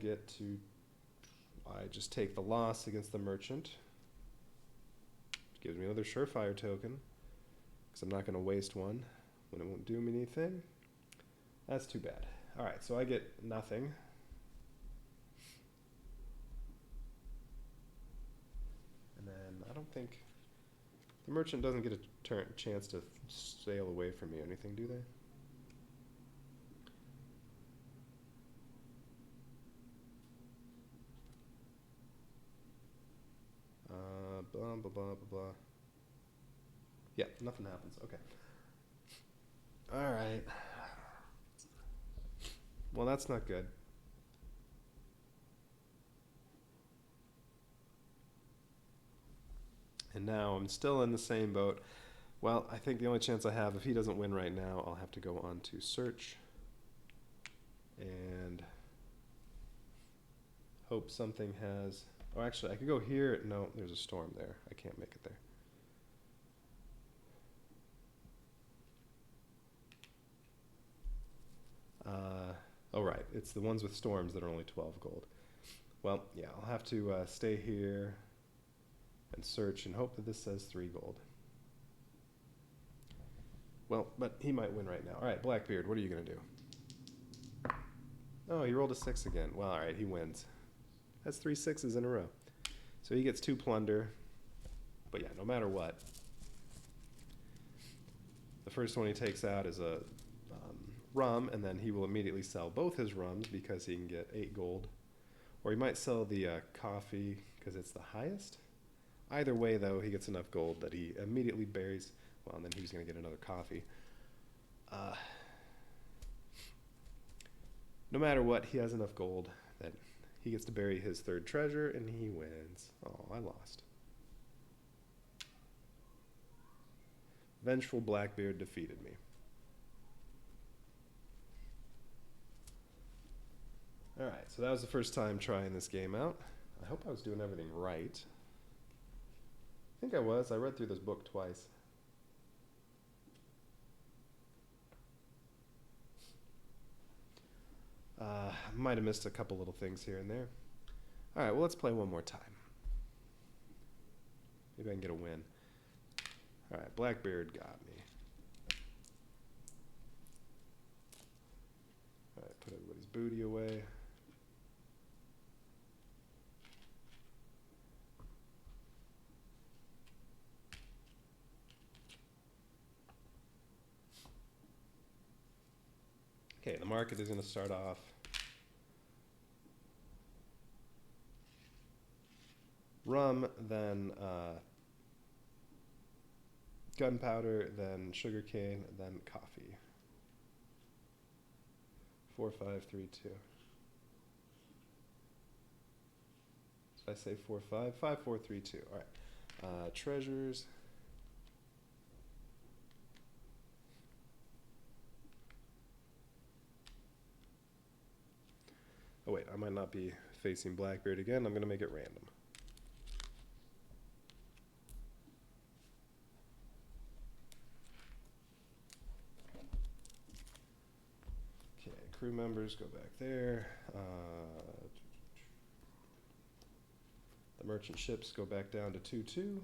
just take the loss against the merchant. Gives me another surefire token, because I'm not going to waste one when it won't do me anything. That's too bad. Alright, so I get nothing. And then I don't think the merchant doesn't get a chance to sail away from me or anything, do they? Blah, blah, blah, blah, blah. Yeah, nothing happens. Okay. Alright. Well, that's not good. And now I'm still in the same boat. Well, I think the only chance I have, if he doesn't win right now, I'll have to go on to search and hope something has... Oh, actually, I could go here. No, there's a storm there. I can't make it there. Oh, right. It's the ones with storms that are only 12 gold. Well, yeah, I'll have to stay here and search and hope that this says 3 gold. Well, but he might win right now. All right, Blackbeard, what are you going to do? Oh, he rolled a 6 again. Well, all right, he wins. That's 3 6s in a row. So he gets 2 plunder. But yeah, no matter what, the first one he takes out is a rum, and then he will immediately sell both his rums because he can get 8 gold. Or he might sell the coffee because it's the highest. Either way, though, he gets enough gold that he immediately buries. Well, and then he's going to get another coffee. No matter what, he has enough gold that he gets to bury his 3rd treasure, and he wins. Oh, I lost. Vengeful Blackbeard defeated me. Alright, so that was the first time trying this game out. I hope I was doing everything right. I think I was. I read through this book twice. Might have missed a couple little things here and there. Alright, well, let's play one more time. Maybe I can get a win. Alright, Blackbeard got me. Alright, put everybody's booty away. Okay, the market is going to start off rum, then gunpowder, then sugarcane, then coffee. 4, 5, 3, 2. Did I say 4, 5? 5, 4, 3, 2. All right. Treasures. Oh wait, I might not be facing Blackbeard again. I'm going to make it random. Okay, crew members go back there. The merchant ships go back down to 2-2.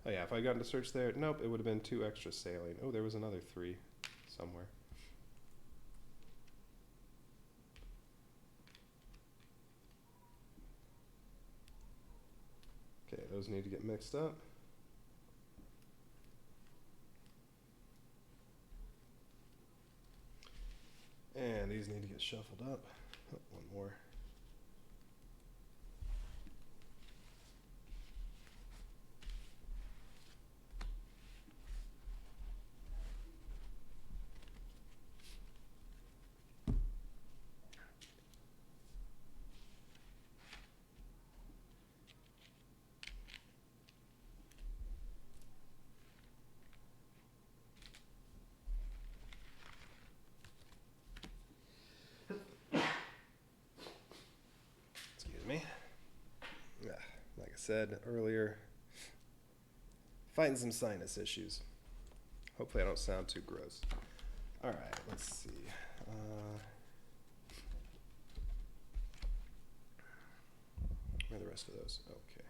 Oh yeah, if I got into search there, nope, it would have been 2 extra sailing. Oh, there was another 3 somewhere. Okay, those need to get mixed up. And these need to get shuffled up. Oh, one more. Like I said earlier, fighting some sinus issues. Hopefully I don't sound too gross. Alright, let's see. Where are the rest of those? Okay.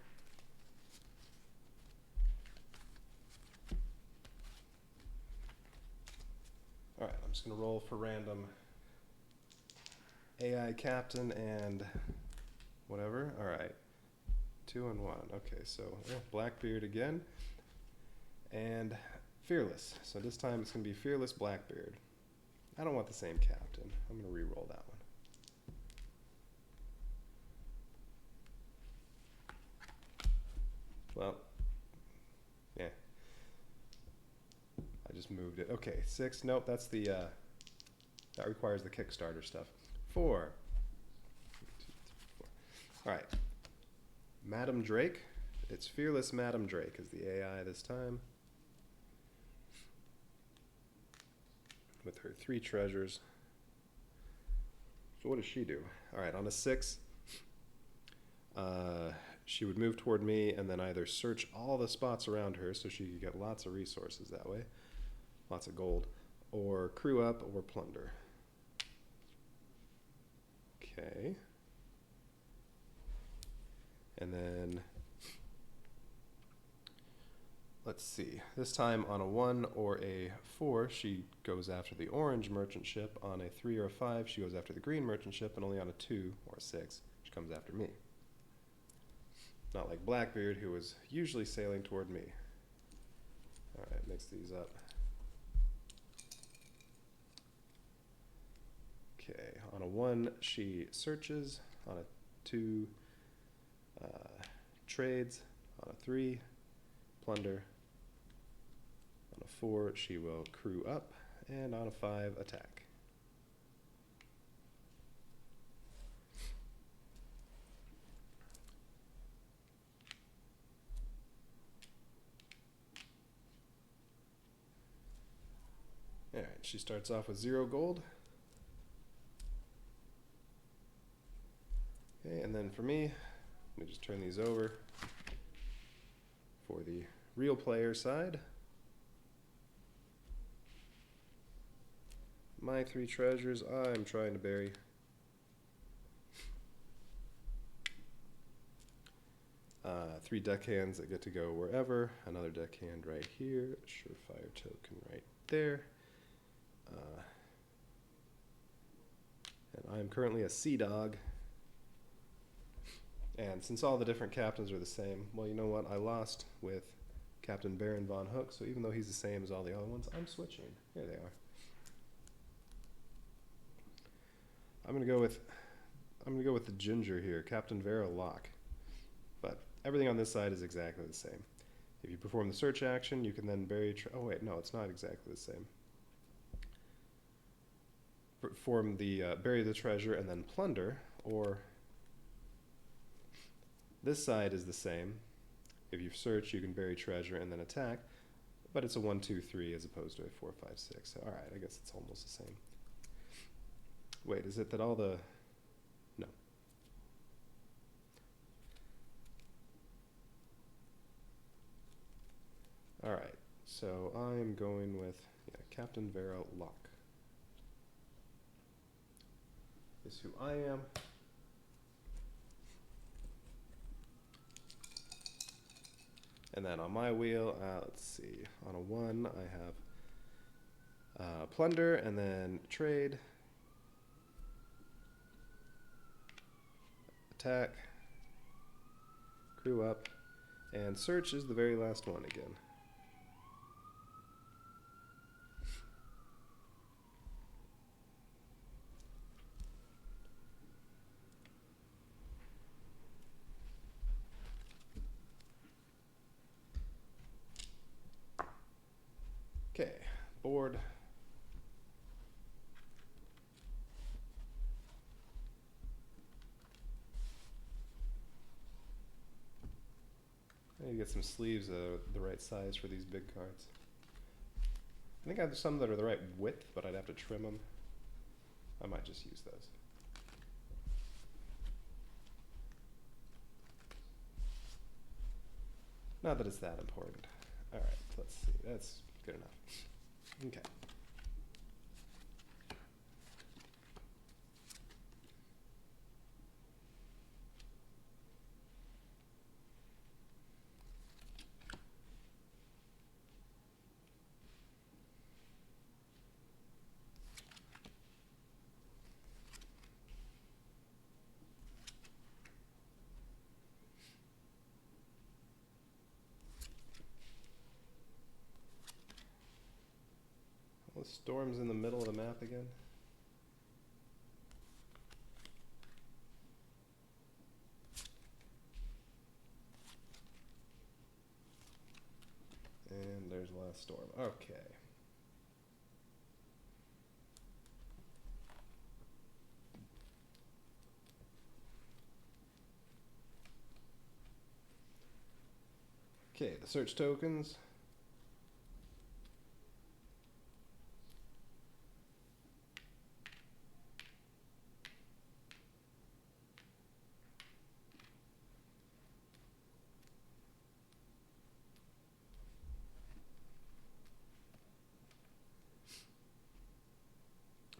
Alright, I'm just going to roll for random AI captain and whatever. Alright. 2 and 1. Okay, so yeah, Blackbeard again. And Fearless. So this time it's going to be Fearless Blackbeard. I don't want the same captain. I'm going to re-roll that one. Well, yeah. I just moved it. Okay, 6. Nope, that's the, that requires the Kickstarter stuff. 4. 2, 3, 4. All right. Madam Drake. It's Fearless Madam Drake is the AI this time. With her 3 treasures. So what does she do? All right, on a 6, she would move toward me and then either search all the spots around her so she could get lots of resources that way, lots of gold, or crew up or plunder. Okay. And then, let's see, this time on a 1 or a 4, she goes after the orange merchant ship. On a 3 or a 5, she goes after the green merchant ship, and only on a 2 or a 6, she comes after me. Not like Blackbeard, who was usually sailing toward me. All right, mix these up. Okay, on a 1, she searches. On a 2, trades. On a 3, plunder. On a 4, she will crew up. And on a 5, attack. All right, she starts off with 0 gold. Okay, and then for me, let me just turn these over for the real player side. My 3 treasures I'm trying to bury. Three deckhands that get to go wherever. Another deckhand right here. Surefire token right there. And I'm currently a sea dog. And since all the different captains are the same, well, you know what? I lost with Captain Baron Von Hook, so even though he's the same as all the other ones, I'm switching. Here they are. I'm gonna go with the ginger here, Captain Vera Locke. But everything on this side is exactly the same. If you perform the search action, you can then bury. Oh wait, no, it's not exactly the same. Perform the bury the treasure and then plunder, or this side is the same. If you search, you can bury treasure and then attack, but it's a 1, 2, 3 as opposed to a 4, 5, 6. All right, I guess it's almost the same. Wait, is it that all the... No. All right, so I'm going with Captain Vera Locke. Is who I am. And then on my wheel, let's see, on a 1, I have plunder and then trade, attack, crew up, and search is the very last one again. Okay, board. I need to get some sleeves the right size for these big cards. I think I have some that are the right width, but I'd have to trim them. I might just use those. Not that it's that important. All right, let's see. That's good enough. Okay. The storm's in the middle of the map again. And there's the last storm. Okay. Okay, the search tokens.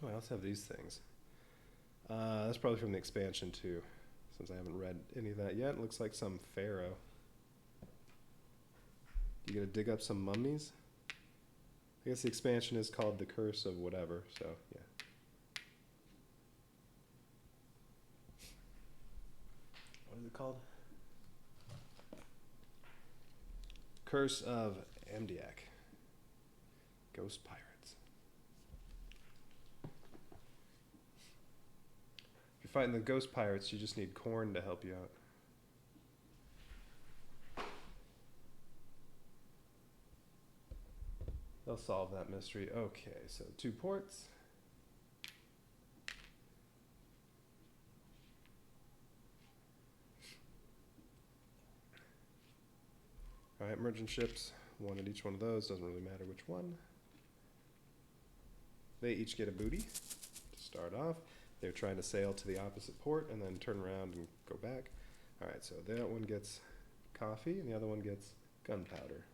Oh, I also have these things. That's probably from the expansion too, since I haven't read any of that yet. It looks like some pharaoh. You gotta dig up some mummies? I guess the expansion is called The Curse of whatever, so yeah. What is it called? Curse of Amndak. Ghost Pirates. If you're fighting the ghost pirates, you just need corn to help you out. They'll solve that mystery. Okay, so 2 ports. Alright, merchant ships. 1 at each one of those. Doesn't really matter which one. They each get a booty to start off. They're trying to sail to the opposite port and then turn around and go back. Alright, so that one gets coffee and the other one gets gunpowder.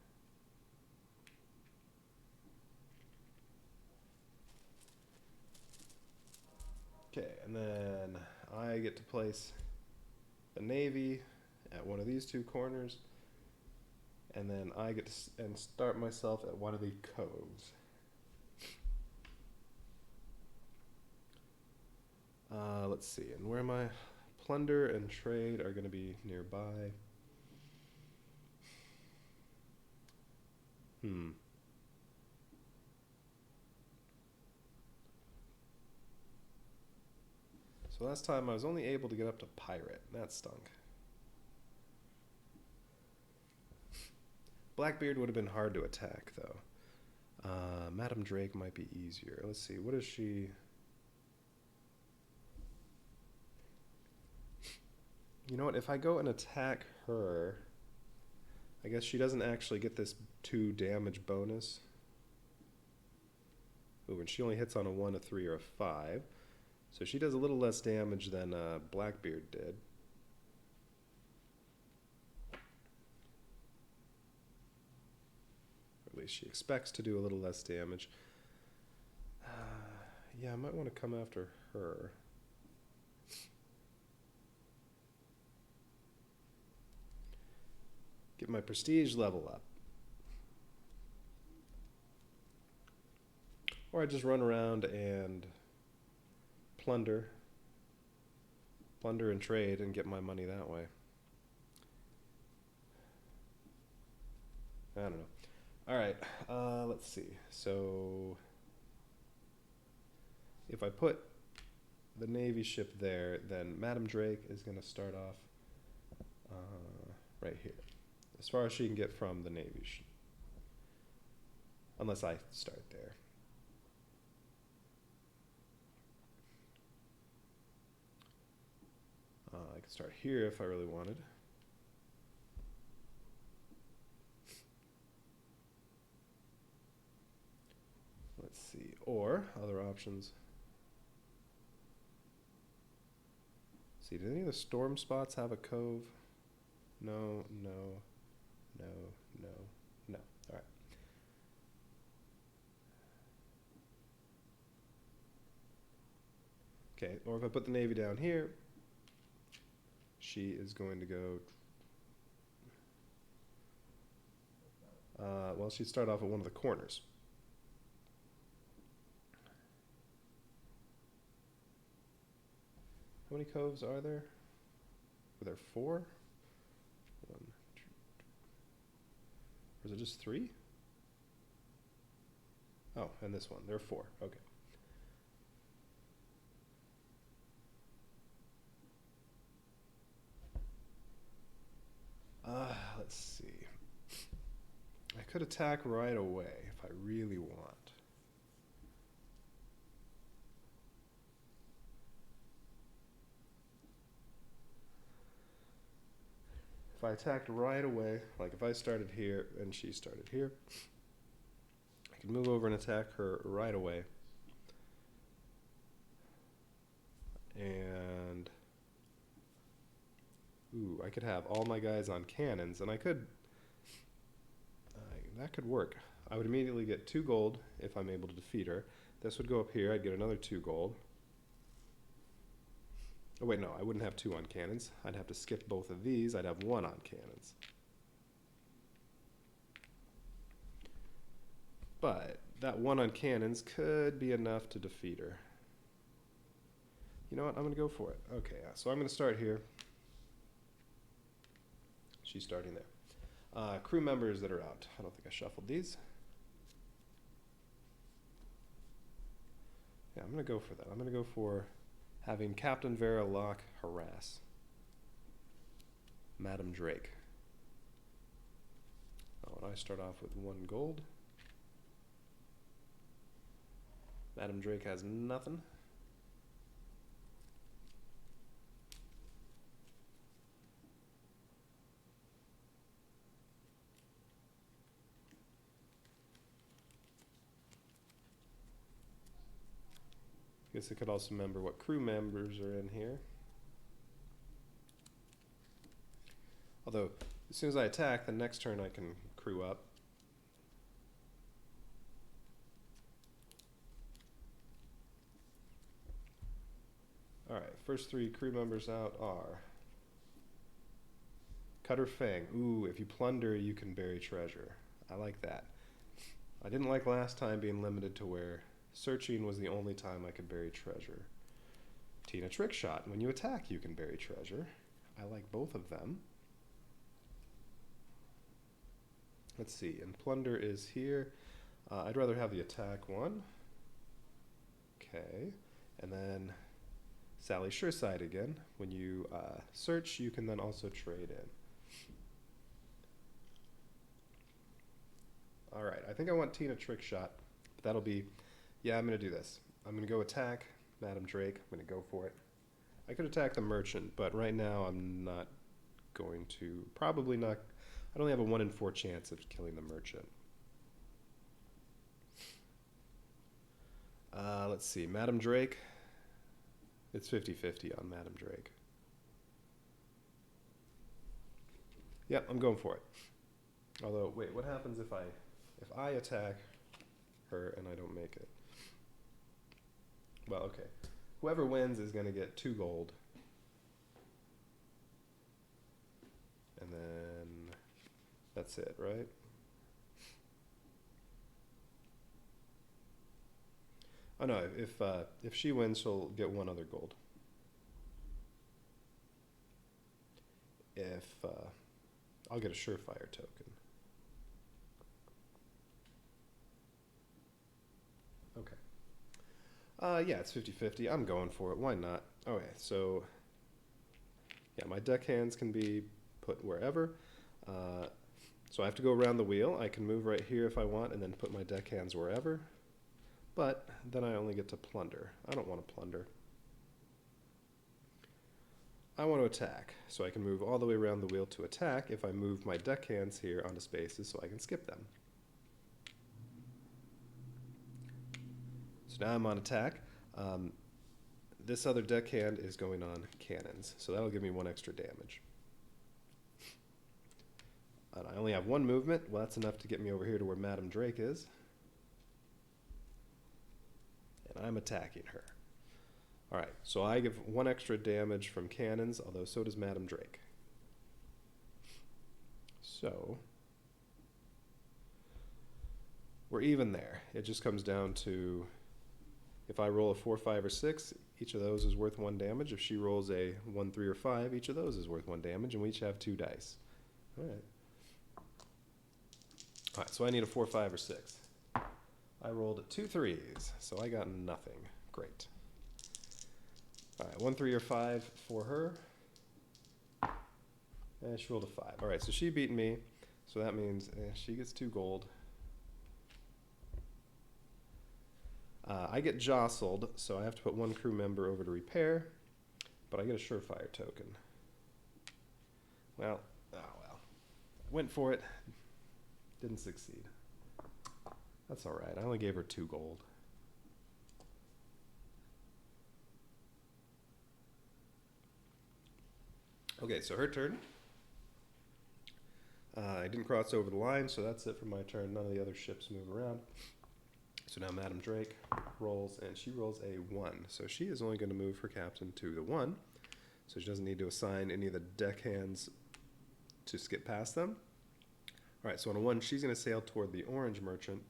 Okay, and then I get to place the navy at one of these 2 corners, and then I get to start myself at one of the coves. Let's see, and where my plunder and trade are going to be nearby. So last time I was only able to get up to pirate. That stunk. Blackbeard would have been hard to attack, though. Madam Drake might be easier. Let's see, what is she? You know what, if I go and attack her, I guess she doesn't actually get this 2 damage bonus. Ooh, and she only hits on a 1, a 3, or a 5. So she does a little less damage than Blackbeard did. Or at least she expects to do a little less damage. Yeah, I might want to come after her. Get my prestige level up. Or I just run around and plunder and trade and get my money that way. I don't know. Alright, let's see. So if I put the Navy ship there, then Madam Drake is going to start off right here. As far as she can get from the Navy ship. Unless I start there. I could start here if I really wanted. Let's see, or other options. Let's see, do any of the storm spots have a cove? No, no, no, no, no. All right. Okay, or if I put the Navy down here, she is going to go, well, she'd start off at one of the corners. How many coves are there? Are there 4? 1, 2, or is it just 3? Oh, and this one. There are 4. Okay. Let's see. I could attack right away if I really want. If I attacked right away, like if I started here and she started here, I could move over and attack her right away. And ooh, I could have all my guys on cannons, and I could, that could work. I would immediately get 2 gold if I'm able to defeat her. This would go up here. I'd get another 2 gold. Oh wait, no, I wouldn't have 2 on cannons. I'd have to skip both of these. I'd have 1 on cannons. But that 1 on cannons could be enough to defeat her. You know what? I'm going to go for it. Okay, so I'm going to start here. She's starting there. Crew members that are out. I don't think I shuffled these. Yeah, I'm going to go for that. I'm going to go for having Captain Vera lock harass Madam Drake. Oh, and I start off with 1 gold. Madam Drake has nothing. Guess I could also remember what crew members are in here. Although, as soon as I attack, the next turn I can crew up. Alright, first 3 crew members out are Cutter Fang. Ooh, if you plunder, you can bury treasure. I like that. I didn't like last time being limited to where searching was the only time I could bury treasure. Tina Trickshot. When you attack, you can bury treasure. I like both of them. Let's see, and Plunder is here. I'd rather have the attack one. Okay, and then Sally Sureside again. When you search, you can then also trade in. Alright, I think I want Tina Trickshot. That'll be, yeah, I'm going to do this. I'm going to go attack Madam Drake. I'm going to go for it. I could attack the merchant, but right now I'm not going to, probably not, I only have a 1 in 4 chance of killing the merchant. Let's see, Madam Drake. It's 50-50 on Madam Drake. Yep, I'm going for it. Although, wait, what happens if I attack her and I don't make it? Well, okay. Whoever wins is going to get 2 gold. And then that's it, right? Oh no, if she wins, she'll get 1 other gold. If I'll get a surefire token. Okay. Yeah, it's 50-50. I'm going for it. Why not? Okay, so yeah, my deckhands can be put wherever. So I have to go around the wheel. I can move right here if I want and then put my deckhands wherever. But then I only get to plunder. I don't want to plunder. I want to attack, so I can move all the way around the wheel to attack if I move my deckhands here onto spaces so I can skip them. So now I'm on attack. This other deckhand is going on cannons, so that'll give me 1 extra damage. And I only have 1 movement. Well, that's enough to get me over here to where Madam Drake is. And I'm attacking her. Alright, so I give 1 extra damage from cannons, although so does Madam Drake. So we're even there. It just comes down to, if I roll a 4, 5, or 6, each of those is worth 1 damage. If she rolls a 1, 3, or 5, each of those is worth 1 damage, and we each have 2 dice. Alright. Alright, so I need a 4, 5, or 6. I rolled 2 3s, so I got nothing. Great. Alright, 1, 3, or 5 for her. And she rolled a 5. Alright, so she beat me, so that means she gets 2 gold. I get jostled, so I have to put 1 crew member over to repair, but I get a surefire token. Well, oh well. Went for it. Didn't succeed. That's alright. I only gave her 2 gold. Okay, so her turn. I didn't cross over the line, so that's it for my turn. None of the other ships move around. So now Madam Drake rolls, and she rolls a 1. So she is only going to move her captain to the 1. So she doesn't need to assign any of the deck hands to skip past them. All right, so on a 1, she's going to sail toward the orange merchant.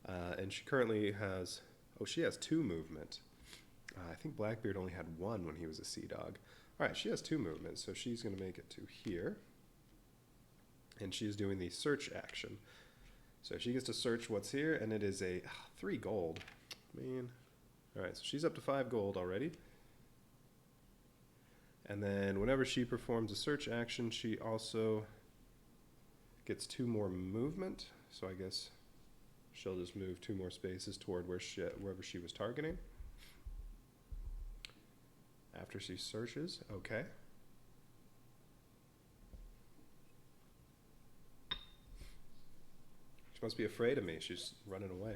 And she currently has, she has 2 movement. I think Blackbeard only had 1 when he was a sea dog. All right, she has 2 movement, so she's going to make it to here. And she's doing the search action. So she gets to search what's here, and it is a 3 gold. Man. All right, so she's up to 5 gold already. And then whenever she performs a search action, she also gets 2 more movement. So I guess she'll just move 2 more spaces toward wherever she was targeting. After she searches, okay. She must be afraid of me. She's running away.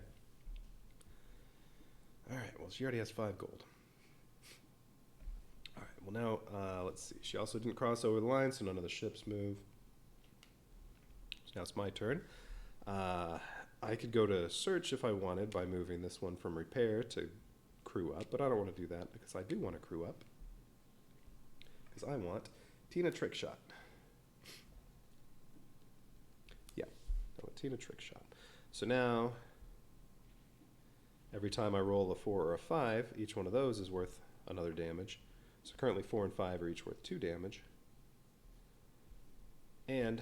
All right, well, she already has 5 gold. All right, well, now, let's see. She also didn't cross over the line, so none of the ships move. So now it's my turn. I could go to search if I wanted by moving this one from repair to crew up, but I don't want to do that because I do want to crew up. Because I want Tina Trickshot. Yeah, I want Tina Trickshot. So now, every time I roll a 4 or a 5, each one of those is worth another damage. So currently 4 and 5 are each worth 2 damage. And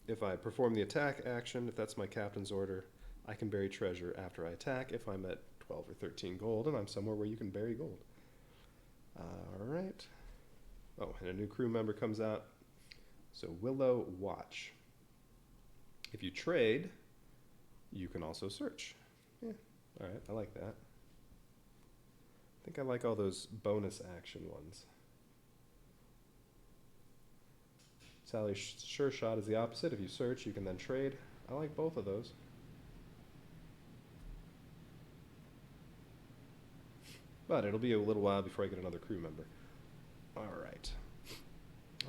if I perform the attack action, if that's my captain's order, I can bury treasure after I attack if I'm at 12 or 13 gold, and I'm somewhere where you can bury gold. All right. Oh, and a new crew member comes out. So Willow Watch. If you trade, you can also search. Yeah, all right, I like that. I think I like all those bonus action ones. Sally's Sure Shot is the opposite. If you search, you can then trade. I like both of those. But it'll be a little while before I get another crew member. All right.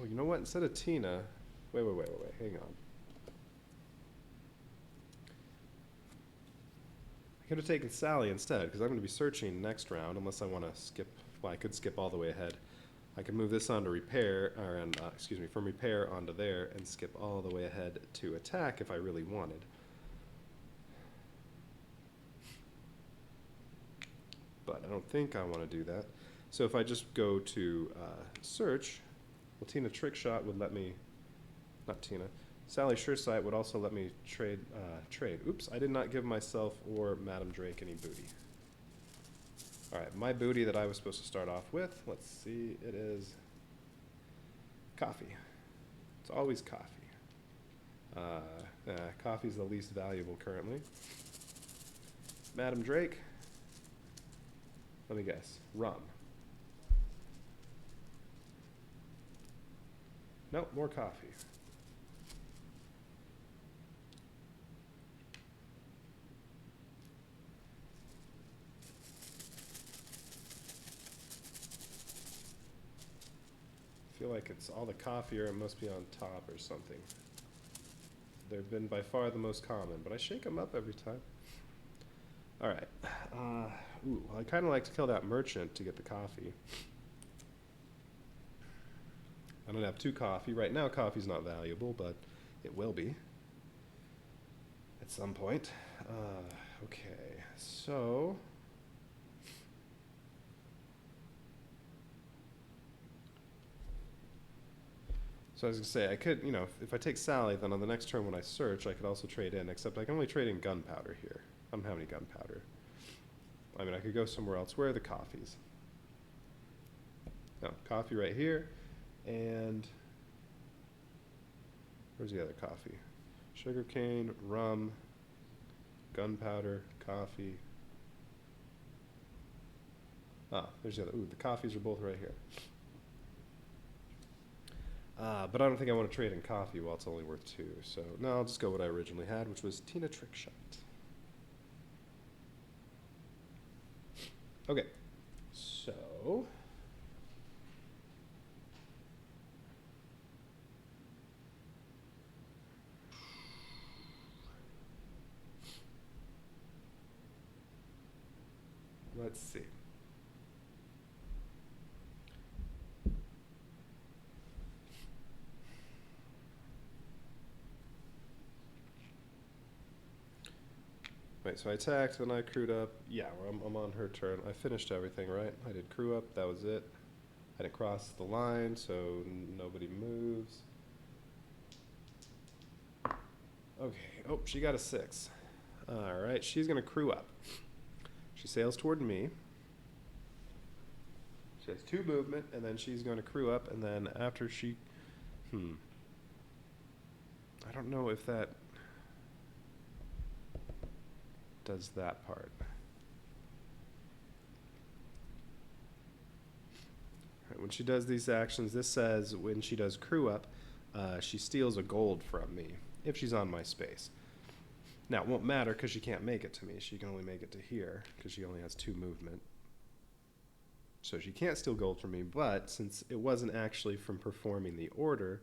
Oh, you know what? Instead of Tina, wait, hang on. I could have taken Sally instead, because I'm going to be searching next round, unless I want to skip. Well, I could skip all the way ahead. I could move this on to repair, from repair onto there, and skip all the way ahead to attack if I really wanted. But I don't think I want to do that. So if I just go to search, well, Tina Trickshot would let me, not Tina, Sally Suresight would also let me trade. Oops, I did not give myself or Madam Drake any booty. All right, my booty that I was supposed to start off with, let's see, it is coffee. It's always coffee. Coffee's the least valuable currently. Madam Drake, let me guess, rum. Nope, more coffee. I feel like it's all the coffee, or it must be on top or something. They've been by far the most common, but I shake them up every time. All right. Well, I kind of like to kill that merchant to get the coffee. I don't have 2 coffee. Right now, coffee's not valuable, but it will be at some point. Okay, so... So I was going to say, I could, if I take Sally, then on the next turn when I search, I could also trade in, except I can only trade in gunpowder here. I don't have any gunpowder. I mean, I could go somewhere else. Where are the coffees? No, coffee right here. And where's the other coffee? Sugarcane, rum, gunpowder, coffee. Ah, there's the other. Ooh, the coffees are both right here. But I don't think I want to trade in coffee while it's only worth 2. So, no, I'll just go what I originally had, which was Tina Trickshot. Okay, so... let's see. Wait, so I attacked, then I crewed up. Yeah, I'm on her turn. I finished everything, right? I did crew up, that was it. I didn't cross the line, so nobody moves. Okay, oh, she got a 6. Alright, she's gonna crew up. She sails toward me. She has 2 movement, and then she's gonna crew up, and then after she... I don't know if that does that part. Right, when she does these actions, this says when she does crew up, she steals a gold from me if she's on my space. Now, it won't matter because she can't make it to me. She can only make it to here because she only has 2 movement. So she can't steal gold from me, but since it wasn't actually from performing the order,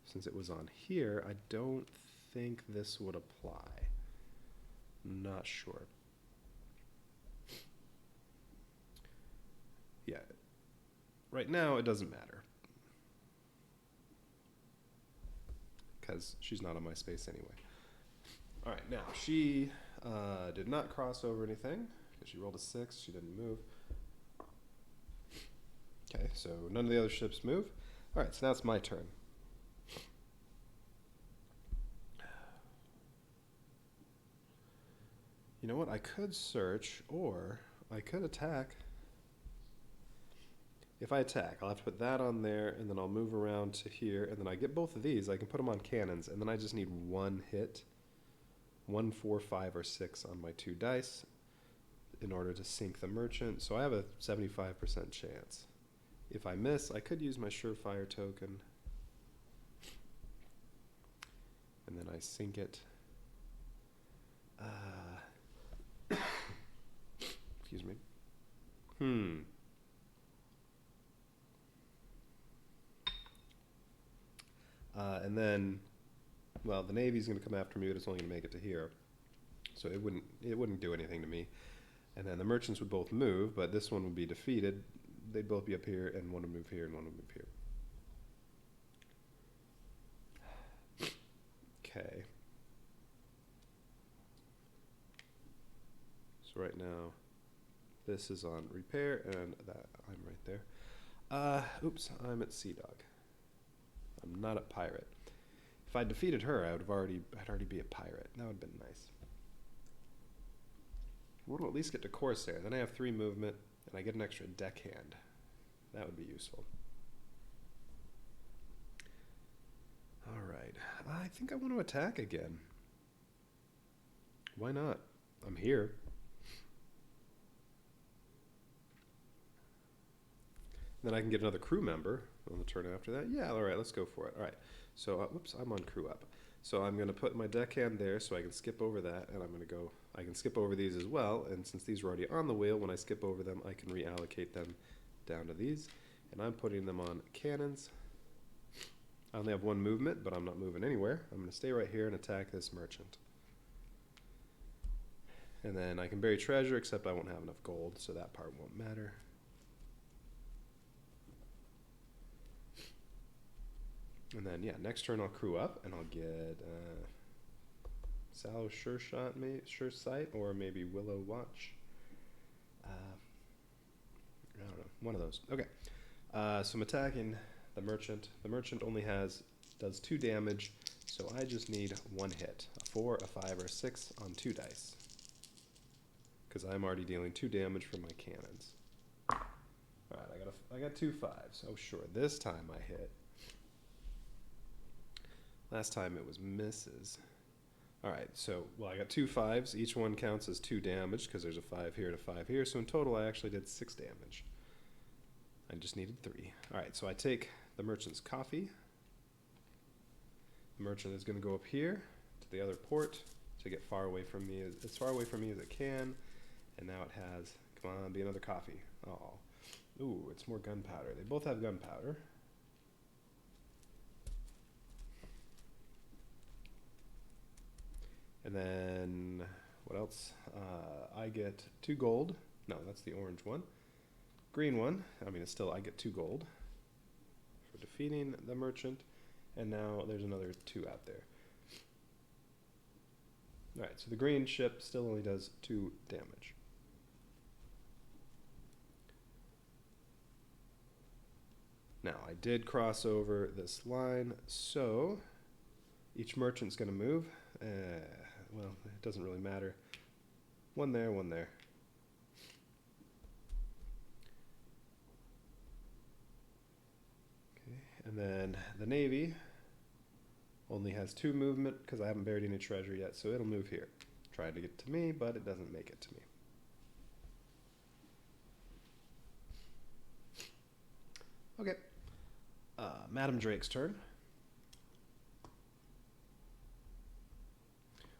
since it was on here, I don't think this would apply. Not sure. Yeah. Right now, it doesn't matter. Because she's not on my space anyway. All right, now, she did not cross over anything. Because she rolled a 6. She didn't move. Okay, so none of the other ships move. All right, so now it's my turn. You know what? I could search, or I could attack. If I attack, I'll have to put that on there, and then I'll move around to here, and then I get both of these. I can put them on cannons, and then I just need 1 hit, 1, 4, 5, or 6 on my 2 dice in order to sink the merchant. So I have a 75% chance. If I miss, I could use my surefire token, and then I sink it. Excuse me. And then, well, the Navy's going to come after me, but it's only going to make it to here. So it wouldn't do anything to me. And then the merchants would both move, but this one would be defeated. They'd both be up here, and one would move here, and one would move here. Okay. So right now, this is on repair, and that I'm right there. Oops, I'm at Sea Dog. I'm not at Pirate. If I defeated her, I'd already be a Pirate. That would have been nice. We'll at least get to Corsair. Then I have 3 movement, and I get an extra deckhand. That would be useful. All right. I think I want to attack again. Why not? I'm here. Then I can get another crew member on the turn after that. Yeah, all right, let's go for it. All right, so, whoops, I'm on crew up. So I'm going to put my deckhand there so I can skip over that, and I'm going to go, I can skip over these as well, and since these are already on the wheel, when I skip over them, I can reallocate them down to these, and I'm putting them on cannons. I only have 1 movement, but I'm not moving anywhere. I'm going to stay right here and attack this merchant. And then I can bury treasure, except I won't have enough gold, so that part won't matter. And then, yeah, next turn I'll crew up, and I'll get Sallow Sure Shot, Sure Sight, or maybe Willow Watch. I don't know, one of those. Okay, so I'm attacking the merchant. The merchant only does 2 damage, so I just need 1 hit, a 4, a 5, or a 6 on 2 dice, because I'm already dealing 2 damage from my cannons. All right, I got 2 5s. Oh sure, this time I hit. Last time it was misses. All right, so, well, I got 2 5s. Each one counts as 2 damage because there's a 5 here and a 5 here. So in total, I actually did 6 damage. I just needed 3. All right, so I take the merchant's coffee. The merchant is going to go up here to the other port to get far away from me, as far away from me as it can. And now it has, come on, be another coffee. Oh, ooh, it's more gunpowder. They both have gunpowder. And then, what else? I get 2 gold No, that's the orange one. Green one, I mean, it's still, I get 2 gold for defeating the merchant. And now there's another 2 out there. Alright, so the green ship still only does 2 damage. Now, I did cross over this line, so each merchant's going to move. Well, it doesn't really matter. 1 there, 1 there. Okay, and then the Navy only has 2 movement because I haven't buried any treasure yet, so it'll move here. Tried to get to me, but it doesn't make it to me. Okay. Madam Drake's turn.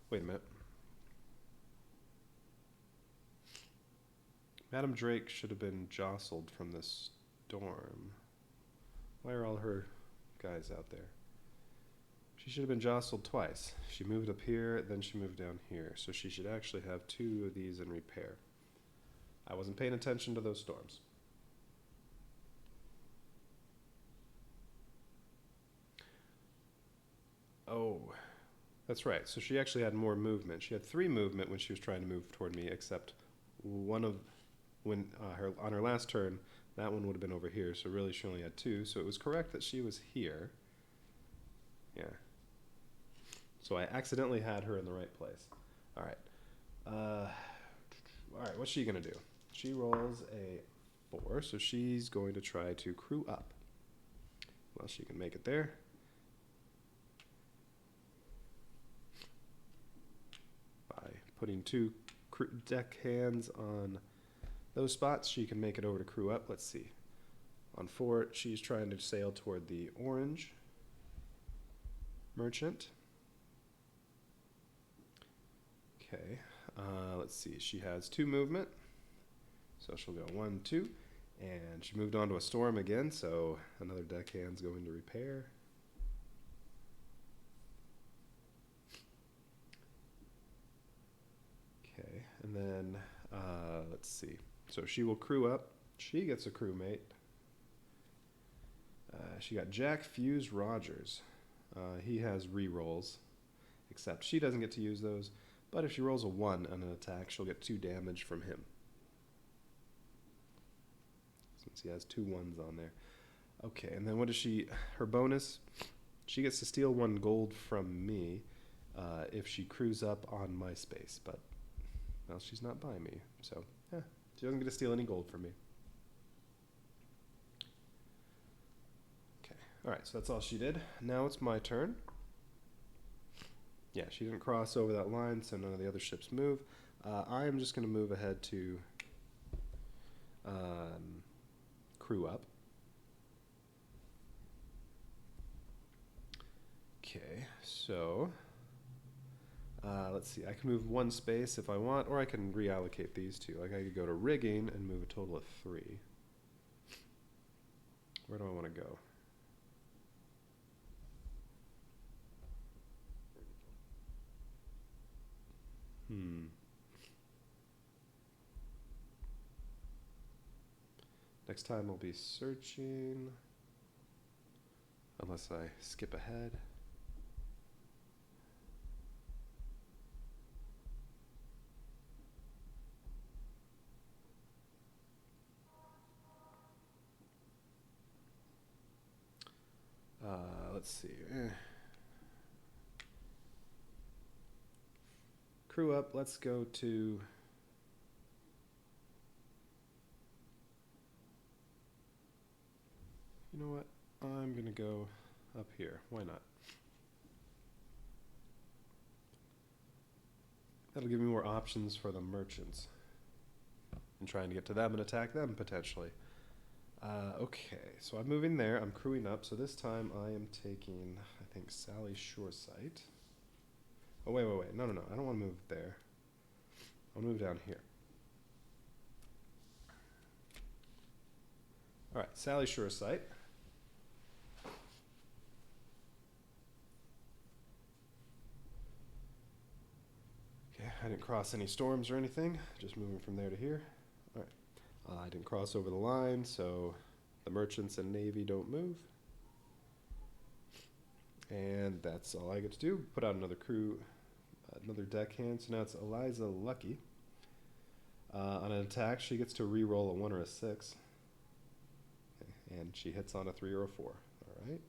Wait a minute. Madam Drake should have been jostled from this storm. Why are all her guys out there? She should have been jostled twice. She moved up here, then she moved down here. So she should actually have 2 of these in repair. I wasn't paying attention to those storms. Oh, that's right. So she actually had more movement. She had 3 movement when she was trying to move toward me, except one of, when on her last turn, that one would have been over here. So really she only had 2. So it was correct that she was here. Yeah. So I accidentally had her in the right place. All right. All right, what's she going to do? She rolls a 4, so she's going to try to crew up. Well, she can make it there. By putting 2 deck hands on those spots, she can make it over to crew up. Let's see. On 4, she's trying to sail toward the orange merchant. Okay, let's see. She has 2 movement, so she'll go 1, 2, and she moved on to a storm again, so another deckhand's going to repair. Okay, and then let's see. So she will crew up. She gets a crewmate. She got Jack Fuse Rogers. He has rerolls, except she doesn't get to use those. But if she rolls a 1 on an attack, she'll get 2 damage from him. Since he has 2 1s on there. Okay, and then what is she? Her bonus, she gets to steal 1 gold from me if she crews up on my space. But, well, she's not by me. So, yeah, she doesn't get to steal any gold from me. Okay, alright, so that's all she did. Now it's my turn. Yeah, she didn't cross over that line, so none of the other ships move. I am just going to move ahead to crew up. Okay, so let's see. I can move 1 space if I want, or I can reallocate these 2. Like I could go to rigging and move a total of 3. Where do I want to go? Next time I'll be searching, unless I skip ahead. Let's see. Crew up, let's go to you know what? I'm going to go up here. Why not? That'll give me more options for the merchants. And trying to get to them and attack them, potentially. Okay, so I'm moving there. I'm crewing up. So this time I am taking, I think, Sally Shoresight. Oh, wait. No. I don't want to move there. I'll move down here. All right, Sally Shoresight. Okay, I didn't cross any storms or anything. Just moving from there to here. All right, I didn't cross over the line, so the merchants and navy don't move. And that's all I get to do. Put out another crew, another deckhand. So now it's Eliza Lucky. On an attack, she gets to re-roll a 1 or a 6. And she hits on a 3 or a 4. All right.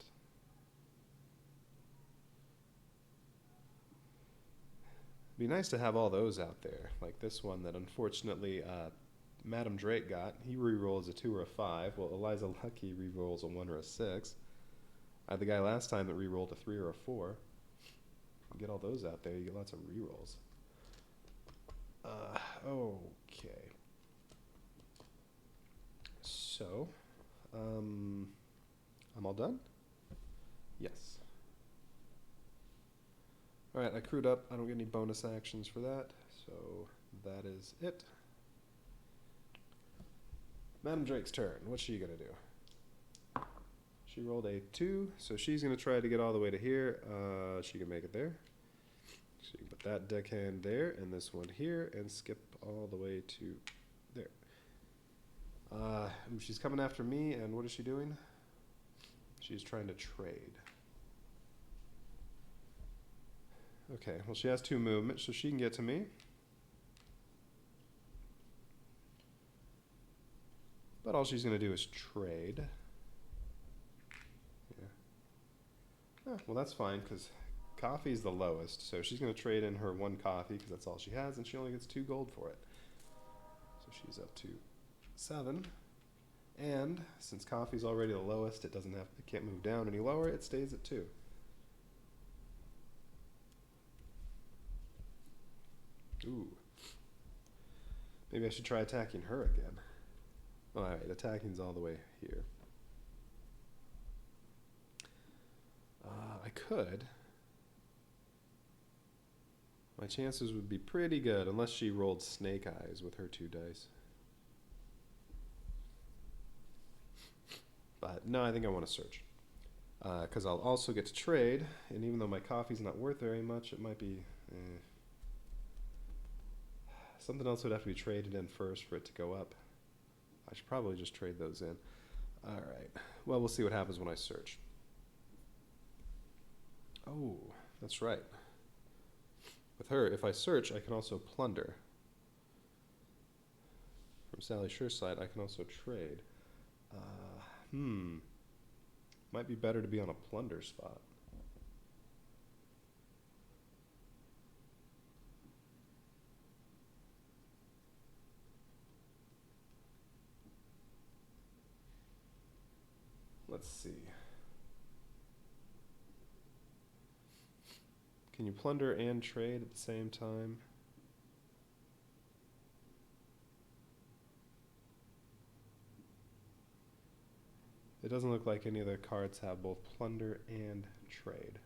Be nice to have all those out there, like this one that unfortunately Madam Drake got. He re-rolls a 2 or a 5. Well, Eliza Lucky re-rolls a 1 or a 6. I had the guy last time that re-rolled a 3 or a 4. Get all those out there, you get lots of re-rolls. Okay. So, I'm all done? Yes. Alright, I crewed up. I don't get any bonus actions for that, so that is it. Madam Drake's turn. What's she gonna do? She rolled a 2, so she's gonna try to get all the way to here. She can make it there. So you can put that deckhand there, and this one here, and skip all the way to there. She's coming after me, and what is she doing? She's trying to trade. Okay, well she has 2 movements, so she can get to me. But all she's going to do is trade. Yeah. Oh, well that's fine, because coffee's the lowest, so she's going to trade in her 1 coffee, because that's all she has, and she only gets 2 gold for it. So she's up to 7. And since coffee's already the lowest, it can't move down any lower, it stays at 2. Ooh. Maybe I should try attacking her again. Alright, attacking's all the way here. I could. My chances would be pretty good, unless she rolled snake eyes with her 2 dice. But no, I think I want to search. Because I'll also get to trade, and even though my coffee's not worth very much, it might be... Something else would have to be traded in first for it to go up. I should probably just trade those in. Alright. Well, we'll see what happens when I search. Oh, that's right. With her, if I search, I can also plunder. From Sally Sure's side, I can also trade. Might be better to be on a plunder spot. Let's see. Can you plunder and trade at the same time? It doesn't look like any of the cards have both plunder and trade.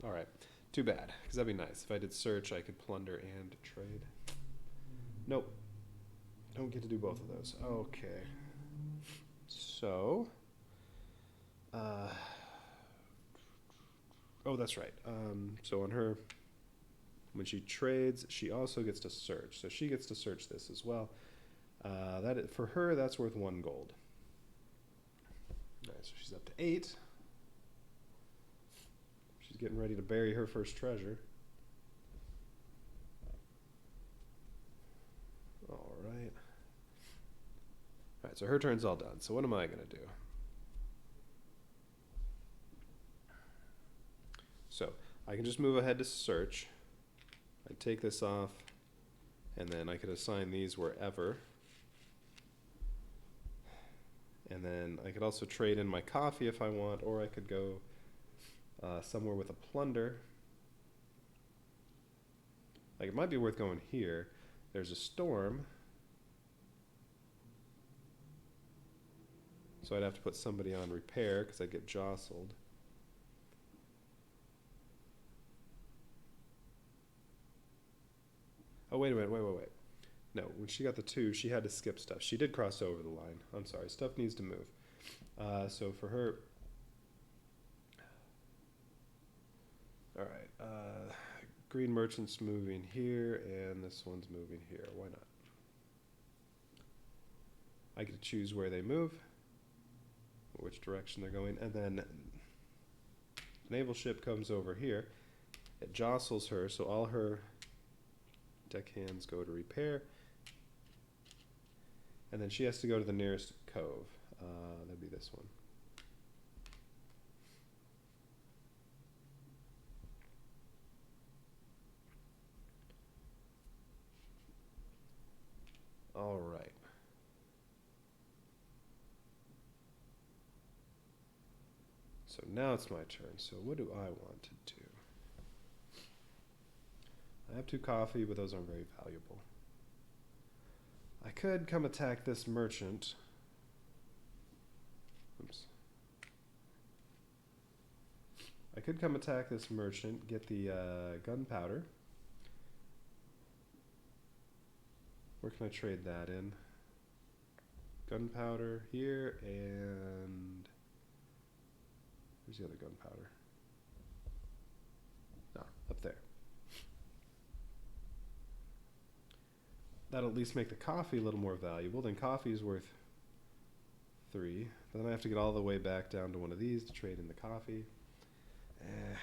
Alright, too bad, because that'd be nice. If I did search, I could plunder and trade. Nope. Don't get to do both of those. Okay. So, oh, that's right. So on her, when she trades, she also gets to search. So she gets to search this as well. For her, that's worth 1 gold. All right, so she's up to 8. She's getting ready to bury her first treasure. All right. All right, so her turn's all done. So what am I going to do? So I can just move ahead to search. I take this off, and then I could assign these wherever. And then I could also trade in my coffee if I want, or I could go somewhere with a plunder. Like, it might be worth going here. There's a storm. So I'd have to put somebody on repair because I'd get jostled. Oh, wait a minute, wait. No, when she got the 2, she had to skip stuff. She did cross over the line. I'm sorry, stuff needs to move. So for her... Alright, green merchant's moving here, and this one's moving here. Why not? I get to choose where they move, which direction they're going, and then naval ship comes over here. It jostles her, so all her deckhands go to repair, and then she has to go to the nearest cove. That'd be this one. All right. So now it's my turn. So what do I want to do? I have 2 coffee, but those aren't very valuable. I could come attack this merchant. Oops. I could come attack this merchant, get the gunpowder. Where can I trade that in? Gunpowder here, and where's the other gunpowder? Ah, up there. That'll at least make the coffee a little more valuable. Then coffee is worth 3. But then I have to get all the way back down to one of these to trade in the coffee. I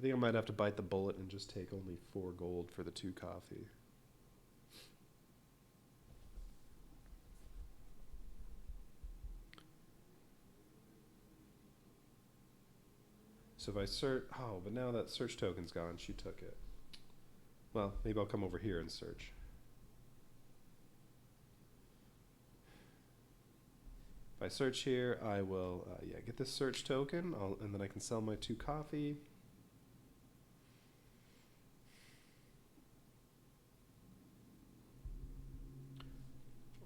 think I might have to bite the bullet and just take only 4 gold for the 2 coffee. So if I search, oh, but now that search token's gone, she took it. Well, maybe I'll come over here and search. If I search here, I will, get this search token, and then I can sell my 2 coffee.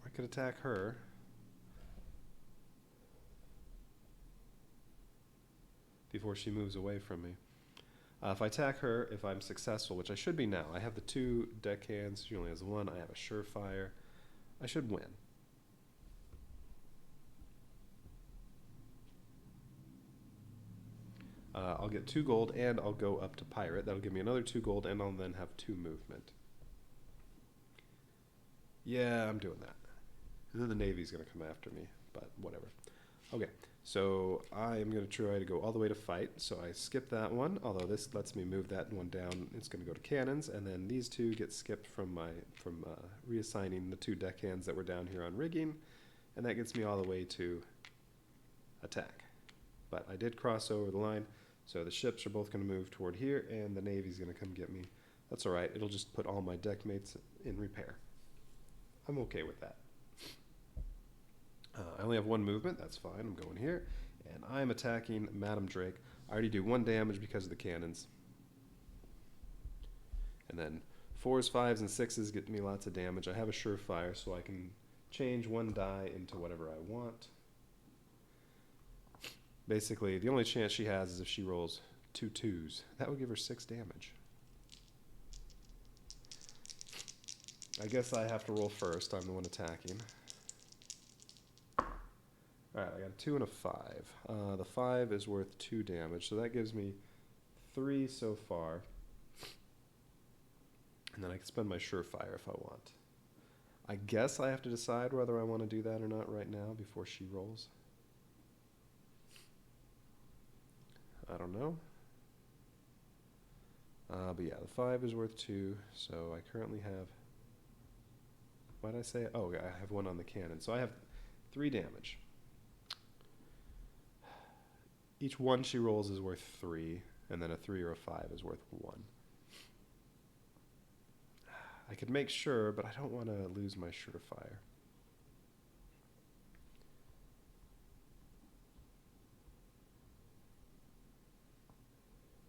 I could attack her. Before she moves away from me. If I attack her, if I'm successful, which I should be now, I have the 2 deckhands, she only has 1, I have a surefire, I should win. I'll get 2 gold and I'll go up to pirate. That'll give me another 2 gold and I'll then have 2 movement. Yeah, I'm doing that. And then the Navy's going to come after me, but whatever. Okay, so I am going to try to go all the way to fight. So I skip that one, although this lets me move that one down. It's going to go to cannons, and then these 2 get skipped from reassigning the 2 deckhands that were down here on rigging, and that gets me all the way to attack. But I did cross over the line, so the ships are both going to move toward here, and the Navy's going to come get me. That's all right. It'll just put all my deckmates in repair. I'm okay with that. I only have 1 movement. That's fine. I'm going here, and I'm attacking Madam Drake. I already do 1 damage because of the cannons. And then 4s, 5s, and 6s get me lots of damage. I have a surefire, so I can change 1 die into whatever I want. Basically, the only chance she has is if she rolls 2 2s. That would give her 6 damage. I guess I have to roll first. I'm the one attacking. Alright, I got a 2 and a 5. The 5 is worth 2 damage, so that gives me 3 so far. And then I can spend my surefire if I want. I guess I have to decide whether I want to do that or not right now before she rolls. I don't know. But yeah, the 5 is worth 2, so I currently have... What did I say? Oh, yeah, I have 1 on the cannon. So I have 3 damage. Each 1 she rolls is worth 3, and then a 3 or a 5 is worth 1. I could make sure, but I don't want to lose my surefire.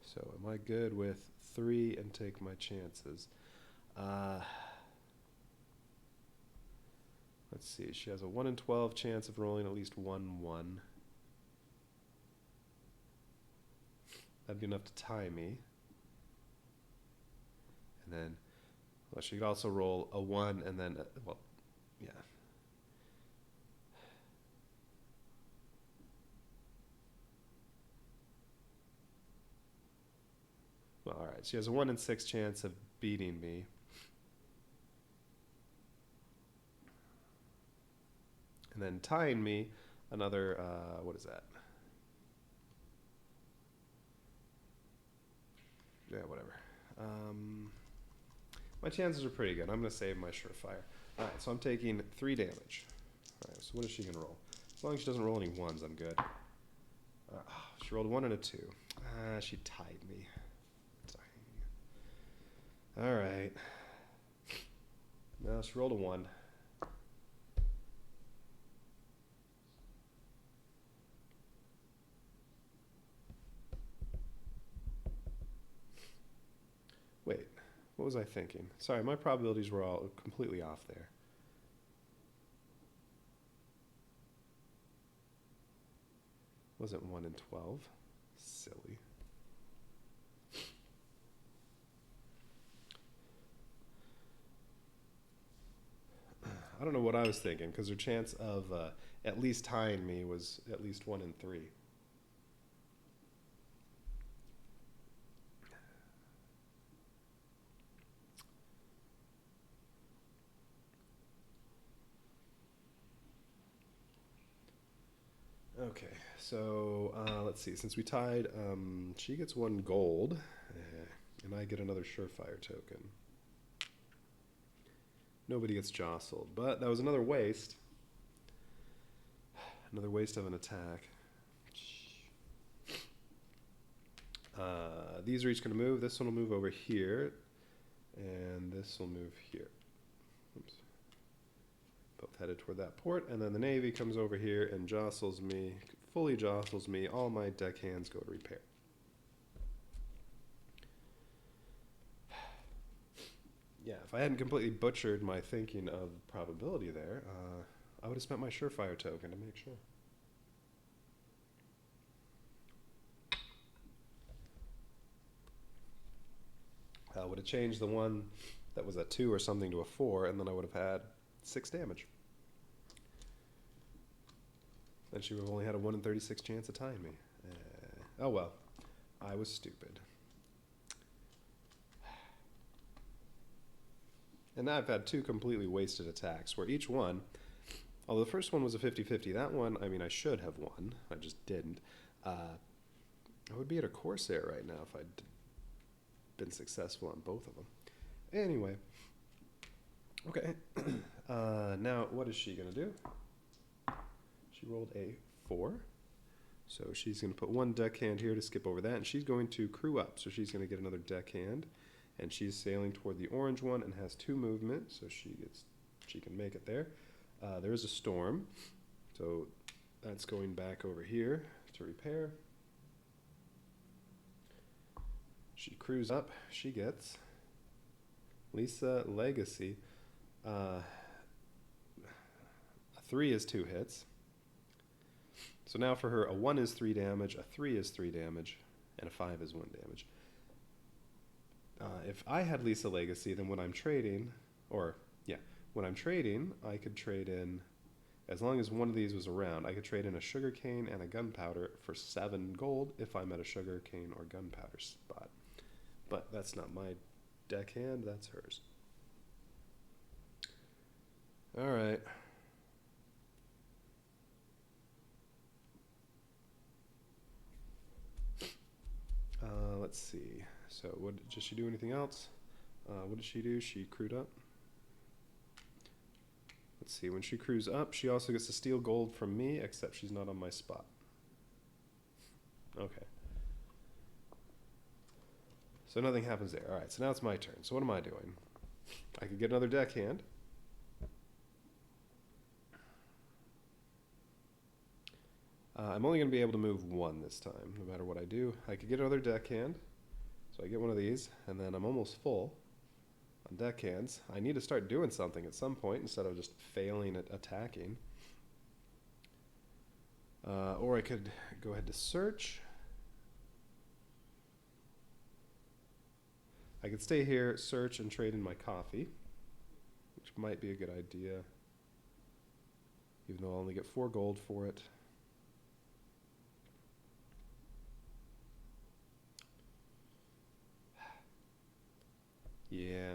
So am I good with 3 and take my chances? Let's see. She has a 1 in 12 chance of rolling at least 1 1. That'd be enough to tie me. And then, well, she could also roll a 1 and then, well, yeah. Well, all right. She has a 1 in 6 chance of beating me. And then tying me another, what is that? Yeah, whatever. My chances are pretty good. I'm going to save my surefire. Alright, so I'm taking 3 damage. Alright, so what is she going to roll? As long as she doesn't roll any 1s, I'm good. She rolled a 1 and a 2. She tied me. Alright. No, she rolled a 1. Wait, what was I thinking? Sorry, my probabilities were all completely off there. Wasn't 1 in 12. Silly. I don't know what I was thinking, because her chance of at least tying me was at least 1 in 3. Okay, so let's see. Since we tied, she gets 1 gold, and I get another surefire token. Nobody gets jostled, but that was another waste. Another waste of an attack. These are each going to move. This one will move over here, and this will move here. Oops. Both headed toward that port, and then the Navy comes over here and jostles me, fully jostles me. All my deckhands go to repair. Yeah, if I hadn't completely butchered my thinking of probability there, I would have spent my surefire token to make sure. Would have changed the one that was a 2 or something to a 4, and then I would have had 6 damage. Then she would have only had a 1 in 36 chance of tying me. Oh well, I was stupid. And now I've had 2 completely wasted attacks, where each one, although the first one was a 50-50, that one, I mean, I should have won. I just didn't. I would be at a Corsair right now if I'd been successful on both of them. Anyway. Okay. Now, what is she going to do? She rolled a 4. So she's going to put 1 deckhand here to skip over that, and she's going to crew up. So she's going to get another deckhand. And she's sailing toward the orange one and has 2 movement, so she can make it there. There is a storm, so that's going back over here to repair. She crews up. She gets Lisa Legacy. A 3 is 2 hits. So now for her, a 1 is 3 damage, a 3 is 3 damage, and a 5 is 1 damage. If I had Lisa Legacy, then when I'm trading, I could trade in, as long as one of these was around, I could trade in a sugarcane and a gunpowder for 7 gold if I'm at a sugarcane or gunpowder spot. But that's not my deckhand, that's hers. Alright. Let's see. So, did she do anything else? What did she do? She crewed up. Let's see. When she crews up, she also gets to steal gold from me, except she's not on my spot. Okay. So nothing happens there. Alright, so now it's my turn. So what am I doing? I could get another deckhand. I'm only going to be able to move 1 this time, no matter what I do. I could get another deckhand. So I get one of these, and then I'm almost full on deckhands. I need to start doing something at some point instead of just failing at attacking. Or I could go ahead to search. I could stay here, search, and trade in my coffee, which might be a good idea, even though I'll only get 4 gold for it. Yeah.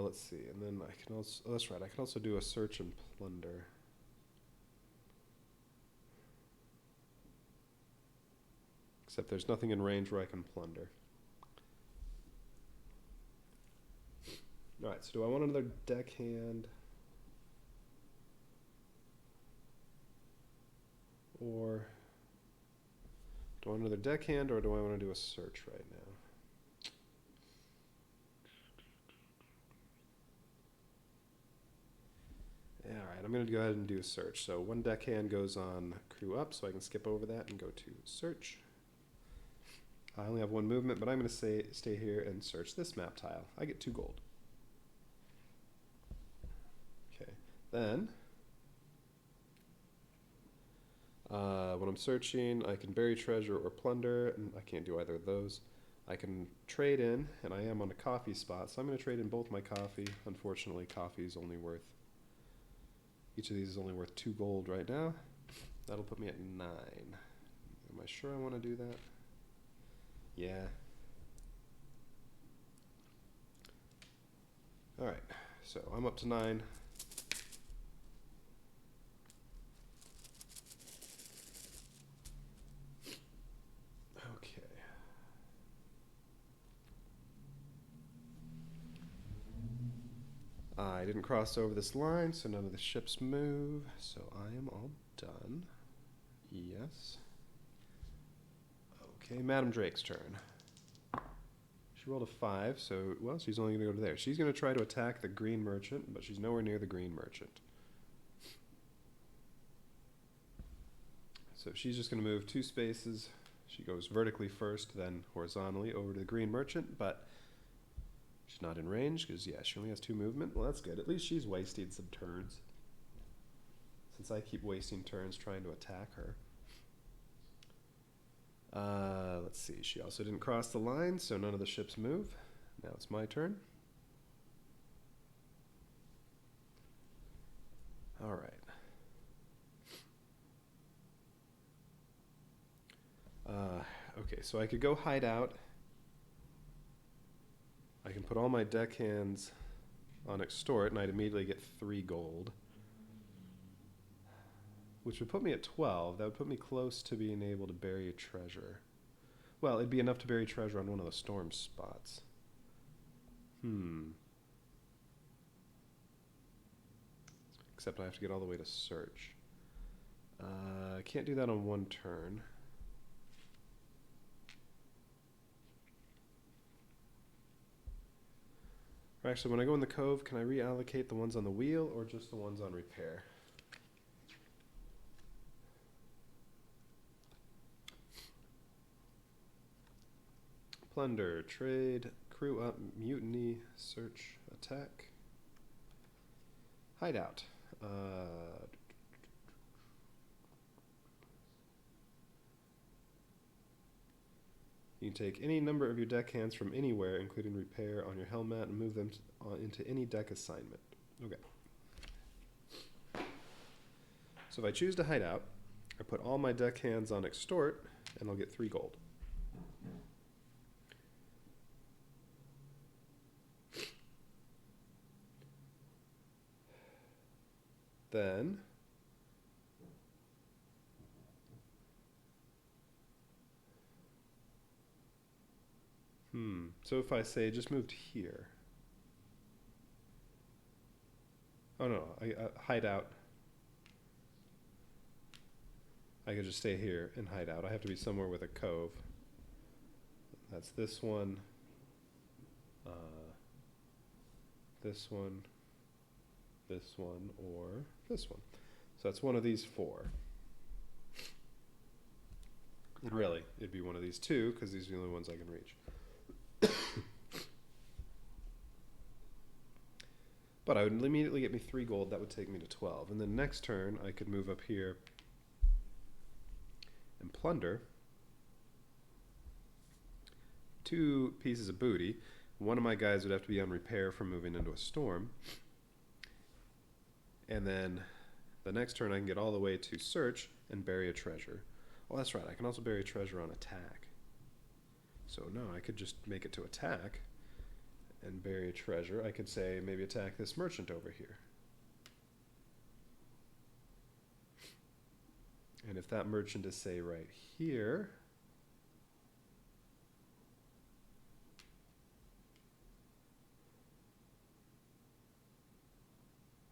let's see. And then I can also, oh, that's right, I can also do a search and plunder. Except there's nothing in range where I can plunder. Alright, so do I want another deckhand? Or do I want another deckhand, or do I want to do a search right now? Alright, I'm going to go ahead and do a search. So one deckhand goes on crew up, so I can skip over that and go to search. I only have one movement, but I'm going to stay here and search this map tile. I get 2 gold. Okay, then when I'm searching, I can bury treasure or plunder, and I can't do either of those. I can trade in, and I am on a coffee spot, so I'm going to trade in both my coffee. Unfortunately, coffee is only worth, each of these is only worth 2 gold right now. That'll put me at 9. Am I sure I want to do that? Yeah. Alright, so I'm up to 9. Okay. I didn't cross over this line, so none of the ships move, so I am all done. Yes. Okay, Madam Drake's turn. She rolled a 5, so, well, she's only going to go to there. She's going to try to attack the green merchant, but she's nowhere near the green merchant. So she's just going to move 2 spaces. She goes vertically first, then horizontally over to the green merchant, but she's not in range because, yeah, she only has 2 movement. Well, that's good. At least she's wasting some turns, since I keep wasting turns trying to attack her. Let's see. She also didn't cross the line, so none of the ships move. Now it's my turn. All right. Okay, so I could go hide out. I can put all my deckhands on extort, and I'd immediately get 3 gold, which would put me at 12. That would put me close to being able to bury a treasure. Well, it'd be enough to bury treasure on one of the storm spots. Except I have to get all the way to search. I can't do that on 1 turn. Or actually, when I go in the cove, can I reallocate the ones on the wheel or just the ones on repair? Plunder, trade, crew up, mutiny, search, attack, hideout. You can take any number of your deckhands from anywhere, including repair, on your helmet, and move them into any deck assignment. Okay. So if I choose to hideout, I put all my deckhands on extort, and I'll get 3 gold. Then so if I say just moved here. Oh no, I hide out. I could just stay here and hide out. I have to be somewhere with a cove. That's this one, this one, this one, or this one. So that's one of these 4. And really, it'd be one of these 2, because these are the only ones I can reach. But I would immediately get me 3 gold. That would take me to 12. And then next turn, I could move up here and plunder 2 pieces of booty. One of my guys would have to be on repair from moving into a storm. And then the next turn, I can get all the way to search and bury a treasure. Oh, that's right. I can also bury a treasure on attack. So no, I could just make it to attack and bury a treasure, I could say maybe attack this merchant over here. And if that merchant is, say, right here,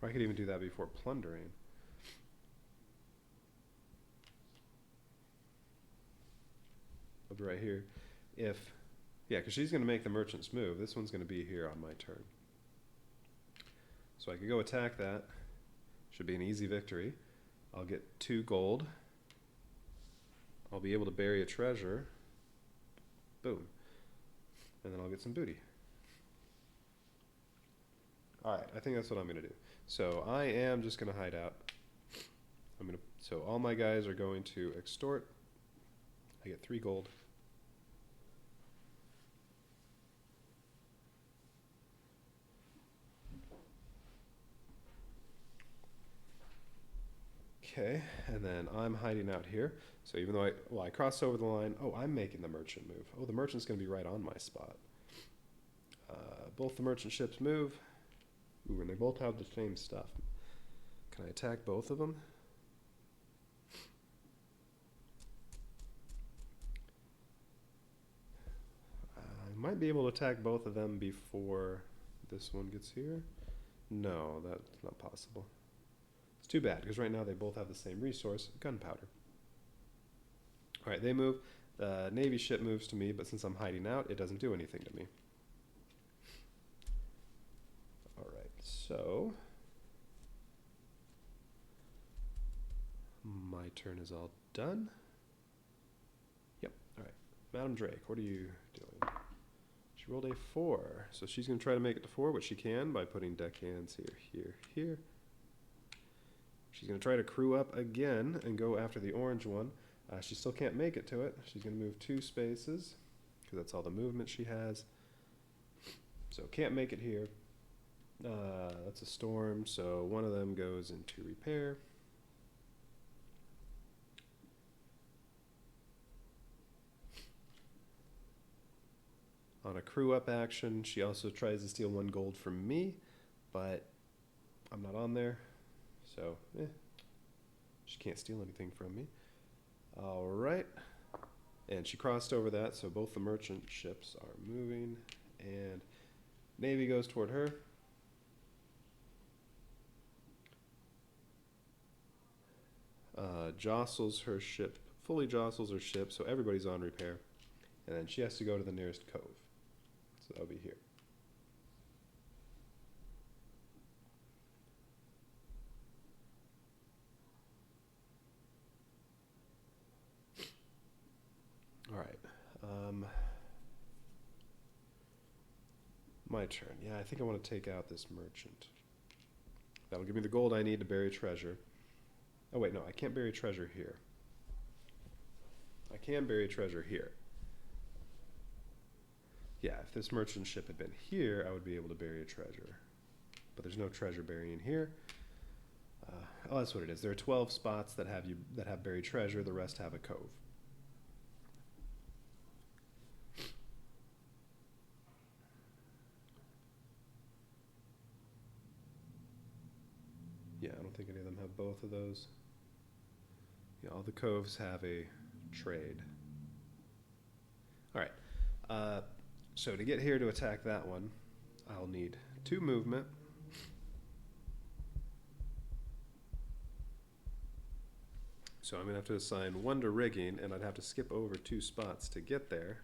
or I could even do that before plundering. I'll be right here. Yeah, because she's going to make the merchant's move. This one's going to be here on my turn. So I could go attack that. Should be an easy victory. I'll get 2 gold. I'll be able to bury a treasure. Boom. And then I'll get some booty. Alright, I think that's what I'm going to do. So I am just going to hide out. So all my guys are going to extort. I get 3 gold. Okay, and then I'm hiding out here. So even though I crossed over the line, I'm making the merchant move. The merchant's going to be right on my spot. Both the merchant ships move. Ooh, and they both have the same stuff. Can I attack both of them? I might be able to attack both of them before this one gets here. No, that's not possible. It's too bad, because right now they both have the same resource, gunpowder. Alright, they move. The Navy ship moves to me, but since I'm hiding out, it doesn't do anything to me. Alright, so my turn is all done. Yep, alright. Madam Drake, what are you doing? She rolled a 4, so she's going to try to make it to 4, which she can by putting deckhands here, here, here. She's going to try to crew up again and go after the orange one. She still can't make it to it. She's going to move 2 spaces because that's all the movement she has. So can't make it here. That's a storm, so one of them goes into repair. On a crew up action, she also tries to steal 1 gold from me, but I'm not on there. So, she can't steal anything from me. Alright. And she crossed over that, so both the merchant ships are moving. And Navy goes toward her. Jostles her ship, fully jostles her ship, so everybody's on repair. And then she has to go to the nearest cove. So that'll be here. Alright. My turn. Yeah, I think I want to take out this merchant. That'll give me the gold I need to bury treasure. Oh wait, no, I can't bury treasure here. I can bury treasure here. Yeah, if this merchant ship had been here, I would be able to bury a treasure. But there's no treasure burying here. That's what it is. There are 12 spots that have buried treasure. The rest have a cove. Yeah, I don't think any of them have both of those. Yeah, all the coves have a trade. All right. So to get here to attack that one, I'll need 2 movement. So I'm going to have to assign 1 to rigging, and I'd have to skip over 2 spots to get there.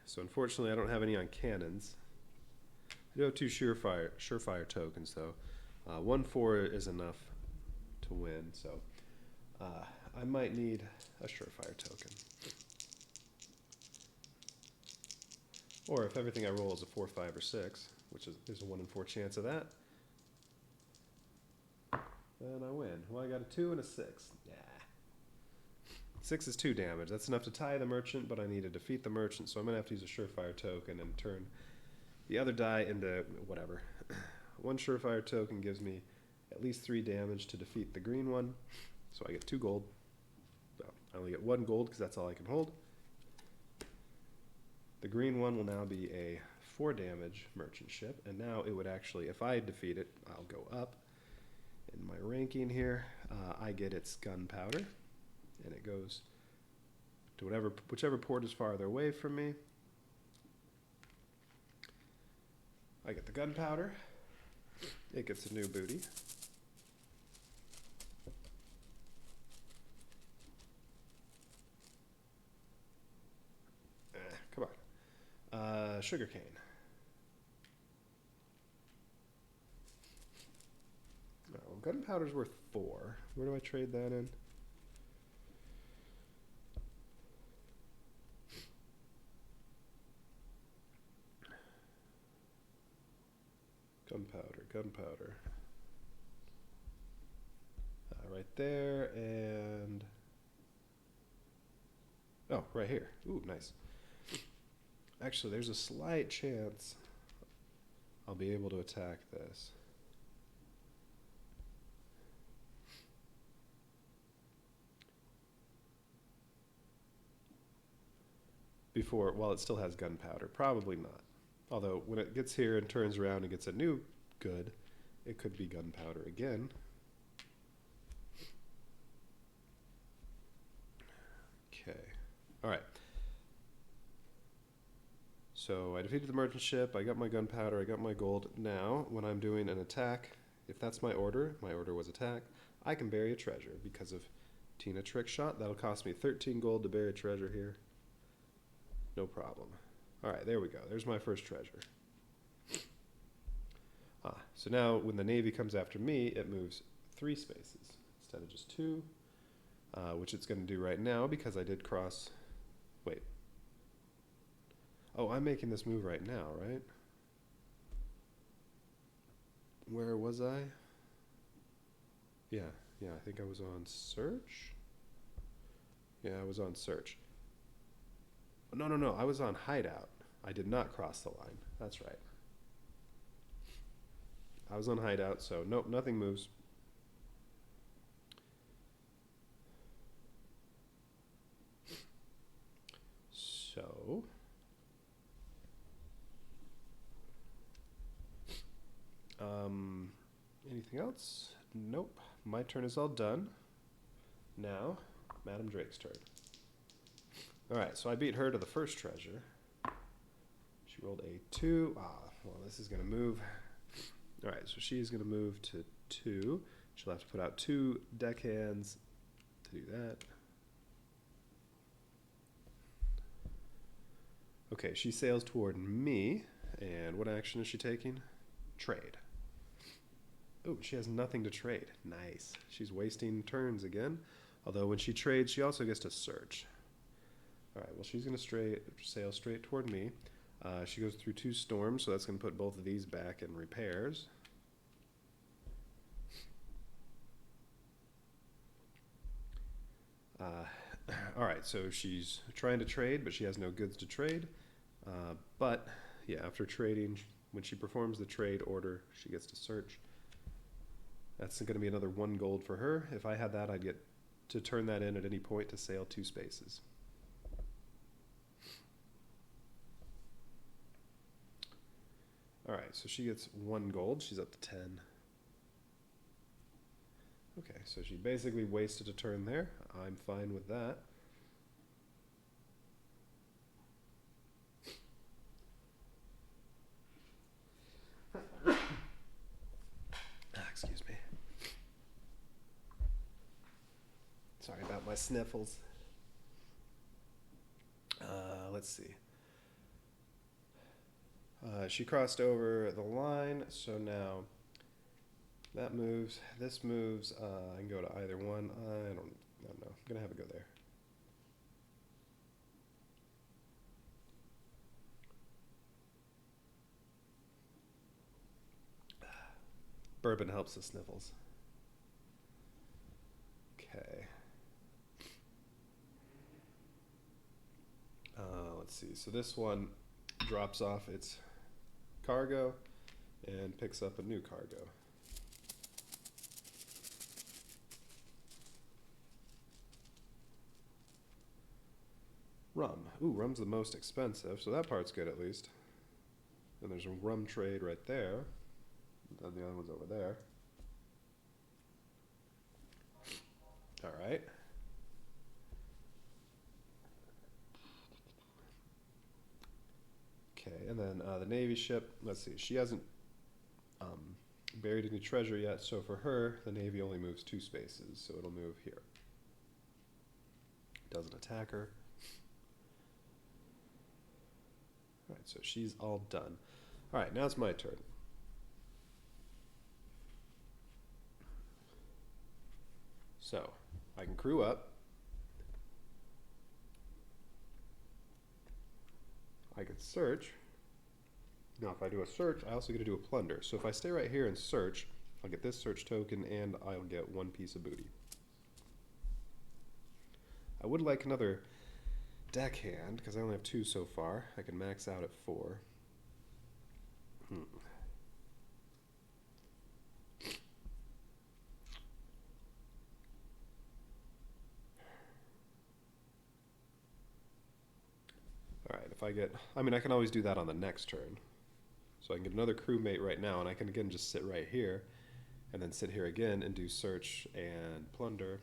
So unfortunately, I don't have any on cannons. I do have 2 surefire tokens, though. 1-4 is enough to win, so I might need a surefire token. Or if everything I roll is a 4, 5, or 6, which is there's a 1 in 4 chance of that, then I win. Well, I got a 2 and a 6. Yeah. 6 is 2 damage. That's enough to tie the merchant, but I need to defeat the merchant, so I'm going to have to use a surefire token and turn the other die into whatever. 1 surefire token gives me at least 3 damage to defeat the green one, so I get 2 gold. So I only get 1 gold because that's all I can hold. The green one will now be a 4 damage merchant ship, and now it would actually, if I defeat it, I'll go up in my ranking here. I get its gunpowder, and it goes to whichever port is farther away from me. I get the gunpowder. It gets a new booty. Come on. Sugarcane. Oh, gunpowder's worth 4. Where do I trade that in? Gunpowder. Right there, and... oh, right here. Ooh, nice. Actually, there's a slight chance I'll be able to attack this. While it still has gunpowder. Probably not. Although, when it gets here and turns around and gets a new good, it could be gunpowder again. Okay. Alright. So I defeated the merchant ship, I got my gunpowder, I got my gold. Now, when I'm doing an attack, if that's my order was attack, I can bury a treasure because of Tina Trick Shot. That'll cost me 13 gold to bury a treasure here. No problem. Alright, there we go. There's my first treasure. So now when the Navy comes after me, it moves 3 spaces instead of just 2, which it's going to do right now because I did cross... wait. Oh, I'm making this move right now, right? Where was I? Yeah, I think I was on search. Yeah, I was on search. No, I was on hideout. I did not cross the line. That's right. I was on hideout, so nope, nothing moves. So... anything else? Nope. My turn is all done. Now, Madam Drake's turn. Alright, so I beat her to the first treasure. She rolled a 2. Well, this is going to move. Alright, so she's going to move to 2. She'll have to put out 2 deckhands to do that. Okay, she sails toward me. And what action is she taking? Trade. Oh, she has nothing to trade. Nice. She's wasting turns again. Although when she trades, she also gets to search. Alright, well, she's going to sail straight toward me. She goes through 2 storms, so that's going to put both of these back in repairs. Alright, so she's trying to trade, but she has no goods to trade. But, yeah, after trading, when she performs the trade order, she gets to search. That's going to be another 1 gold for her. If I had that, I'd get to turn that in at any point to sail 2 spaces. Alright, so she gets 1 gold. She's up to 10. Okay, so she basically wasted a turn there. I'm fine with that. Excuse me. Sorry about my sniffles. Let's see. She crossed over the line, so now that moves. This moves. I can go to either one. I don't know. I'm gonna have it go there. Bourbon helps the sniffles. Okay. Let's see. So this one drops off its cargo and picks up a new cargo. Rum. Ooh, rum's the most expensive, so that part's good at least. And there's a rum trade right there. And the other one's over there. Alright. Okay, and then the Navy ship, let's see, she hasn't buried any treasure yet, so for her, the Navy only moves 2 spaces, so it'll move here. Doesn't attack her. Alright, so she's all done. Alright, now it's my turn. So, I can crew up. I can search. Now, if I do a search, I also get to do a plunder. So if I stay right here and search, I'll get this search token and I'll get 1 piece of booty. I would like another deckhand, because I only have 2 so far. I can max out at 4. Alright, if I get... I mean, I can always do that on the next turn. So I can get another crewmate right now, and I can again just sit right here, and then sit here again and do search and plunder.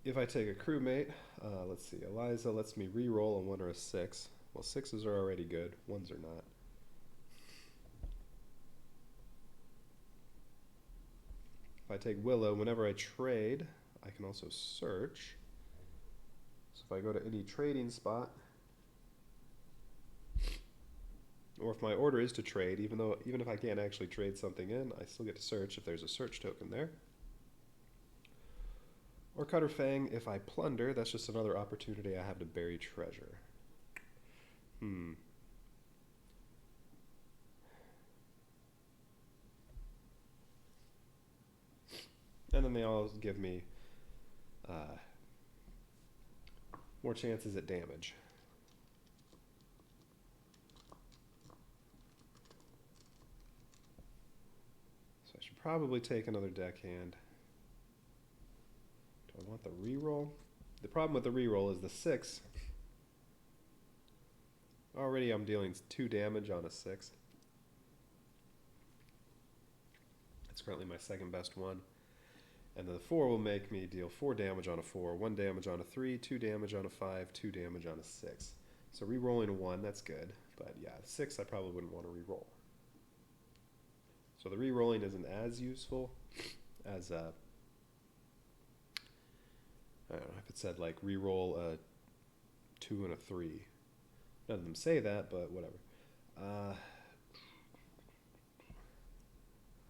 If I take a crewmate, let's see, Eliza lets me re-roll a 1 or a 6. Well, 6s are already good, 1s are not. If I take Willow, whenever I trade, I can also search. So if I go to any trading spot, or if my order is to trade, even if I can't actually trade something in, I still get to search if there's a search token there. Or Cutter Fang, if I plunder, that's just another opportunity I have to bury treasure. And then they all give me more chances at damage. So I should probably take another deckhand. Do I want the reroll? The problem with the reroll is the 6. Already I'm dealing 2 damage on a 6. That's currently my second best one. And the 4 will make me deal 4 damage on a 4, 1 damage on a 3, 2 damage on a 5, 2 damage on a 6. So re-rolling a 1, that's good. But yeah, 6 I probably wouldn't want to re-roll. So the re-rolling isn't as useful as, I don't know, if it said like re-roll a 2 and a 3. None of them say that, but whatever.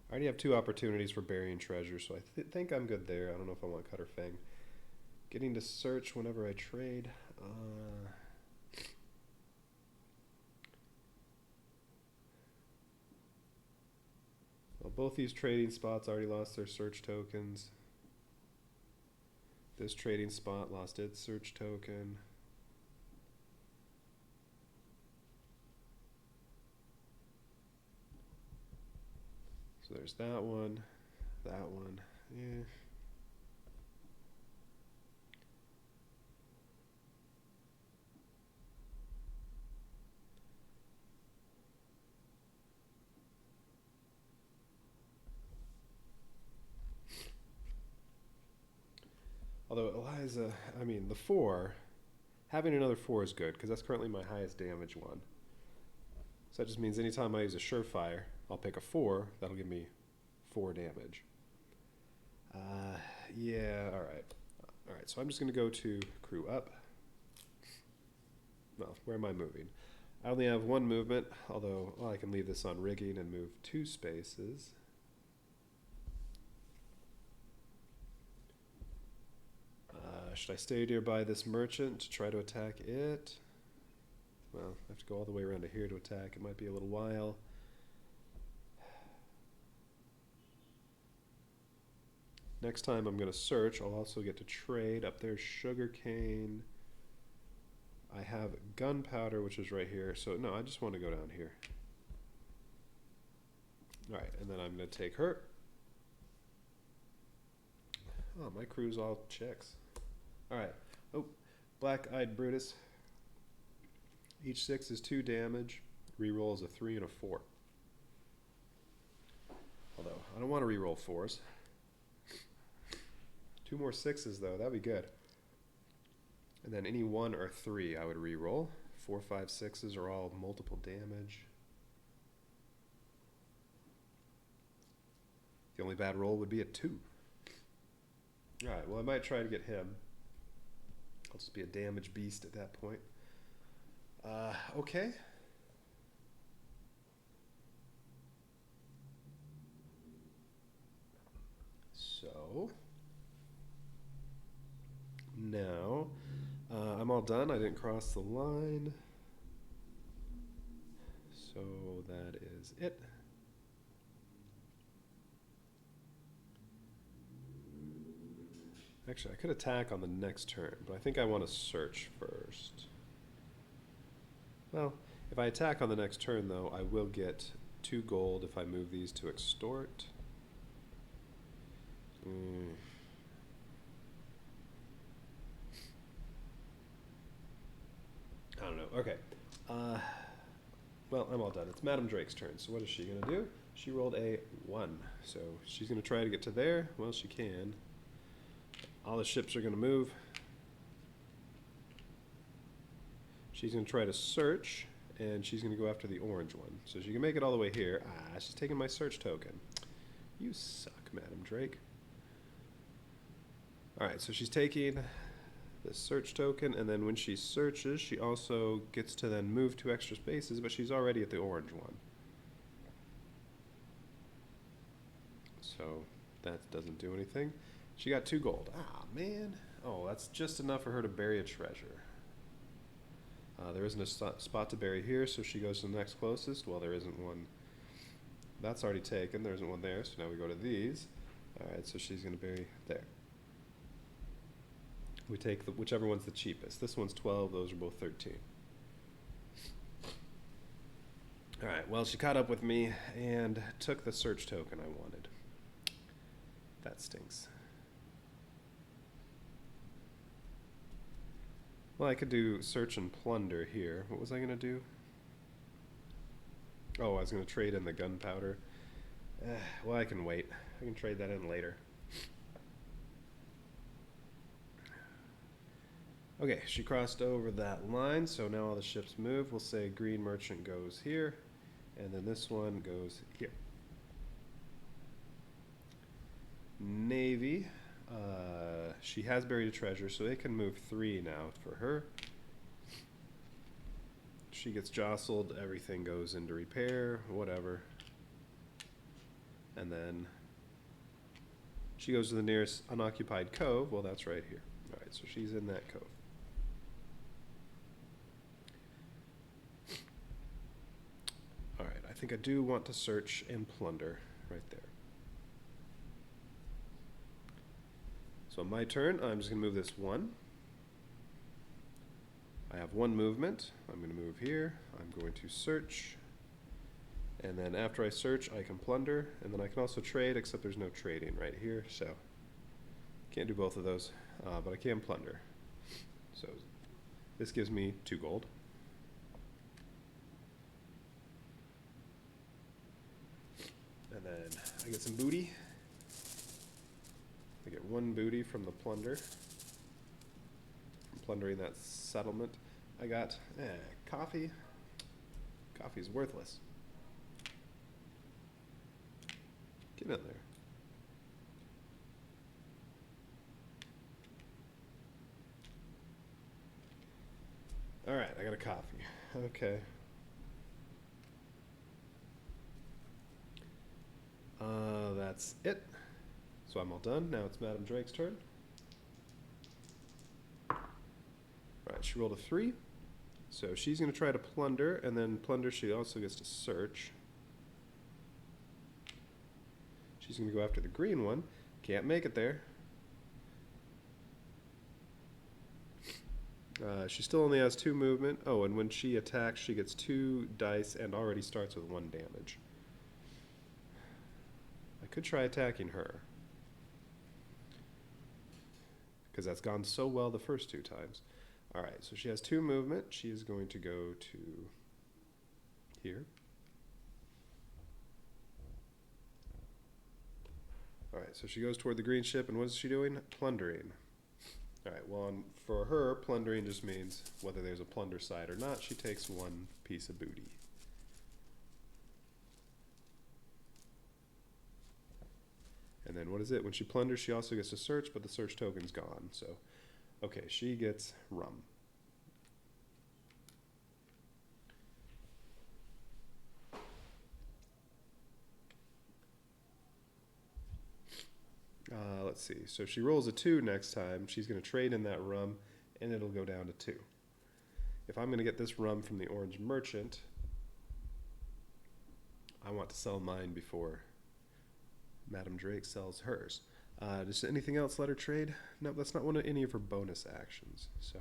I already have 2 opportunities for burying treasure, so I think I'm good there. I don't know if I want Cutter Fang. Getting to search whenever I trade. Well, both these trading spots already lost their search tokens. This trading spot lost its search token. So there's that one, yeah. Although Eliza, I mean, the 4, having another 4 is good, because that's currently my highest damage one. So that just means anytime I use a surefire, I'll pick a 4, that'll give me 4 damage. Yeah, alright. Alright, so I'm just going to go to crew up. Well, where am I moving? I only have 1 movement, although well, I can leave this on rigging and move 2 spaces. Should I stay nearby this merchant to try to attack it? Well, I have to go all the way around to here to attack. It might be a little while. Next time I'm going to search. I'll also get to trade. Up there's sugarcane. I have gunpowder, which is right here. So, no, I just want to go down here. Alright, and then I'm going to take her. Oh, my crew's all chicks. Alright. Oh, Black-Eyed Brutus. Each 6 is 2 damage. Reroll is a 3 and a 4. Although, I don't want to reroll 4s. 2 more 6s, though. That'd be good. And then any 1 or 3 I would reroll. 4, 5, 6s are all multiple damage. The only bad roll would be a 2. Alright, well I might try to get him. I'll just be a damage beast at that point. Okay. So, now, I'm all done. I didn't cross the line. So that is it. Actually, I could attack on the next turn, but I think I want to search first. Well, if I attack on the next turn, though, I will get 2 gold if I move these to extort. I don't know. Okay. Well, I'm all done. It's Madame Drake's turn. So what is she going to do? She rolled a 1. So she's going to try to get to there. Well, she can. All the ships are going to move. She's going to try to search, and she's going to go after the orange one. So she can make it all the way here. Ah, she's taking my search token. You suck, Madame Drake. Alright, so she's taking the search token, and then when she searches, she also gets to then move 2 extra spaces, but she's already at the orange one. So that doesn't do anything. She got 2 gold. Ah, man. Oh, that's just enough for her to bury a treasure. There isn't a spot to bury here, so she goes to the next closest. Well, there isn't one. That's already taken. There isn't one there, so now we go to these. Alright, so she's going to bury there. We take whichever one's the cheapest. This one's 12. Those are both 13. Alright, well, she caught up with me and took the search token I wanted. That stinks. Well, I could do search and plunder here. What was I going to do? Oh, I was going to trade in the gunpowder. Well, I can wait. I can trade that in later. Okay, she crossed over that line, so now all the ships move. We'll say green merchant goes here, and then this one goes here. Navy. She has buried a treasure, so they can move 3 now for her. She gets jostled, everything goes into repair, whatever. And then she goes to the nearest unoccupied cove. Well, that's right here. Alright, so she's in that cove. Alright, I think I do want to search and plunder right there. So on my turn, I'm just going to move this 1. I have 1 movement. I'm going to move here. I'm going to search. And then after I search, I can plunder. And then I can also trade, except there's no trading right here. So can't do both of those, but I can plunder. So this gives me 2 gold. And then I get some booty. I get 1 booty from the plunder. I'm plundering that settlement. I got coffee. Coffee's worthless. Get in there. Alright, I got a coffee. Okay. That's it. So I'm all done. Now it's Madame Drake's turn. Alright, she rolled a 3. So she's going to try to plunder, and then plunder she also gets to search. She's going to go after the green one. Can't make it there. She still only has 2 movement. Oh, and when she attacks, she gets 2 dice and already starts with 1 damage. Could try attacking her, because that's gone so well the first 2 times. All right, so she has 2 movement. She is going to go to here. All right, so she goes toward the green ship, and what is she doing? Plundering. All right, well, for her, plundering just means whether there's a plunder side or not, she takes 1 piece of booty. And then what is it? When she plunders, she also gets to search, but the search token's gone. So, okay, she gets rum. Let's see. So if she rolls a 2 next time, she's going to trade in that rum, and it'll go down to 2. If I'm going to get this rum from the orange merchant, I want to sell mine before Madame Drake sells hers. Does anything else let her trade? No, that's not any of her bonus actions. So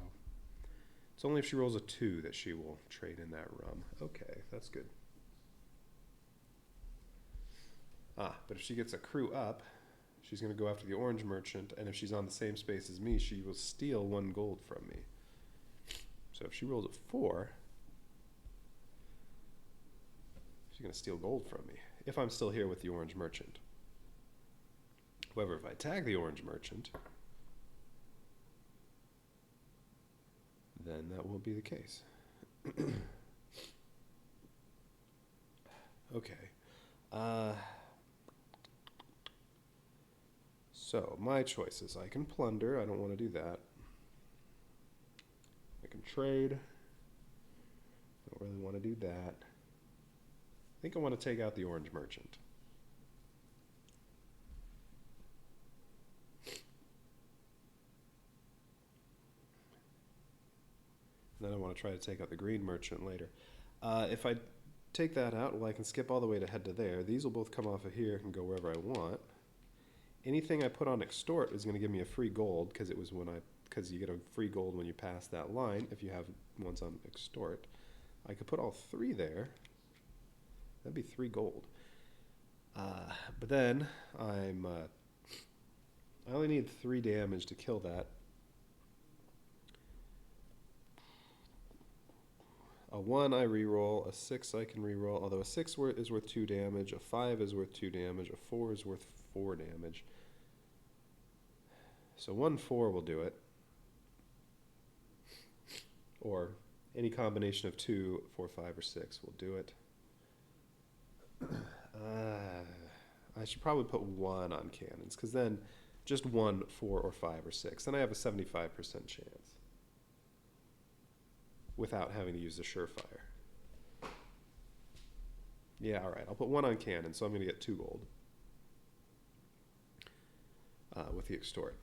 it's only if she rolls a 2 that she will trade in that rum. Okay, that's good. But if she gets a crew up, she's going to go after the orange merchant, and if she's on the same space as me, she will steal 1 gold from me. So if she rolls a 4, she's going to steal gold from me, if I'm still here with the orange merchant. However, if I tag the orange merchant, then that won't be the case. Okay. So, my choices. I can plunder. I don't want to do that. I can trade. Don't really want to do that. I think I want to take out the orange merchant. And then I want to try to take out the green merchant later. If I take that out, well, I can skip all the way to head to there. These will both come off of here and go wherever I want. Anything I put on extort is going to give me a free gold, because you get a free gold when you pass that line if you have ones on extort. I could put all 3 there. That'd be 3 gold. But then I only need 3 damage to kill that. A 1 I reroll, a 6 I can reroll, although a 6 is worth 2 damage, a 5 is worth 2 damage, a 4 is worth 4 damage. So 1/4 will do it. Or any combination of 2, 4, 5, or 6 will do it. I should probably put 1 on cannons, because then just 1, 4, or 5, or 6. Then I have a 75% chance without having to use the surefire. Yeah, all right. I'll put 1 on cannon, so I'm going to get 2 gold with the extort.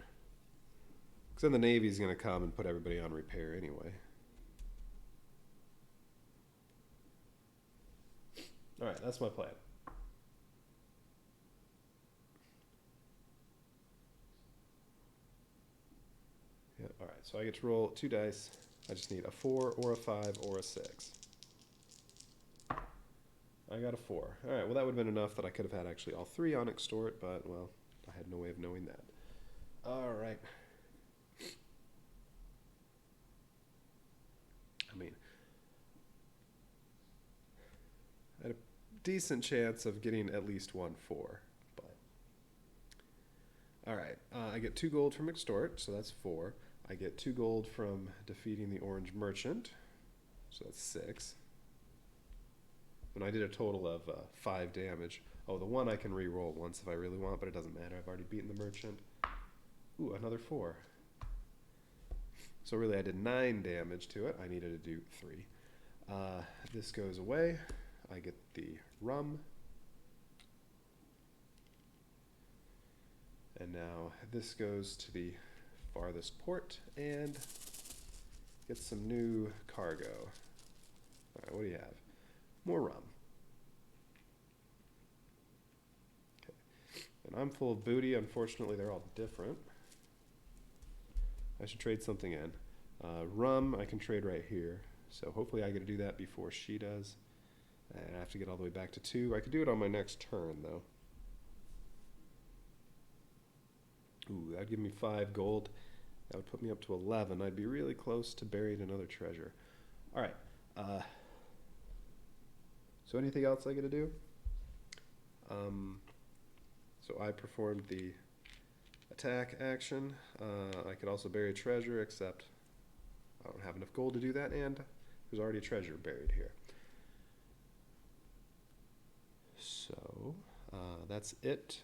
Because then the Navy's going to come and put everybody on repair anyway. All right, that's my plan. Yeah, all right, so I get to roll 2 dice. I just need a 4 or a 5 or a 6. I got a 4. All right, well, that would have been enough that I could have had actually all 3 on extort, but, well, I had no way of knowing that. All right. I mean, I had a decent chance of getting at least 1 4, but... All right, I get 2 gold from extort, so that's 4. I get 2 gold from defeating the orange merchant, so that's 6. And I did a total of 5 damage. Oh, the 1 I can re-roll once if I really want, but it doesn't matter. I've already beaten the merchant. Ooh, another 4. So really I did 9 damage to it. I needed to do 3. This goes away. I get the rum. And now this goes to the farthest port and get some new cargo. All right, what do you have? More rum. Okay. And I'm full of booty. Unfortunately, they're all different. I should trade something in. Rum, I can trade right here. So hopefully I get to do that before she does. And I have to get all the way back to 2. I could do it on my next turn, though. Ooh, that'd give me 5 gold. That would put me up to 11. I'd be really close to burying another treasure. All right. So anything else I got to do? So I performed the attack action. I could also bury a treasure, except I don't have enough gold to do that, and there's already a treasure buried here. So that's it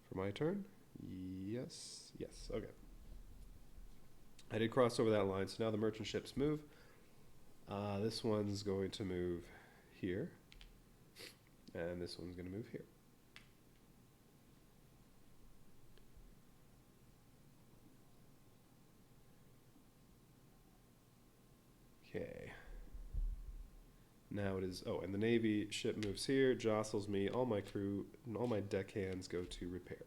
for my turn. Yes, okay. I did cross over that line, so now the merchant ships move. This one's going to move here, and this one's going to move here. Okay. Now it is, oh, and the Navy ship moves here, jostles me, all my crew, and all my deckhands go to repair.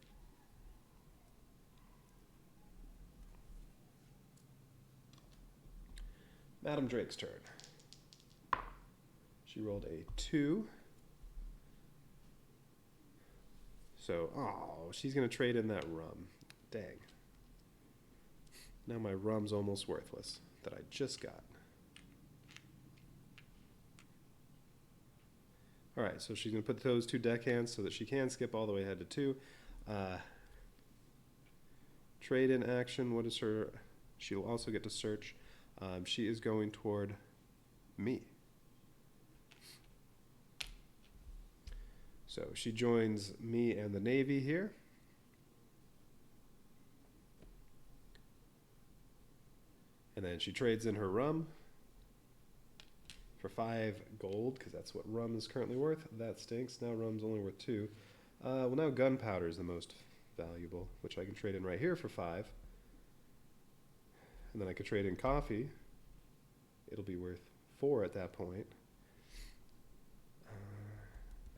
Madam Drake's turn. She rolled a 2. So, oh, she's going to trade in that rum. Dang. Now my rum's almost worthless that I just got. All right, so she's going to put those 2 deckhands so that she can skip all the way ahead to 2. Trade in action. What is her? She'll also get to search. She is going toward me. So she joins me and the Navy here. And then she trades in her rum for 5 gold, because that's what rum is currently worth. That stinks. Now rum's only worth 2. Well, now gunpowder is the most valuable, which I can trade in right here for 5. And then I could trade in coffee. It'll be worth 4 at that point.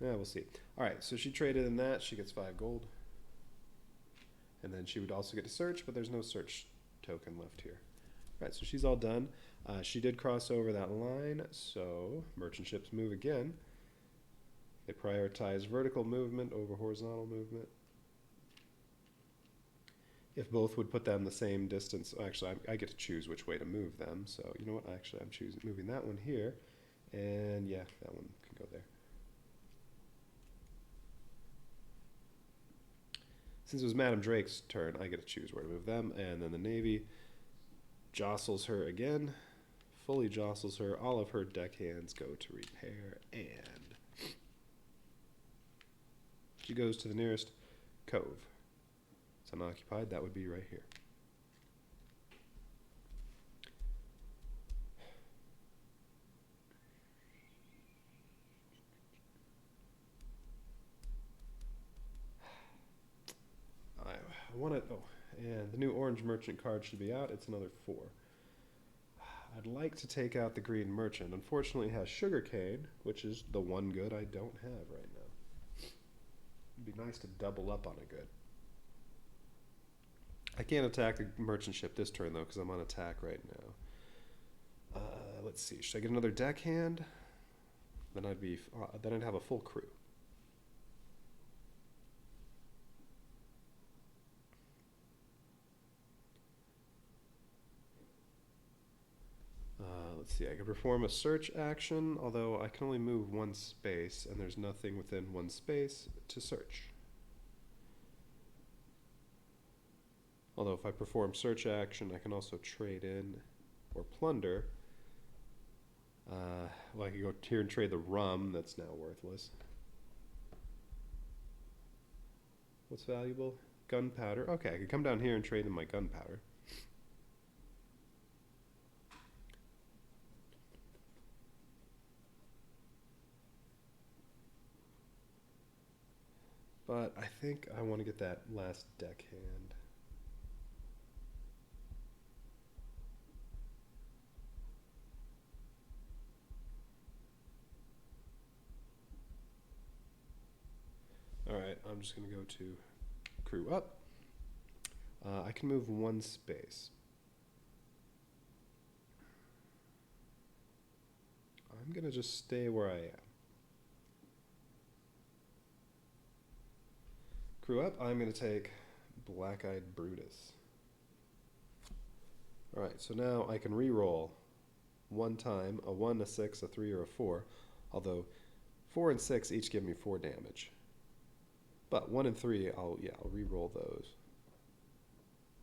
Yeah, we'll see. All right, so she traded in that. She gets 5 gold. And then she would also get to search, but there's no search token left here. All right, so she's all done. She did cross over that line, so merchant ships move again. They prioritize vertical movement over horizontal movement. If both would put them the same distance, actually, I get to choose which way to move them. So you know what? Actually, I'm moving that one here, and yeah, that one can go there. Since it was Madam Drake's turn, I get to choose where to move them, and then the Navy jostles her again, fully jostles her. All of her deckhands go to repair, and she goes to the nearest cove. It's unoccupied. That would be right here. I want it. Oh, and the new orange merchant card should be out. It's another 4. I'd like to take out the green merchant. Unfortunately, it has sugarcane, which is the one good I don't have right now. It'd be nice to double up on a good. I can't attack the merchant ship this turn, though, because I'm on attack right now. Let's see. Should I get another deckhand? Then I'd have a full crew. Let's see. I can perform a search action, although I can only move 1 space, and there's nothing within 1 space to search. Although if I perform search action, I can also trade in or plunder. Well, I could go here and trade the rum. That's now worthless. What's valuable? Gunpowder. Okay, I could come down here and trade in my gunpowder. But I think I want to get that last deckhand. All right, I'm just going to go to crew up. I can move 1 space. I'm going to just stay where I am. Crew up, I'm going to take Black-eyed Brutus. Alright, so now I can re-roll one time, a 1, a 6, a 3, or a 4, although 4 and 6 each give me 4 damage. But 1 and 3, I'll re-roll those.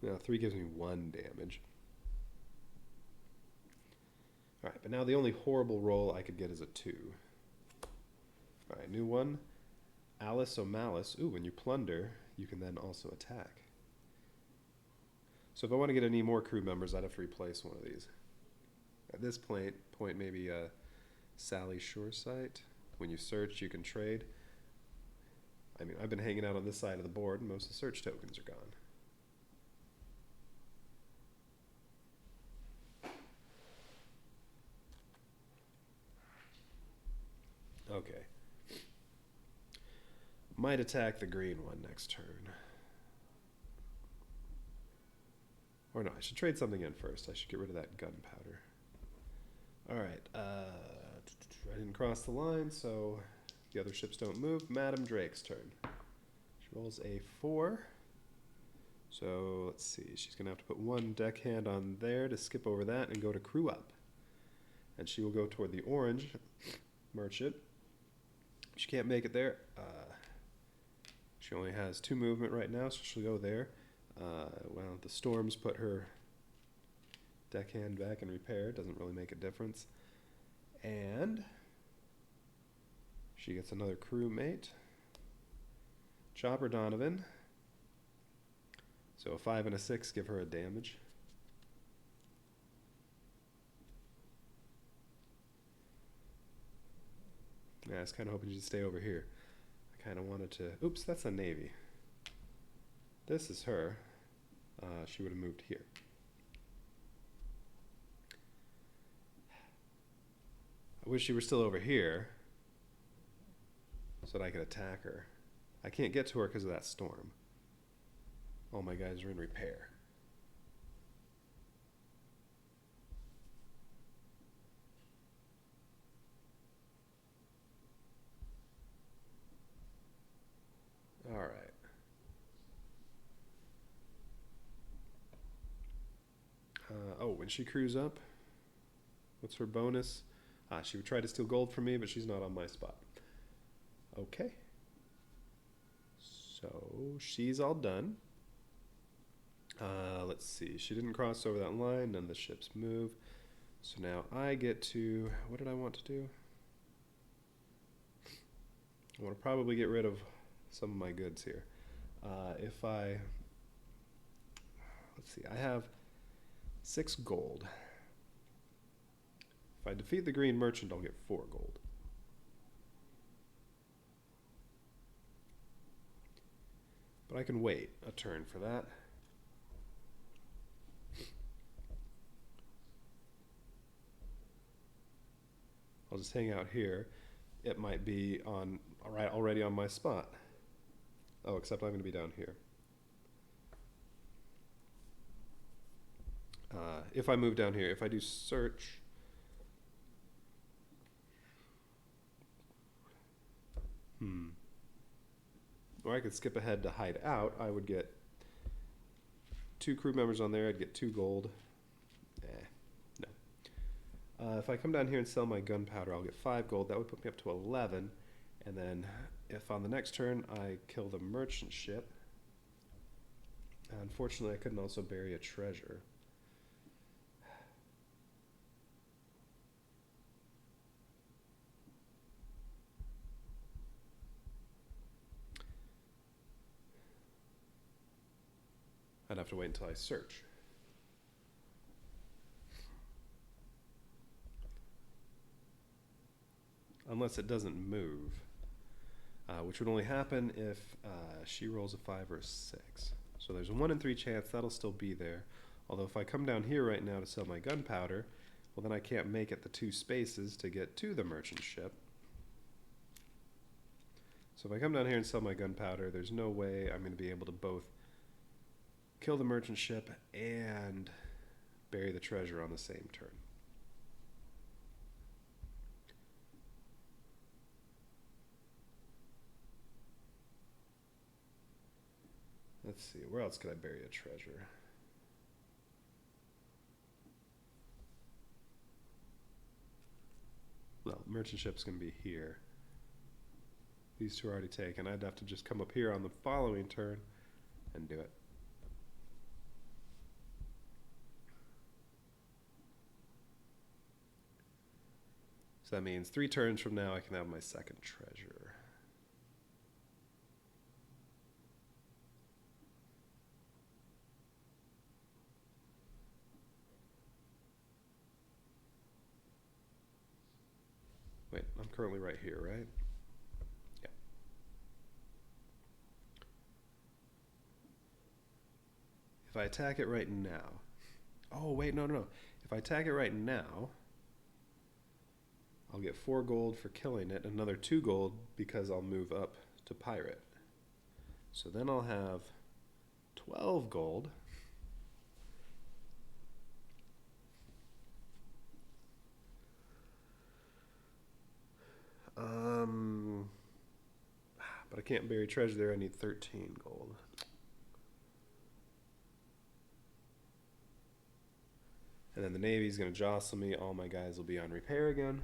Now 3 gives me 1 damage. Alright, but now the only horrible roll I could get is a 2. Alright, new one. Alice O'Malice. Ooh, when you plunder, you can then also attack. So if I want to get any more crew members, I'd have to replace one of these. At this point maybe Sally Shoresight. When you search, you can trade. I mean, I've been hanging out on this side of the board, and most of the search tokens are gone. Okay. Might attack the green one next turn. Or no, I should trade something in first. I should get rid of that gunpowder. Alright, I didn't cross the line, so the other ships don't move. Madam Drake's turn. She rolls a 4. So, let's see, she's going to have to put 1 deckhand on there to skip over that and go to crew up. And she will go toward the orange merchant. She can't make it there. She only has 2 movement right now, so she'll go there. Well, the storms put her deckhand back in repair. Doesn't really make a difference. And she gets another crewmate. Chopper Donovan. So a 5 and a 6 give her a damage. Yeah, I was kind of hoping she'd stay over here. I kind of wanted to... Oops, that's a Navy. This is her. She would have moved here. I wish she were still over here so that I could attack her. I can't get to her because of that storm. All my guys are in repair. All right. Oh, when she crews up, what's her bonus? She would try to steal gold from me, but she's not on my spot. Okay. So she's all done. Let's see. She didn't cross over that line. None of the ships move. So now I get to... What did I want to do? I want to probably get rid of some of my goods here. If I... Let's see. I have 6 gold. If I defeat the green merchant, I'll get 4 gold. But I can wait a turn for that. I'll just hang out here. It might be on already on my spot. Oh, except I'm going to be down here. If I move down here, if I do search... Or I could skip ahead to hide out. I would get 2 crew members on there. I'd get 2 gold. No. If I come down here and sell my gunpowder, I'll get 5 gold. That would put me up to 11. And then if on the next turn I kill the merchant ship, unfortunately I couldn't also bury a treasure. I'd have to wait until I search. Unless it doesn't move, which would only happen if she rolls a 5 or a 6. So there's a 1 in 3 chance that'll still be there. Although if I come down here right now to sell my gunpowder, well then I can't make it the 2 spaces to get to the merchant ship. So if I come down here and sell my gunpowder, there's no way I'm going to be able to both kill the merchant ship and bury the treasure on the same turn. Let's see, where else could I bury a treasure? Well, merchant ship's going to be here. These two are already taken. I'd have to just come up here on the following turn and do it. So that means 3 turns from now I can have my second treasure. Wait, I'm currently right here, right? Yeah. If I attack it right now... Oh, wait, no. If I attack it right now, I'll get 4 gold for killing it, another 2 gold because I'll move up to pirate. So then I'll have 12 gold. But I can't bury treasure there. I need 13 gold. And then the Navy's going to jostle me. All my guys will be on repair again.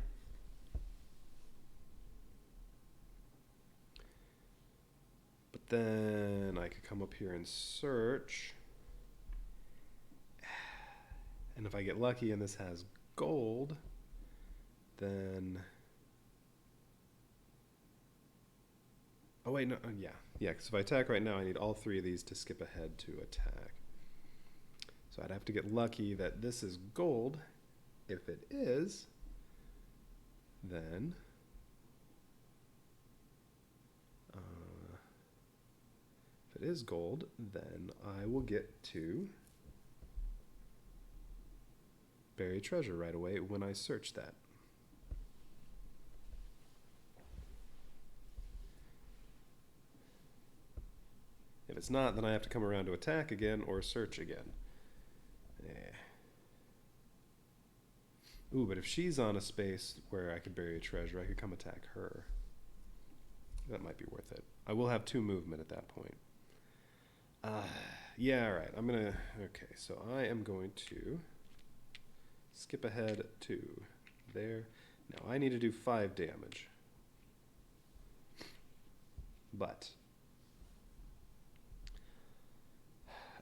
But then I could come up here and search. And if I get lucky and this has gold, then... Oh wait, no, yeah, because if I attack right now, I need all 3 of these to skip ahead to attack. So I'd have to get lucky that this is gold. If it is, then... if it is gold, then I will get to bury treasure right away when I search that. If it's not, then I have to come around to attack again or search again. Ooh, but if she's on a space where I could bury a treasure, I could come attack her. That might be worth it. I will have 2 movement at that point. Yeah, alright. Okay, so I am going to skip ahead to there. Now I need to do 5 damage. But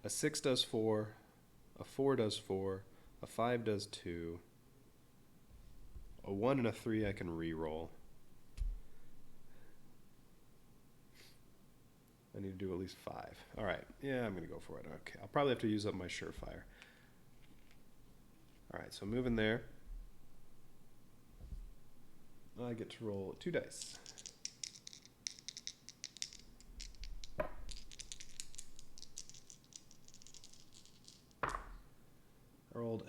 a 6 does 4, a 4 does 4, a 5 does 2, a 1 and a 3 I can re-roll. I need to do at least 5. Alright, yeah, I'm going to go for it. Okay, I'll probably have to use up my surefire. Alright, so moving there. I get to roll 2 dice. I rolled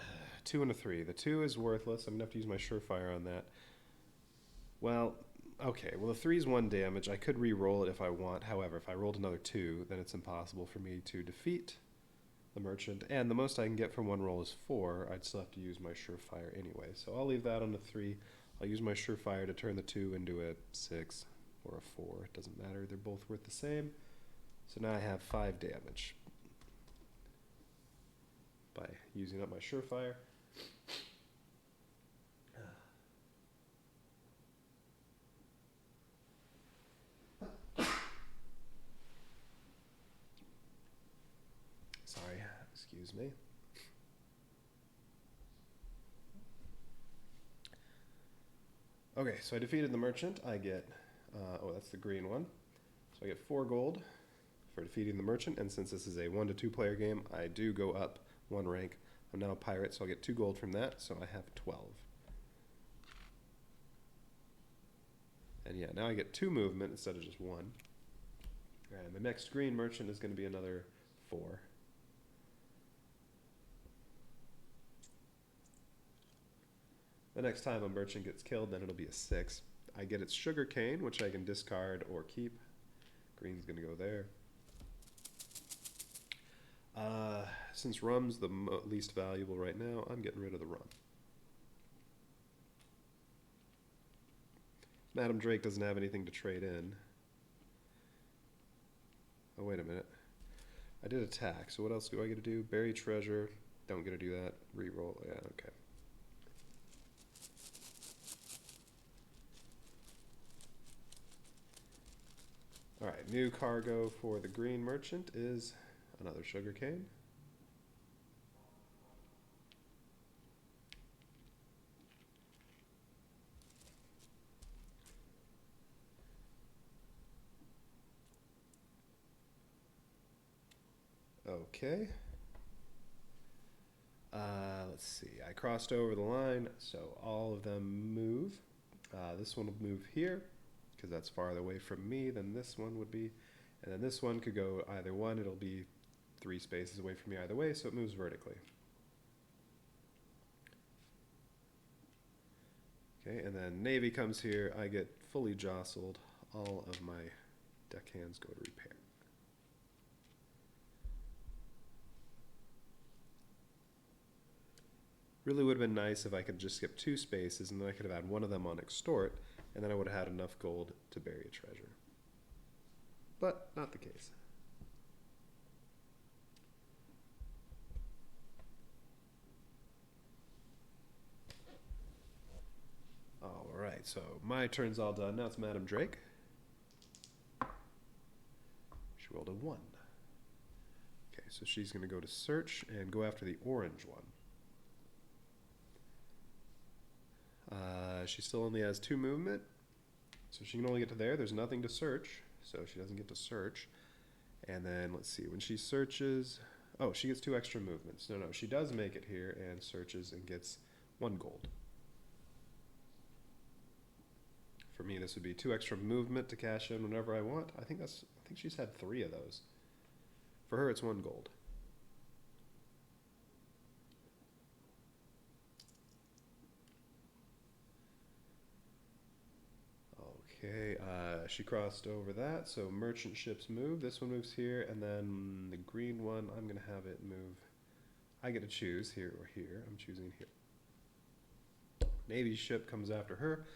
2 and a 3. The 2 is worthless. I'm going to have to use my surefire on that. Well, okay. Well, the 3 is 1 damage. I could re-roll it if I want. However, if I rolled another 2, then it's impossible for me to defeat the merchant. And the most I can get from 1 roll is 4. I'd still have to use my surefire anyway. So I'll leave that on the 3. I'll use my surefire to turn the 2 into a 6 or a 4. It doesn't matter. They're both worth the same. So now I have 5 damage by using up my surefire. Sorry, excuse me. Okay, so I defeated the merchant. I get, oh, that's the green one. So I get 4 gold for defeating the merchant, and since this is a 1 to 2 player game, I do go up 1 rank. I'm now a pirate, so I'll get 2 gold from that, so I have 12. And yeah, now I get 2 movement instead of just 1. And the next green merchant is going to be another 4. The next time a merchant gets killed, then it'll be a 6. I get its sugar cane, which I can discard or keep. Green's going to go there. Since rum's the least valuable right now, I'm getting rid of the rum. Madam Drake doesn't have anything to trade in. Oh, wait a minute. I did attack, so what else do I get to do? Bury treasure. Don't get to do that. Reroll. Yeah, okay. Alright, new cargo for the green merchant is another sugarcane. Okay. Let's see. I crossed over the line, so all of them move. This one will move here, because that's farther away from me than this one would be. And then this one could go either one. It'll be 3 spaces away from me either way, so it moves vertically. Okay, and then navy comes here. I get fully jostled. All of my deckhands go to repair. Really would have been nice if I could just skip 2 spaces and then I could have had one of them on extort, and then I would have had enough gold to bury a treasure. But not the case. Alright, so my turn's all done. Now it's Madam Drake. She rolled a 1. Okay, so she's going to go to search and go after the orange one. She still only has 2 movement, so she can only get to there. There's nothing to search, so she doesn't get to search. And then, let's see, when she searches... Oh, she gets 2 extra movements. No, she does make it here and searches and gets 1 gold. For me, this would be 2 extra movement to cash in whenever I want. I think she's had 3 of those. For her, it's 1 gold. Okay, she crossed over that, so merchant ships move. This one moves here, and then the green one, I'm going to have it move. I get to choose here or here. I'm choosing here. Navy ship comes after her.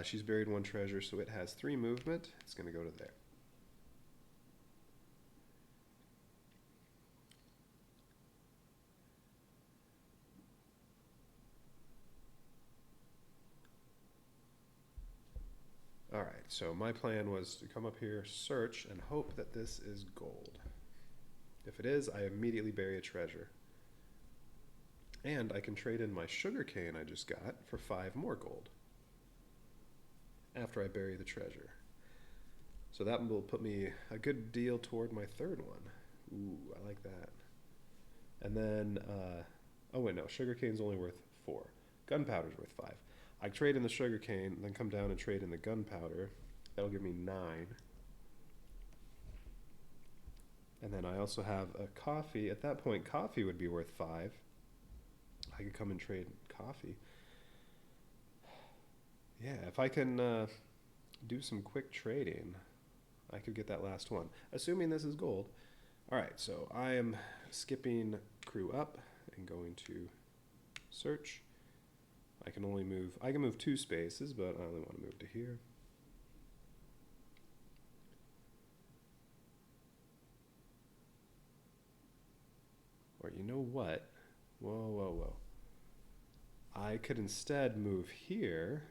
She's buried 1 treasure, so it has 3 movement. It's going to go to there. Alright, so my plan was to come up here, search, and hope that this is gold. If it is, I immediately bury a treasure. And I can trade in my sugarcane I just got for 5 more gold after I bury the treasure. So that will put me a good deal toward my 3rd one. Ooh, I like that. And then, oh wait, no, sugarcane's only worth 4. Gunpowder's worth 5. I trade in the sugarcane, then come down and trade in the gunpowder. That'll give me 9. And then I also have a coffee. At that point, coffee would be worth 5. I could come and trade coffee. Yeah, if I can do some quick trading, I could get that last one. Assuming this is gold. Alright, so I am skipping crew up and going to search. I can move 2 spaces, but I only want to move to here. Or you know what? Whoa. I could instead move here.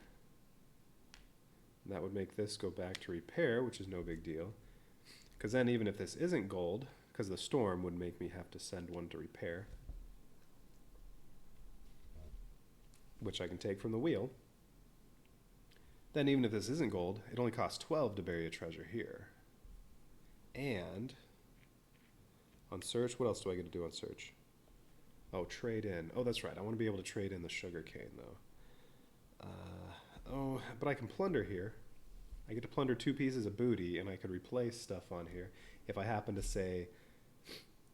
That would make this go back to repair, which is no big deal. Because then even if this isn't gold, because the storm would make me have to send 1 to repair, which I can take from the wheel. Then even if this isn't gold, it only costs 12 to bury a treasure here. And on search, what else do I get to do on search? Oh, trade in. Oh, that's right. I want to be able to trade in the sugarcane, though. Oh, but I can plunder here. I get to plunder 2 pieces of booty, and I could replace stuff on here. If I happen to, say,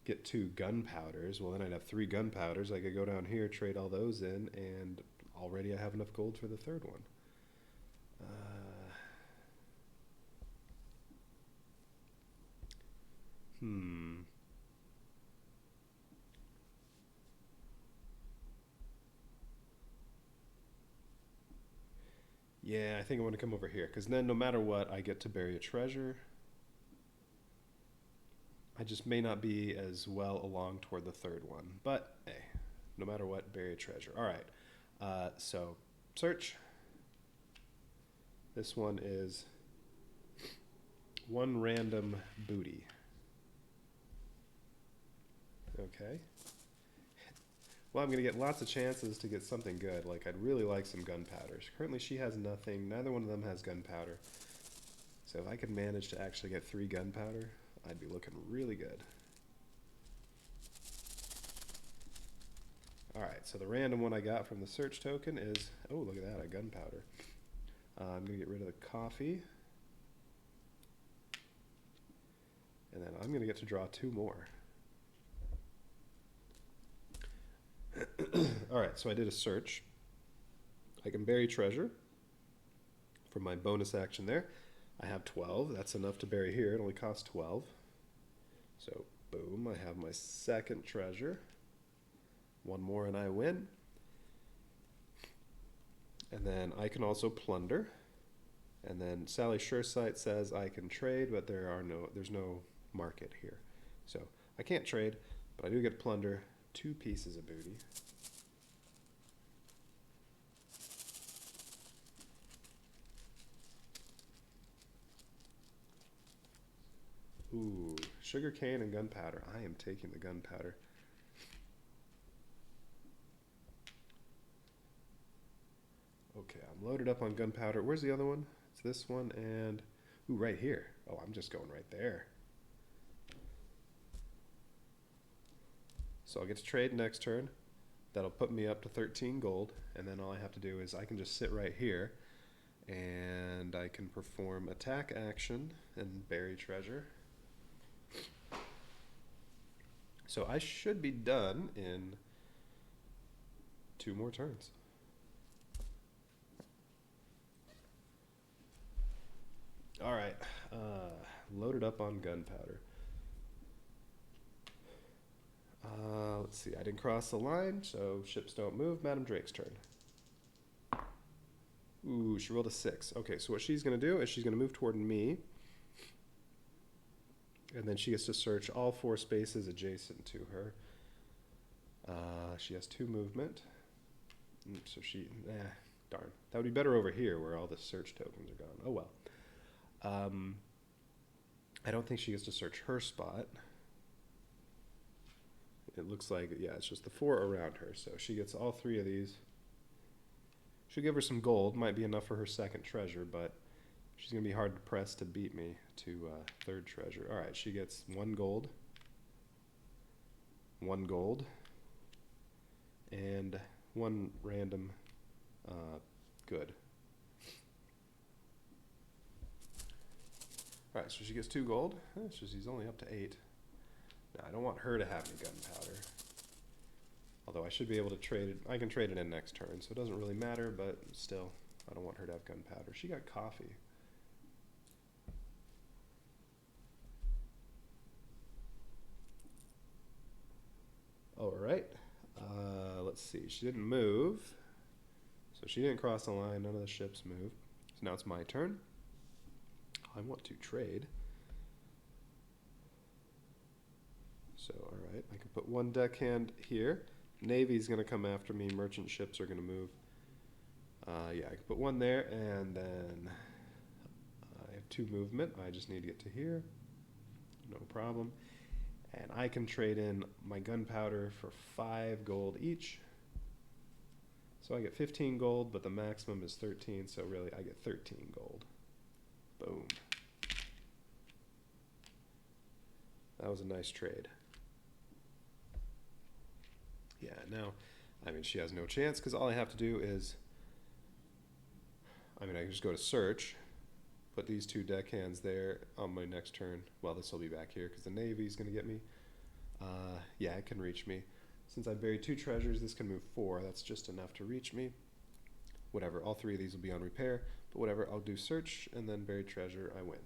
get 2 gunpowders, well, then I'd have 3 gunpowders. I could go down here, trade all those in, and already I have enough gold for the 3rd one. Yeah, I think I want to come over here, because then no matter what, I get to bury a treasure. I just may not be as well along toward the third one. But hey, no matter what, bury a treasure. All right. So search. This one is one random booty. Okay. Well, I'm going to get lots of chances to get something good. Like, I'd really like some gunpowder. Currently, she has nothing. Neither one of them has gunpowder. So if I could manage to actually get 3 gunpowder, I'd be looking really good. Alright, so the random one I got from the search token is, oh, look at that, a gunpowder. I'm going to get rid of the coffee. And then I'm going to get to draw 2 more. Alright, so I did a search. I can bury treasure for my bonus action there. I have 12. That's enough to bury here. It only costs 12. So, boom, I have my second treasure. 1 more and I win. And then I can also plunder. And then Sally Suresight says I can trade, but there's no market here. So I can't trade, but I do get plunder 2 pieces of booty. Ooh, sugar cane and gunpowder. I am taking the gunpowder. Okay, I'm loaded up on gunpowder. Where's the other one? It's this one and... Ooh, right here. Oh, I'm just going right there. So I'll get to trade next turn. That'll put me up to 13 gold. And then all I have to do is I can just sit right here. And I can perform attack action and bury treasure. So I should be done in 2 more turns. All right, loaded up on gunpowder. Let's see, I didn't cross the line, so ships don't move. Madam Drake's turn. Ooh, she rolled a 6. Okay, so what she's going to do is she's going to move toward me. And then she gets to search all 4 spaces adjacent to her. She has 2 movement. So she, darn. That would be better over here where all the search tokens are gone. Oh well. I don't think she gets to search her spot. It looks like, yeah, it's just the 4 around her. So she gets all 3 of these. Should give her some gold. Might be enough for her second treasure, but she's going to be hard pressed to beat me to 3rd treasure. All right, she gets 1 gold, 1 gold, and 1 random good. All right, so she gets 2 gold. So she's only up to 8. Now, I don't want her to have any gunpowder. Although I should be able to trade it. I can trade it in next turn, so it doesn't really matter, but still, I don't want her to have gunpowder. She got coffee. All right. Let's see. She didn't move. So she didn't cross the line. None of the ships moved. So now it's my turn. I want to trade. So, all right. I can put 1 deckhand here. Navy's going to come after me. Merchant ships are going to move. Yeah, I can put 1 there, and then I have 2 movement. I just need to get to here. No problem. And I can trade in my gunpowder for 5 gold each. So I get 15 gold, but the maximum is 13, so really I get 13 gold. Boom. That was a nice trade. Yeah, now, I mean, she has no chance because all I have to do is, I mean, I can just go to search, put these 2 deckhands there on my next turn. Well, this will be back here because the Navy's going to get me. Yeah, it can reach me. Since I buried 2 treasures, this can move 4. That's just enough to reach me. Whatever, all 3 of these will be on repair, but whatever, I'll do search and then buried treasure, I win.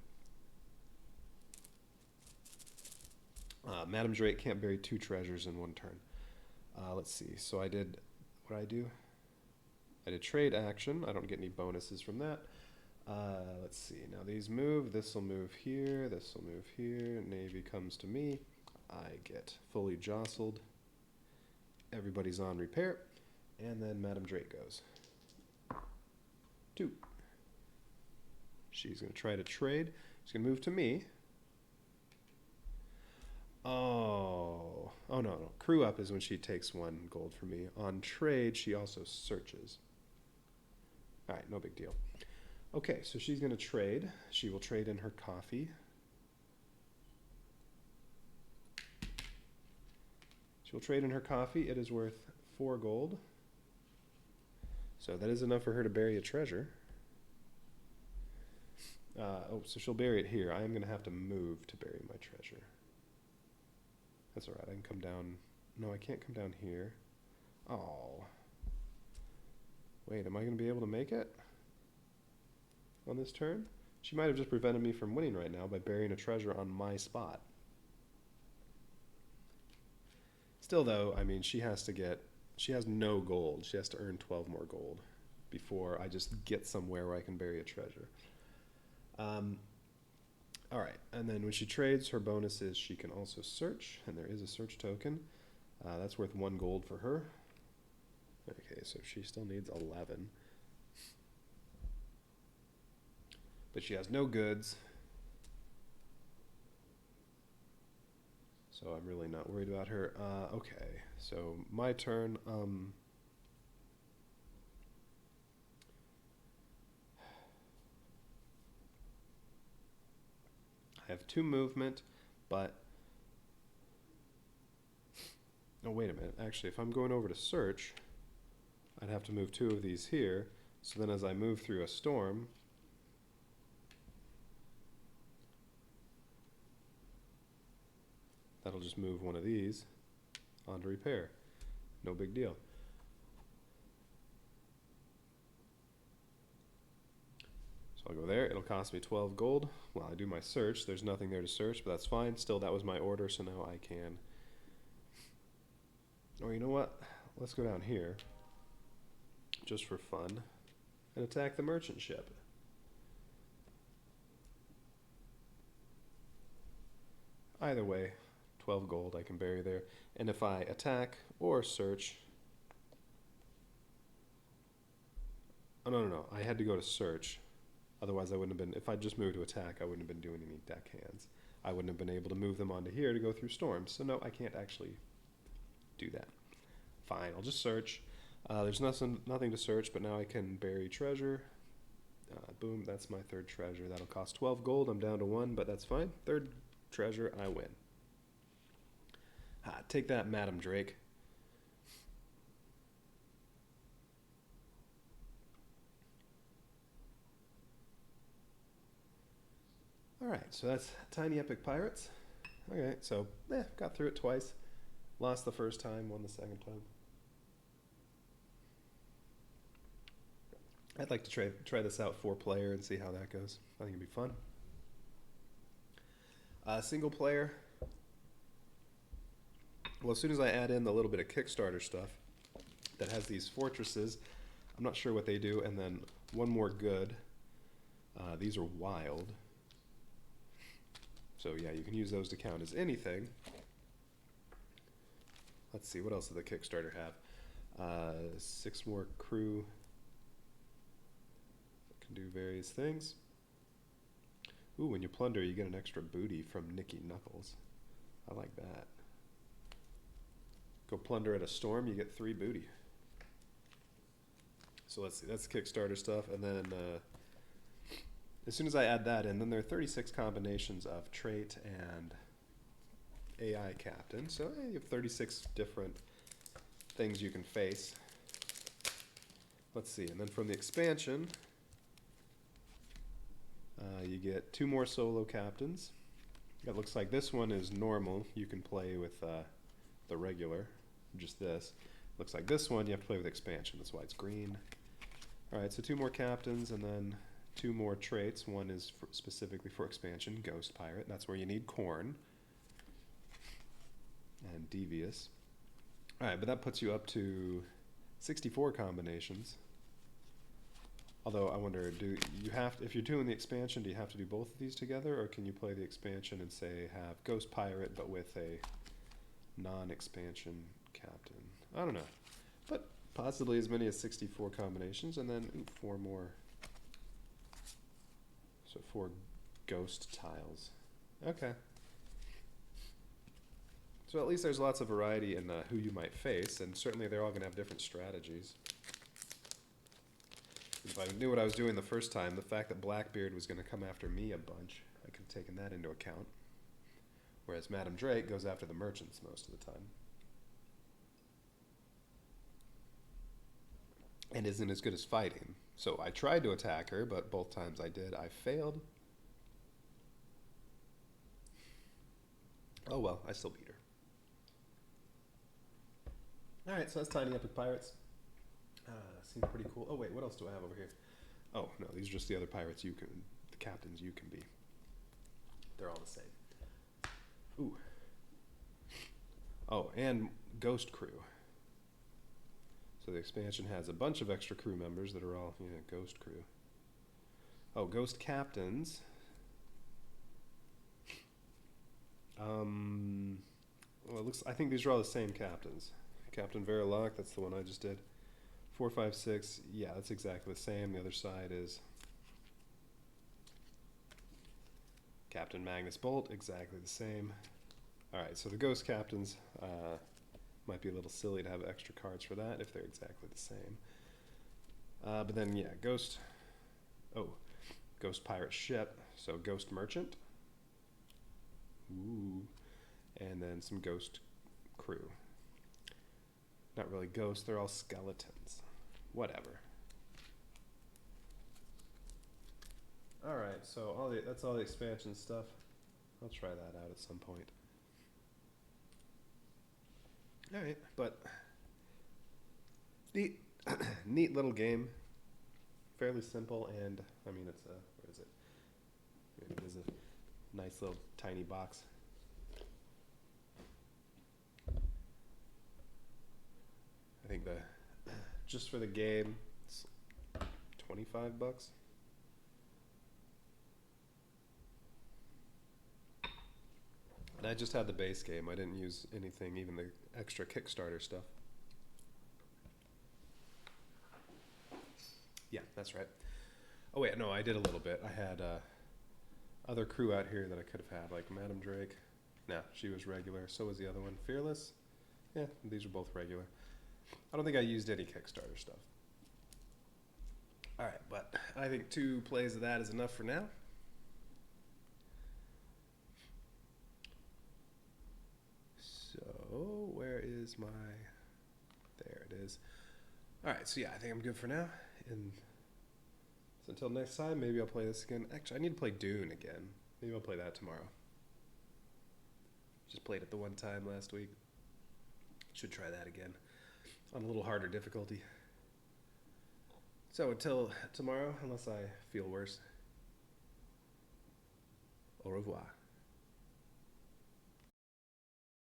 Madam Drake can't bury 2 treasures in 1 turn. Let's see, so I did, what did I do? I did trade action. I don't get any bonuses from that. Let's see. Now these move. This will move here. This will move here. Navy comes to me. I get fully jostled. Everybody's on repair. And then Madame Drake goes. 2. She's going to try to trade. She's going to move to me. Oh. Oh, no. Crew up is when she takes 1 gold from me. On trade, she also searches. All right, no big deal. Okay, so she's going to trade. She will trade in her coffee. She will trade in her coffee. It is worth 4 gold. So that is enough for her to bury a treasure. So she'll bury it here. I am going to have to move to bury my treasure. That's all right. I can come down. No, I can't come down here. Oh. Wait, am I going to be able to make it on this turn? She might have just prevented me from winning right now by burying a treasure on my spot. Still, though, I mean, she has no gold. She has to earn 12 more gold before I just get somewhere where I can bury a treasure. All right, and then when she trades, her bonus is she can also search, and there is a search token. That's worth 1 gold for her. Okay, so she still needs 11. But she has no goods. So I'm really not worried about her. Okay, so my turn. I have 2 movement, but... Oh, wait a minute. Actually, if I'm going over to search, I'd have to move 2 of these here. So then as I move through a storm... That'll just move 1 of these onto repair. No big deal. So I'll go there. It'll cost me 12 gold. Well, I do my search. There's nothing there to search, but that's fine. Still, that was my order, so now I can... Or you know what? Let's go down here, just for fun, and attack the merchant ship. Either way, 12 gold I can bury there. And if I attack or search... Oh, no. I had to go to search. Otherwise, I wouldn't have been... If I just moved to attack, I wouldn't have been doing any deck hands. I wouldn't have been able to move them onto here to go through storms. So no, I can't actually do that. Fine, I'll just search. There's nothing to search, but now I can bury treasure. Boom, that's my 3rd treasure. That'll cost 12 gold. I'm down to 1, but that's fine. 3rd treasure, I win. Take that, Madame Drake. Alright, so that's Tiny Epic Pirates. Okay, so, got through it twice. Lost the first time, won the second time. I'd like to try this out 4-player and see how that goes. I think it'd be fun. Single player. Well, as soon as I add in the little bit of Kickstarter stuff that has these fortresses, I'm not sure what they do, and then 1 more good. These are wild. So yeah, you can use those to count as anything. Let's see, what else does the Kickstarter have? 6 more crew. Can do various things. Ooh, when you plunder, you get an extra booty from Nicky Knuckles. I like that. Go plunder at a storm, you get 3 booty. So let's see, that's Kickstarter stuff. And then as soon as I add that in, then there are 36 combinations of trait and AI captain. So you have 36 different things you can face. Let's see, and then from the expansion, you get 2 more solo captains. It looks like this one is normal. You can play with the regular, just this. Looks like this one you have to play with expansion. That's why it's green. All right, so 2 more captains and then 2 more traits. One is specifically for expansion, Ghost Pirate. That's where you need corn. And Devious. All right, but that puts you up to 64 combinations. Although I wonder, do you have to, if you're doing the expansion, do you have to do both of these together, or can you play the expansion and say have Ghost Pirate but with a non-expansion captain? I don't know, but possibly as many as 64 combinations, and then 4 more. So 4 ghost tiles. Okay. So at least there's lots of variety in who you might face, and certainly they're all going to have different strategies. If I knew what I was doing the first time, the fact that Blackbeard was going to come after me a bunch, I could have taken that into account. Whereas Madame Drake goes after the merchants most of the time. And isn't as good as fighting. So I tried to attack her, but both times I did, I failed. Oh well, I still beat her. Alright, so that's Tiny Epic Pirates. Seems pretty cool. Oh wait, what else do I have over here? Oh no, these are just the other pirates the captains you can be. They're all the same. Ooh. Oh, and Ghost Crew. So the expansion has a bunch of extra crew members that are all, Ghost Crew. Oh, Ghost Captains. Well, I think these are all the same captains. Captain Verilok, that's the one I just did. 4, 5, 6, yeah, that's exactly the same. The other side is Captain Magnus Bolt, exactly the same. Alright, so the Ghost Captains might be a little silly to have extra cards for that if they're exactly the same. But then, yeah, Ghost Pirate Ship, so Ghost Merchant. Ooh. And then some Ghost Crew. Not really ghosts, they're all skeletons. Whatever. Alright, so that's all the expansion stuff. I'll try that out at some point. Alright, but neat little game. Fairly simple, and I mean it's what is it? It is a nice little tiny box. I think just for the game, it's $25. And I just had the base game. I didn't use anything, even the extra Kickstarter stuff. Yeah, that's right. Oh wait, no, I did a little bit. I had other crew out here that I could have had, like Madame Drake. No, she was regular. So was the other one. Fearless? Yeah, these are both regular. I don't think I used any Kickstarter stuff. Alright, but I think 2 plays of that is enough for now. So, where is my... There it is. Alright, so yeah, I think I'm good for now. And so until next time, maybe I'll play this again. Actually, I need to play Dune again. Maybe I'll play that tomorrow. Just played it the one time last week. Should try that again. On a little harder difficulty. So until tomorrow, unless I feel worse, au revoir.